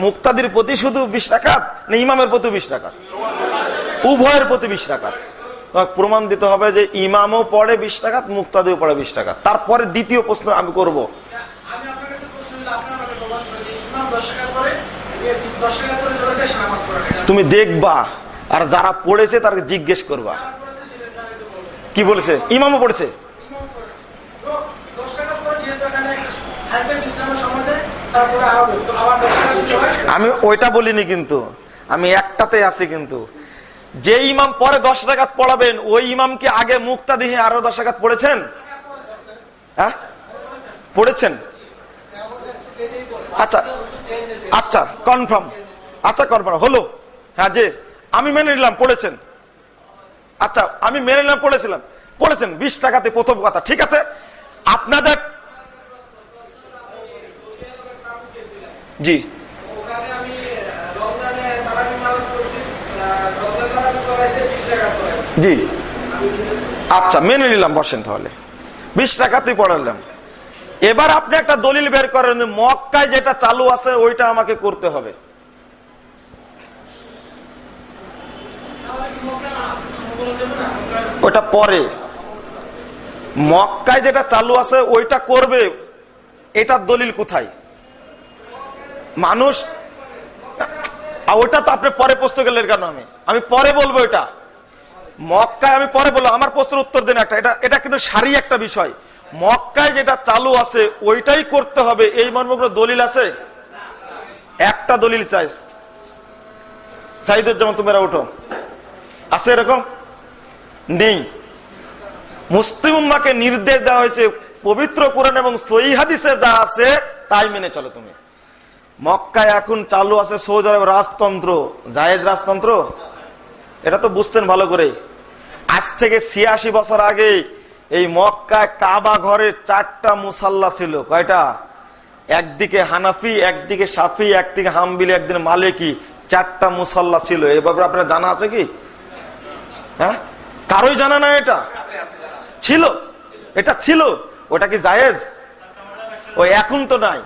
মুক্তাদির প্রতি শুধু 20 রাকাত না ইমামের প্রতি 20 রাকাত? উভয়ের প্রতি 20 রাকাত। প্রমাণ দিতে হবে যে ইমামও পড়ে 20 রাকাত, মুক্তাদিও পড়ে 20 রাকাত। তারপরে দ্বিতীয় প্রশ্ন আমি করব, তুমি দেখবা আর যারা পড়েছে তাকে জিজ্ঞেস করবা কি বলেছে। ইমামও পড়েছে, আমি ওইটা বলিনি, কিন্তু আমি একটাতে আছি। কিন্তু যে ইমাম পরে 10 রাকাত পড়াবেন ওই ইমাম কি আগে মুক্তাদি আরো 10 রাকাত পড়েছেন? হ্যাঁ পড়েছেন। আচ্ছা আচ্ছা কনফার্ম, আচ্ছা কনফার্ম হলো। হ্যাঁ, যে আমি মেনে নিলাম পড়েছেন। আচ্ছা আমি মেনে নিলাম পড়েছেন 20 টাকাতে, প্রথম কথা ঠিক আছে। আপনাদের জি জি আচ্ছা মেনে নিলাম, বসেন তাহলে 20 টাকাতেই পড়ালাম। এবার আপনি একটা দলিল বের করেন, মক্কায় যেটা চালু আছে ওইটা আমাকে করতে হবে। ওটা পরে, মক্কায় যেটা চালু আছে ওইটা করবে, এটার দলিল কোথায়? মানুষ ওইটা তো আপনি পরে প্রশ্ন গেলেন কেন? আমি পরে বলবো, এটা মক্কায় আমি পরে বলবো, আমার প্রশ্নের উত্তর দেন একটা। এটা কিন্তু সারি একটা বিষয়। মক্কায় যেটা চালু আছে ওইটাই করতে হবে, এই মর্মে দলিল আছে? একটা দলিল চাই। সাইদুজ্জামান তোমরা উঠো, আছে এরকম? নেই। মুসলিম উম্মাহকে নির্দেশ দেওয়া হয়েছে পবিত্র কোরআন এবং সহিহ হাদিসে যা আছে তাই মেনে চলো। তুমি মক্কায় এখন চালু আছে সৌদি আরব রাজতন্ত্র, জায়েজ রাজতন্ত্র, এটা তো বুঝতেন ভালো করে। আজ থেকে 86 বছর আগে এই মক্কায় কাবা ঘরে 4টা মুসাল্লা ছিল। কয়টা? একদিকে হানাফি, একদিকে শাফি, একদিকে হাম্বলি, একদিকে মালিকি, 4টা মুসাল্লা ছিল। এই ব্যাপারে আপনার জানা আছে কি? হ্যাঁ, কারোই জানা নাই? এটা ছিল, এটা ছিল। ওটা কি জায়েজ? ওই এখন তো নাই,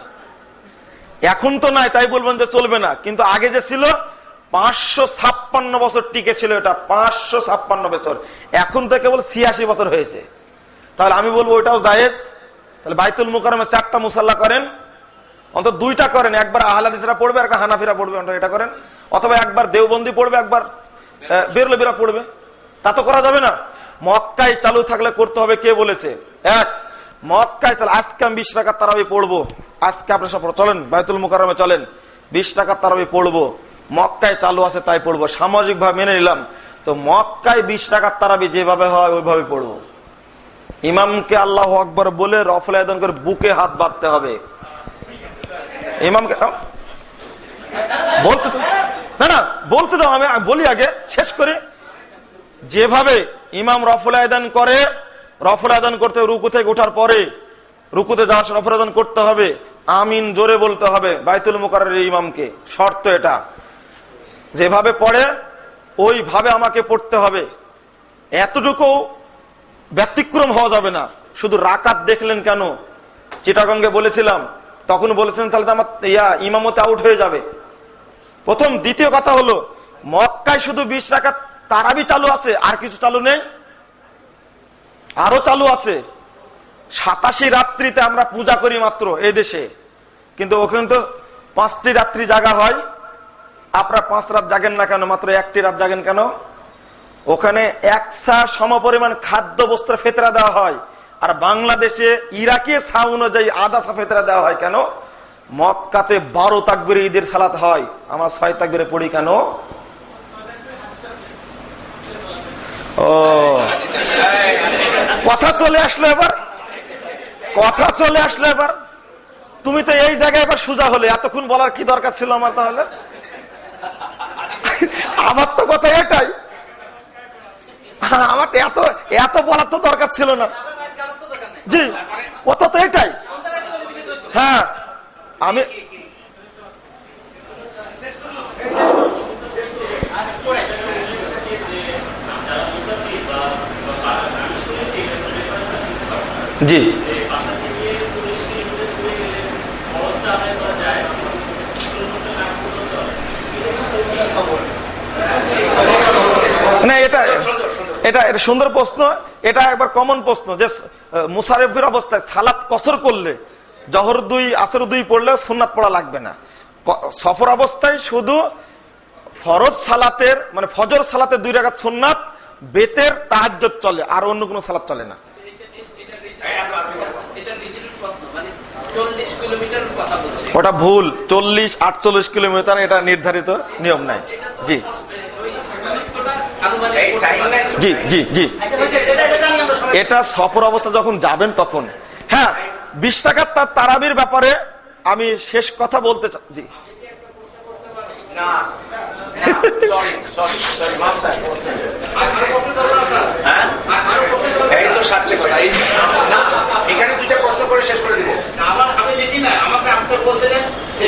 এখন তো নাই, তাই বলবেন যে চলবে না। কিন্তু আগে যে ছিল 556 বছর টিকে ছিল, এটা 556 বছর। এখন তো কেবল 86 বছর হয়েছে। তাহলে আমি বলবো ওইটাও জায়েজ। তাহলে বাইতুল মুকাররমে 4টা মুসাল্লা করেন, অন্তত দুইটা করেন, একবার আহলে হাদিসরা পড়বে, একটা হানাফিরা পড়বে, এটা করেন। অথবা একবার দেওবন্দি পড়বে, একবার বেরলভিরা পড়বে। তা তো করা যাবে না। মক্কায় চালু থাকলে করতে হবে। কে বলেছে? এক, মক্কায় চালু। আজকে আমি 20 রাকাত তারাবি পড়বো, আজকে আপনার সব চলেন বাইতুল মুকাররমে চলেন, 20 রাকাত তারাবি পড়বো। মক্কায় চালু আছে তাই পড়বো, সামাজিক ভাবে মেনে নিলাম। তো মক্কায় 20 রাকাত তারাবি যেভাবে হয় ওইভাবে পড়বো। ইমামকে আল্লাহু আকবার বলে রফল আয়দান করে বুকে হাত বাঁধতে হবে। ইমামকে বলতে না বলতে দাও, আমি বলি আগে শেষ করে। যেভাবে ইমাম রফল আয়দান করে, রফল আয়দান করতে রুকু থেকে ওঠার পরে, রুকুতে যাওয়ার সময় রফল আয়দান করতে হবে, আমিন জোরে বলতে হবে বাইতুল মুকাররমের ইমামকে। শর্ত এটা, যেভাবে পড়ে ওইভাবে আমাকে পড়তে হবে। এতটুকু ব্যতিক্রম হওয়া যাবে না। শুধু রাকাত দেখলেন কেন? চিটাগঙ্গে বলেছিলাম, তখন বলেছিলেন তাহলে তো আমার ইমামতে আউট হয়ে যাবে। প্রথম। দ্বিতীয় কথা হলো, মক্কায় শুধু 20 রাকাত তারাবি চালু আছে, আর কিছু চালু নেই? আরো চালু আছে। 87 রাত্রিতে আমরা পূজা করি মাত্র এই দেশে, কিন্তু ওখানে তো 5টি রাত্রি জাগা হয়। আপনারা 5 রাত জাগেন না কেন? মাত্র 1টি রাত জাগেন কেন? ওখানে 100 সমপরিমাণ খাদ্য বস্ত্র ফেতরা দেওয়া হয়। আর বাংলাদেশে ইরাকি সা অনুযায়ী আধা সা ফেতরা দেওয়া হয়। কেন? মক্কাতে 12 তাকবীরে ঈদের সালাত হয়, আমরা 6 তাকবীরে পড়ি কেন? ও কথা চলে আসলো এবার, কথা চলে আসলো এবার। তুমি তো এই জায়গায় এবার সোজা হলে, এতক্ষণ বলার কি দরকার ছিল আমার? তাহলে আমার তো কথা এটাই, আমার এত এত বলার তো দরকার ছিল না। জি, কথা তো এটাই। হ্যাঁ, আমি জি না, এটা এটা এটা সুন্দর প্রশ্ন। এটা একবার কমন প্রশ্ন যে মুসারিফের অবস্থায় সালাত কসর করলে জহর 2 আসর 2 পড়লে সুন্নাত পড়া লাগবে না। সফর অবস্থায় শুধু ফরজ সালাতের মানে ফজর সালাতের 2 রাকাত সুন্নাত, বেতের তাহাজ্জুদ চলে, আর অন্য কোনো সালাত চলে না। ওটা ভুল। 40-48 কিলোমিটার এটা নির্ধারিত নিয়ম নাই। জি জি জি জি, এটা সফর অবস্থা যখন যাবেন তখন। হ্যাঁ, 20 রাকাত তারাবির ব্যাপারে আমি শেষ কথা বলতে চাই। জি এখানে 2টা প্রশ্ন করে শেষ করে দিব। আমি লিখি না, আমাকে আপনি বলছিলেন যে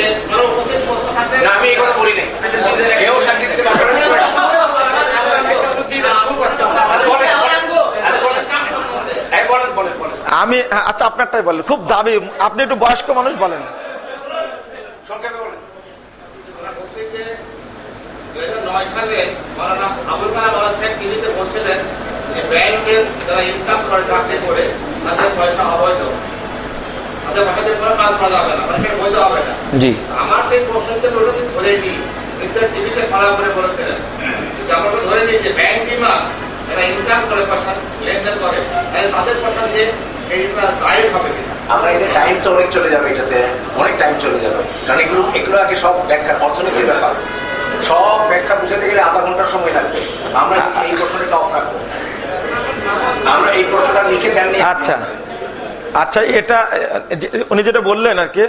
উপস্থিত প্রশ্ন থাকবে না, আমি এই কথা বলি নাই। কেউ সাক্ষী দিতে পারবে না। আমি আচ্ছা আপনারটাই বলেন, খুব দাবি, আপনি একটু বয়স্ক মানুষ, বলেন। সংক্ষেপে বলেন। বলছি যে 2009 সালে মাওলানা আবুল কালাম আজাদ সাহেব টিভিতে বলছিলেন যে ব্যাংকের যারা ইনকাম করে চাকরি করে তাদের পয়সা অবৈধ, তাদের পয়সাতে কোনো কাজ করা যাবে না, মানে বৈধ হবে না। জি, আমার সেই প্রশ্নকে ওটা ধরে নিই, টিভিতে খোলা করে বলেছিলেন যে আমরা ধরে নিই যে ব্যাংক বিমা যারা ইনকাম করে পয়সা লেনদেন করে তাদের পয়সা দিয়ে সেইটা দায়ী হবে কিনা। আমরা এদের টাইম তো অনেক চলে যাবে, এটাতে অনেক টাইম চলে যাবে, কারণ এগুলো আগে সব ব্যাখ্যা, অর্থনীতির ব্যাপার, সব ব্যাখ্যা বুঝাতে গেলে আধা ঘন্টার সময় লাগবে। আমরা এই প্রশ্নটা অফ রাখবো, আমরা এই প্রশ্নটা লিখে দেননি। আচ্ছা আচ্ছা, এটা উনি যেটা বললেন আর কি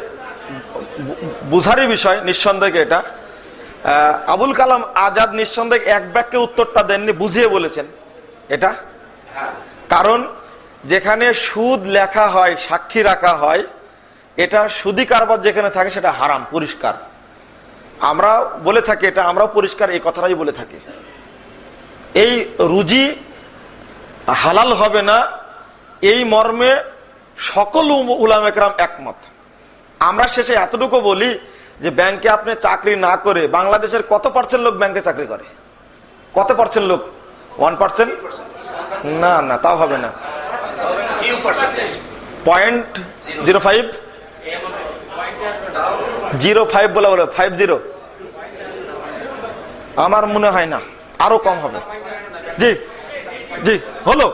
বুঝারই বিষয়, নিঃসন্দেহে এটা আবুল কালাম আজাদ নিঃসন্দেহে এক বাক্যে উত্তরটা দেননি, বুঝিয়ে বলেছেন এটা। কারণ যেখানে সুদ লেখা হয়, সাক্ষী রাখা হয়, এটা সুদি কারবার যেখানে থাকে সেটা হারাম, পরিষ্কার। আমরা বলে থাকি এটা, আমরাও পরিষ্কার এই কথাটাই বলে থাকি। এই রুজি হালাল হবে না, এই মর্মে সকল উলামা কেরাম একমত। আমরা শেষে এতটুকু বলি যে ব্যাংকে আপনি চাকরি না করে, বাংলাদেশের কত পার্সেন্ট লোক ব্যাংকে চাকরি করে? কত পার্সেন্ট লোক? 1%? না না, তাও হবে না, 0.05। 05 বলে 50, আমার মনে হয় না, আরো কম হবে। জি জি, হলো।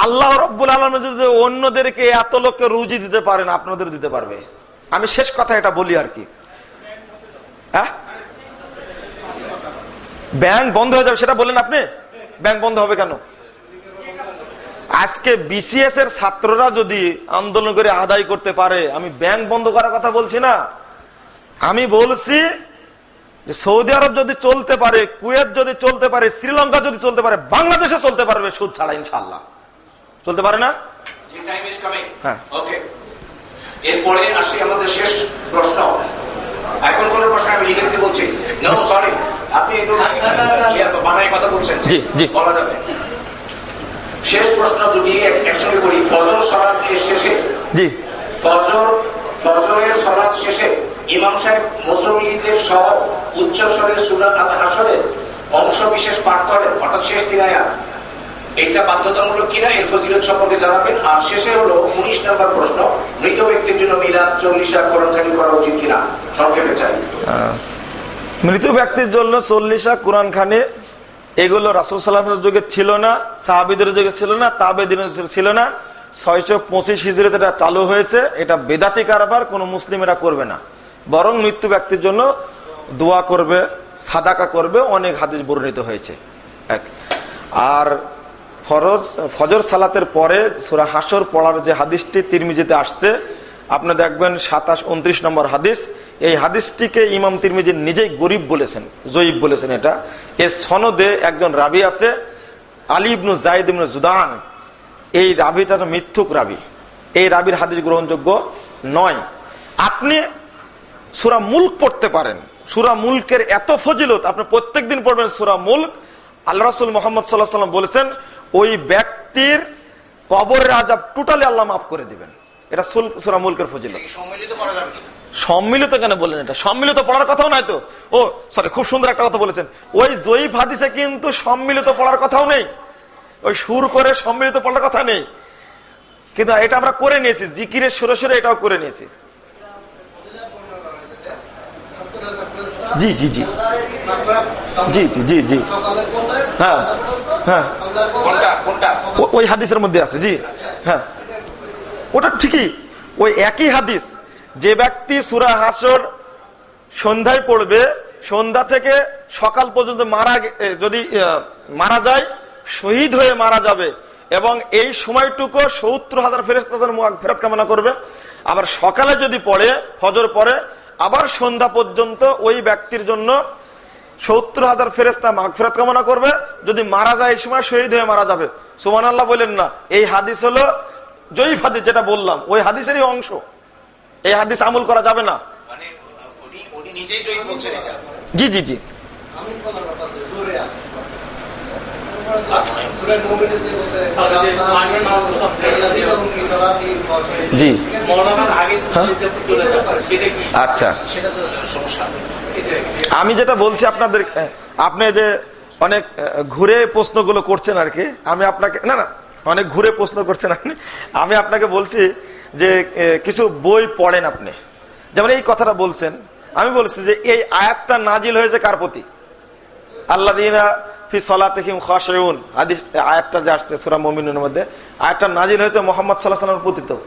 আল্লাহ রাব্বুল আলামিন যদি অন্যদেরকে এত লোককে রুজি দিতে পারেন, আপনাদের দিতে পারবে। আমি শেষ কথা এটা বলি আর কি, হ্যাঁ, ব্যাংক বন্ধ হয়ে যাবে সেটা বললেন আপনি। ব্যাংক বন্ধ হবে কেন? আজকে বিসিএস এর ছাত্ররা যদি আন্দোলন করে আদায় করতে পারে, আমি ব্যাংক বন্ধ করার কথা বলছি না। আমি বলছি যে সৌদি আরব যদি চলতে পারে, কুয়েত যদি চলতে পারে, শ্রীলঙ্কা যদি চলতে পারে, বাংলাদেশে চলতে পারবে সুদ ছাড়া ইনশাআল্লাহ। চলতে পারে না? হ্যাঁ। ওকে, এরপরে আসি আমাদের শেষ প্রশ্ন। এখন কোন প্রশ্ন আমি লিখে দিতে বলছি? নো সরি, আপনি একটু বানায় কথা বলছেন। জি জি, বলা যাবে। শেষ প্রশ্ন দুটি একসঙ্গে করি। ফজর সালাতের শেষে, জি, ফজরের সালাত শেষে ইমাম সাহেব মুসল্লিদের সহ উচ্চ স্বরে সূরা আল হাশরের অংশ বিশেষ পাঠ করেন, অর্থাৎ শেষ 3 আয়াত। এটা বাধ্যতামূলক কিনা এর ফজিলত সম্পর্কে জানাবেন। আর শেষে হলো 19 নম্বর প্রশ্ন, মৃত ব্যক্তির জন্য মিলাদ, 40 কোরআনখানি করা উচিত কিনা, সংক্ষেপে চাই। মৃত ব্যক্তির জন্য 40 কোরআনখানি, এগুলো রাসূল সাল্লাল্লাহু আলাইহি ওয়াসাল্লামের যুগে ছিল না, সাহাবীদের যুগে ছিল না, তাবেঈদের ছিল না। 625 হিজরিতে এটা চালু হয়েছে। এটা বেদাতি কারবার, কোন মুসলিম এটা করবে না। বরং মৃত্যু ব্যক্তির জন্য দোয়া করবে, সাদাকা করবে, অনেক হাদিস বর্ণিত হয়েছে। এক। আর ফজর সালাতের পরে সূরা হাশর পড়ার যে হাদিসটি তিরমিজিতে আসছে, আপনি দেখবেন 27-29 নম্বর হাদিস। এই হাদিসটিকে ইমাম তিরমিজি নিজেই গরীব বলেছেন, জয়ীব বলেছেন। এটা এর সনদে একজন রাবি আছে, আলী ইবনু যায়েদ ইবনু জুদান। এই রাবিটা মিথ্যুক রাবি, এই রাবির হাদিস গ্রহণযোগ্য নয়। আপনি সূরা মুলক পড়তে পারেন। সূরা মুলকের এত ফজিলত, আপনি প্রত্যেকদিন পড়বেন সূরা মুলক। আল্লাহ রাসূল মুহাম্মদ সাল্লাল্লাহু আলাইহি ওয়াসাল্লাম বলেছেন, ওই ব্যক্তির কবরের আযাব টোটালি আল্লাহ মাফ করে দিবেন। এটা সূরা মুলকের ফজিলত। সম্মিলিত করা যাবে কিনা? সম্মিলিত কেন বললেন? এটা সম্মিলিত পড়ার কথাও নাই তো। ও সরি, খুব সুন্দর একটা কথা বলেছেন। ওই জয়ীফ হাদিসে কিন্তু সম্মিলিত পড়ার কথাও নেই, ওই সুর করে সম্মিলিত পড়ার কথা নেই। কিন্তু এটা আমরা করে নিয়েছি, জিকিরের সুরে সুরে এটাও করে নিয়েছি। জি জি জি জি জি জি জি, হ্যাঁ হ্যাঁ, ওই হাদিসের মধ্যে আছে। জি হ্যাঁ, ওটা ঠিকই, ওই একই হাদিস। যে ব্যক্তি সূরা হাশর সন্ধ্যায় পড়বে, সন্ধ্যা থেকে সকাল পর্যন্ত যদি মারা যায়, শহীদ হয়ে মারা যাবে, এবং এই সময়টুকু 70,000 ফেরেশতাদের মাগফিরাত কামনা করবে। আবার সকালে যদি পড়ে, ফজর পড়ে, আবার সন্ধ্যা পর্যন্ত ওই ব্যক্তির জন্য 70,000 ফেরেশতা মাগফিরাত কামনা করবে। যদি মারা যায় এই সময় শহীদ হয়ে মারা যাবে। সুবহানাল্লাহ বলেন না। এই হাদিস হলো জয়ীফ হাদিস, যেটা বললাম ওই হাদিসেরই অংশ। এই হাদিস আমল করা যাবে না। মানে উনি নিজেই জয়ীফ বলছেন এটা? জি জি জি, জি আচ্ছা। আমি যেটা বলছি আপনাদের, আপনি যে অনেক ঘুরে প্রশ্নগুলো করছেন আর কি, আমি আপনাকে না না অনেক ঘুরে প্রশ্ন করছেন আপনি। আমি আপনাকে বলছি যে কিছু বই পড়েন আপনি। যেমন এই কথাটা বলছেন, আমি বলছি যে এই আয়াতটা নাজিল হয়েছে কার প্রতি? আল্লাযীনা ফি সালাতিহিম খাশিউন, হাদিস আয়াতটা যে আসছে সূরা মুমিনুনের মধ্যে, আয়াতটা নাজিল হয়েছে মুহাম্মদ সাল্লাল্লাহু আলাইহি ওয়াসাল্লামের প্রতি। তো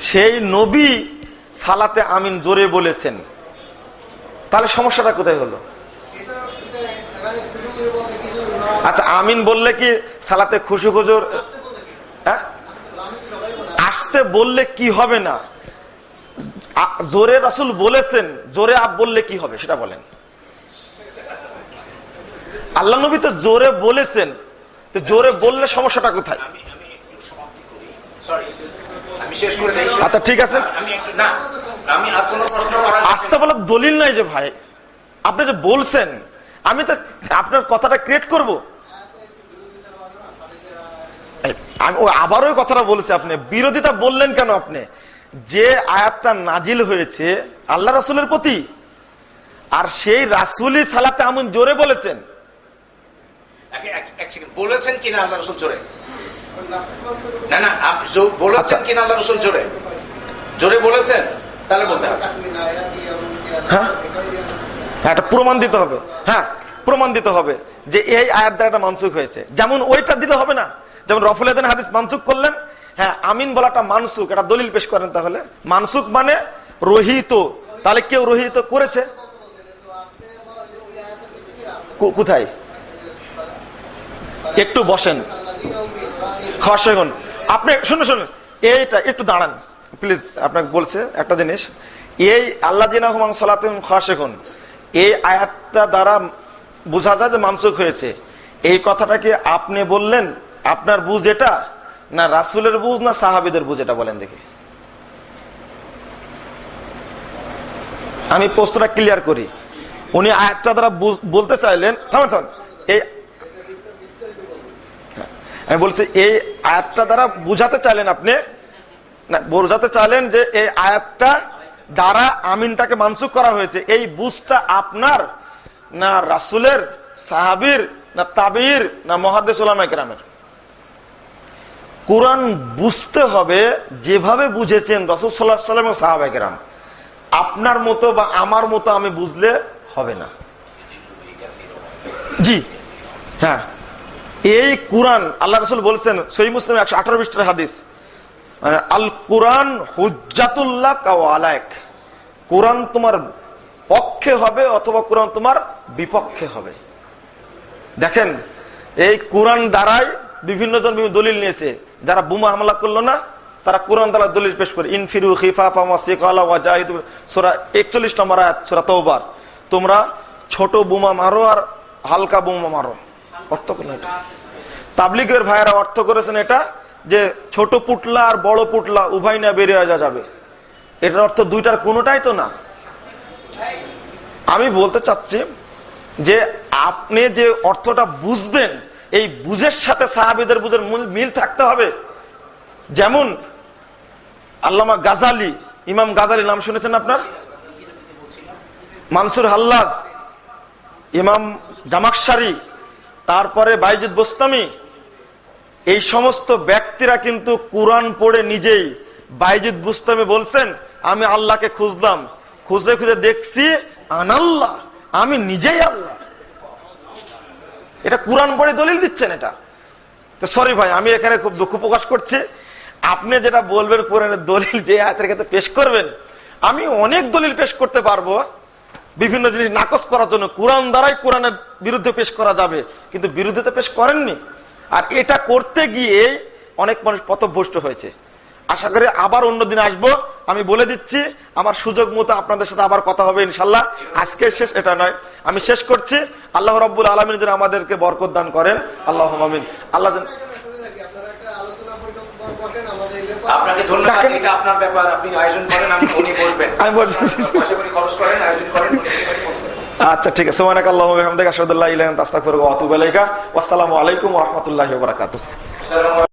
সেই নবী সালাতে আমিন জোরে বলেছেন, তাহলে সমস্যাটা কোথায় হলো? আচ্ছা, আমিন বললে কি সালাতে খুশু খুজুর, হ্যাঁ, আসতে বললে কি হবে না? জোরে রাসূল বলেছেন, জোরে আপ বললে কি হবে সেটা বলেন। আল্লাহ নবী তো জোরে বলেছেন, তো জোরে বললে সমস্যাটা কোথায়? আচ্ছা ঠিক আছে, আসতে বলে দলিল নাই যে ভাই, আপনি যে বলছেন, আমি তো আপনার কথাটা ক্রিয়েট করব। আমি আবারও কথাটা বলছি, আপনি বিরোধিতা বললেন কেন? আপনি যে আয়াতটা নাজিল হয়েছে আল্লাহ রাসূলের প্রতি, আর সেই রাসূলই সালাতে আমিন জোরে বলেছেন। বলেছেন কিনা আল্লাহ রাসূল জোরে? না না, বলেছেন কিনা আল্লাহ রাসূল জোরে? জোরে বলেছেন, তাহলে বলতে হবে। হ্যাঁ হ্যাঁ, এটা প্রমাণ দিতে হবে। হ্যাঁ, প্রমাণ দিতে হবে যে এই আয়াত দ্বারা এটা মানসুখ হয়েছে। যেমন ওইটা দিলে হবে না, যেমন রফুল আদান হাদিস মানসুখ করলেন, হ্যাঁ আমিন বলাটা মানসুখ, এটা দলিল পেশ করেন। তাহলে মানসুখ মানে রহিত, তাহলে কেউ রহিত করেছে কোথায়? একটু বসেন, খাসেগুন আপনি শুনুন শুনুন, এইটা একটু দাঁড়ান প্লিজ। আপনাকে বলছে একটা জিনিস, এই আল্লাহ জিনাহুম সালাতুম খাসেগুন, এই আয়াতটা দ্বারা বোঝা যায় যে মানসুখ হয়েছে। এই কথাটাকে আপনি বললেন, আপনার বুঝ এটা না রাসূলের বুঝ না সাহাবীদের বুঝ, এটা বলেন দেখি। আমি প্রশ্নটা ক্লিয়ার করি। উনি আয়াতটা দ্বারা বলতে চাইলেন, থামেন থামেন, এই আমি বলছি এই আয়াতটা দ্বারা বুঝাতে চাইলেন আপনি না, বোঝাতে চাইলেন যে এই আয়াতটা দ্বারা আমিনটাকে মানসুখ করা হয়েছে, এই বুঝটা আপনার না রাসূলের, সাহাবীর, না তাবিঈর, না মুহাদ্দিস উলামায়ে কেরামের? কোরআন বুঝতে হবে যেভাবে বুঝেছেন রাসূল সাল্লাল্লাহু আলাইহি ওয়াসাল্লাম ও সাহাবায়ে কেরাম। আপনার মতো বা আমার মতো আমি বুঝলে হবে না। জি হ্যাঁ, এই কোরআন আল্লাহ রাসূল বলছেন সহিহ মুসলিম 118 পৃষ্ঠার হাদিস, মানে আল কোরআন হুজ্জাতুল্লাহ ওয়া আলাইক, কোরআন তোমার পক্ষে হবে অথবা কোরআন তোমার বিপক্ষে হবে। দেখেন এই কোরআন দ্বারাই বিভিন্ন জন বিভিন্ন দলিল নিয়েছে। যারা বোমা হামলা করলো না, তারা কোরআন দ্বারা দলিল পেশ করে, ইনফিরু খিফাফা ওয়া সিকালা ওয়া জাহিদু, সূরা 41 নম্বর আয়াত সূরা তাওবার, তোমরা ছোট বোমা মারো আর হালকা বোমা মারো। অর্থ কোন এটা? তাবলীগের ভাইয়েরা অর্থ করেছেন এটা যে ছোট পুটলা আর বড় পুটলা উভয় না বেরিয়ে যাবে। এটার অর্থ দুইটার কোনোটাই তো না। আমি বলতে চাচ্ছি যে আপনি যে অর্থটা বুঝবেন, এই বুঝের সাথে সাহাবীদের বুঝের মিল থাকতে হবে। যেমন আল্লামা গাজালি, ইমাম গাজালি নাম শুনেছেন আপনার? মানসুর হাল্লাজ, ইমাম জামাকশারি, তারপরে বাইজিদ বোস্তামি, এই সমস্ত ব্যক্তিরা কিন্তু কোরআন পড়ে নিজেই, বাইজিদ বোস্তামি বলছেন আমি আল্লাহকে খুঁজলাম, খুঁজে খুঁজে দেখছি আনাল্লাহ, আমি নিজেই আল্লাহ। এটা কোরআন পড়ে দলিল দিচ্ছেন। এটা তো সরি ভাই, আমি এখানে খুব দুঃখ প্রকাশ করছি। আপনি যেটা বলবেন কোরআনের দলিল যে আয়াতের ক্ষেত্রে পেশ করবেন, আমি অনেক দলিল পেশ করতে পারবো বিভিন্ন জিনিস নাকচ করার জন্য। কোরআন দ্বারাই কোরআনের বিরুদ্ধে পেশ করা যাবে, কিন্তু বিরুদ্ধে পেশ করেননি। আর এটা করতে গিয়ে অনেক মানুষ পথভ্রষ্ট হয়েছে। আশা করি আবার অন্যদিন আসবো। আমি বলে দিচ্ছি আমার সুযোগ মতো আপনাদের সাথে আবার কথা হবে ইনশাল্লাহ। আজকে শেষ এটা নয়, আমি শেষ করছি। আল্লাহ রাব্বুল আলামিন যেন আমাদেরকে বরকত দান করেন, আল্লাহুম্মা আমিন। আল্লাহ আপনাকে ধন্যবাদ, এটা আপনার ব্যাপার, আপনি আয়োজন করেন, উনি বসবেন, আমি বলবো পয়সা করে খরচ করেন, আয়োজন করেন। আচ্ছা ঠিক আছে। সুবহানাকাল্লাহুম্মা ওয়া বিহামদিকা আশহাদু আল্লা ইলাহা ইল্লা আনতা আস্তাগফিরুকা ওয়া আতুবু ইলাইকা। ওয়া আসসালামু আলাইকুম ওয়া রাহমাতুল্লাহি ওয়া বারাকাতুহু।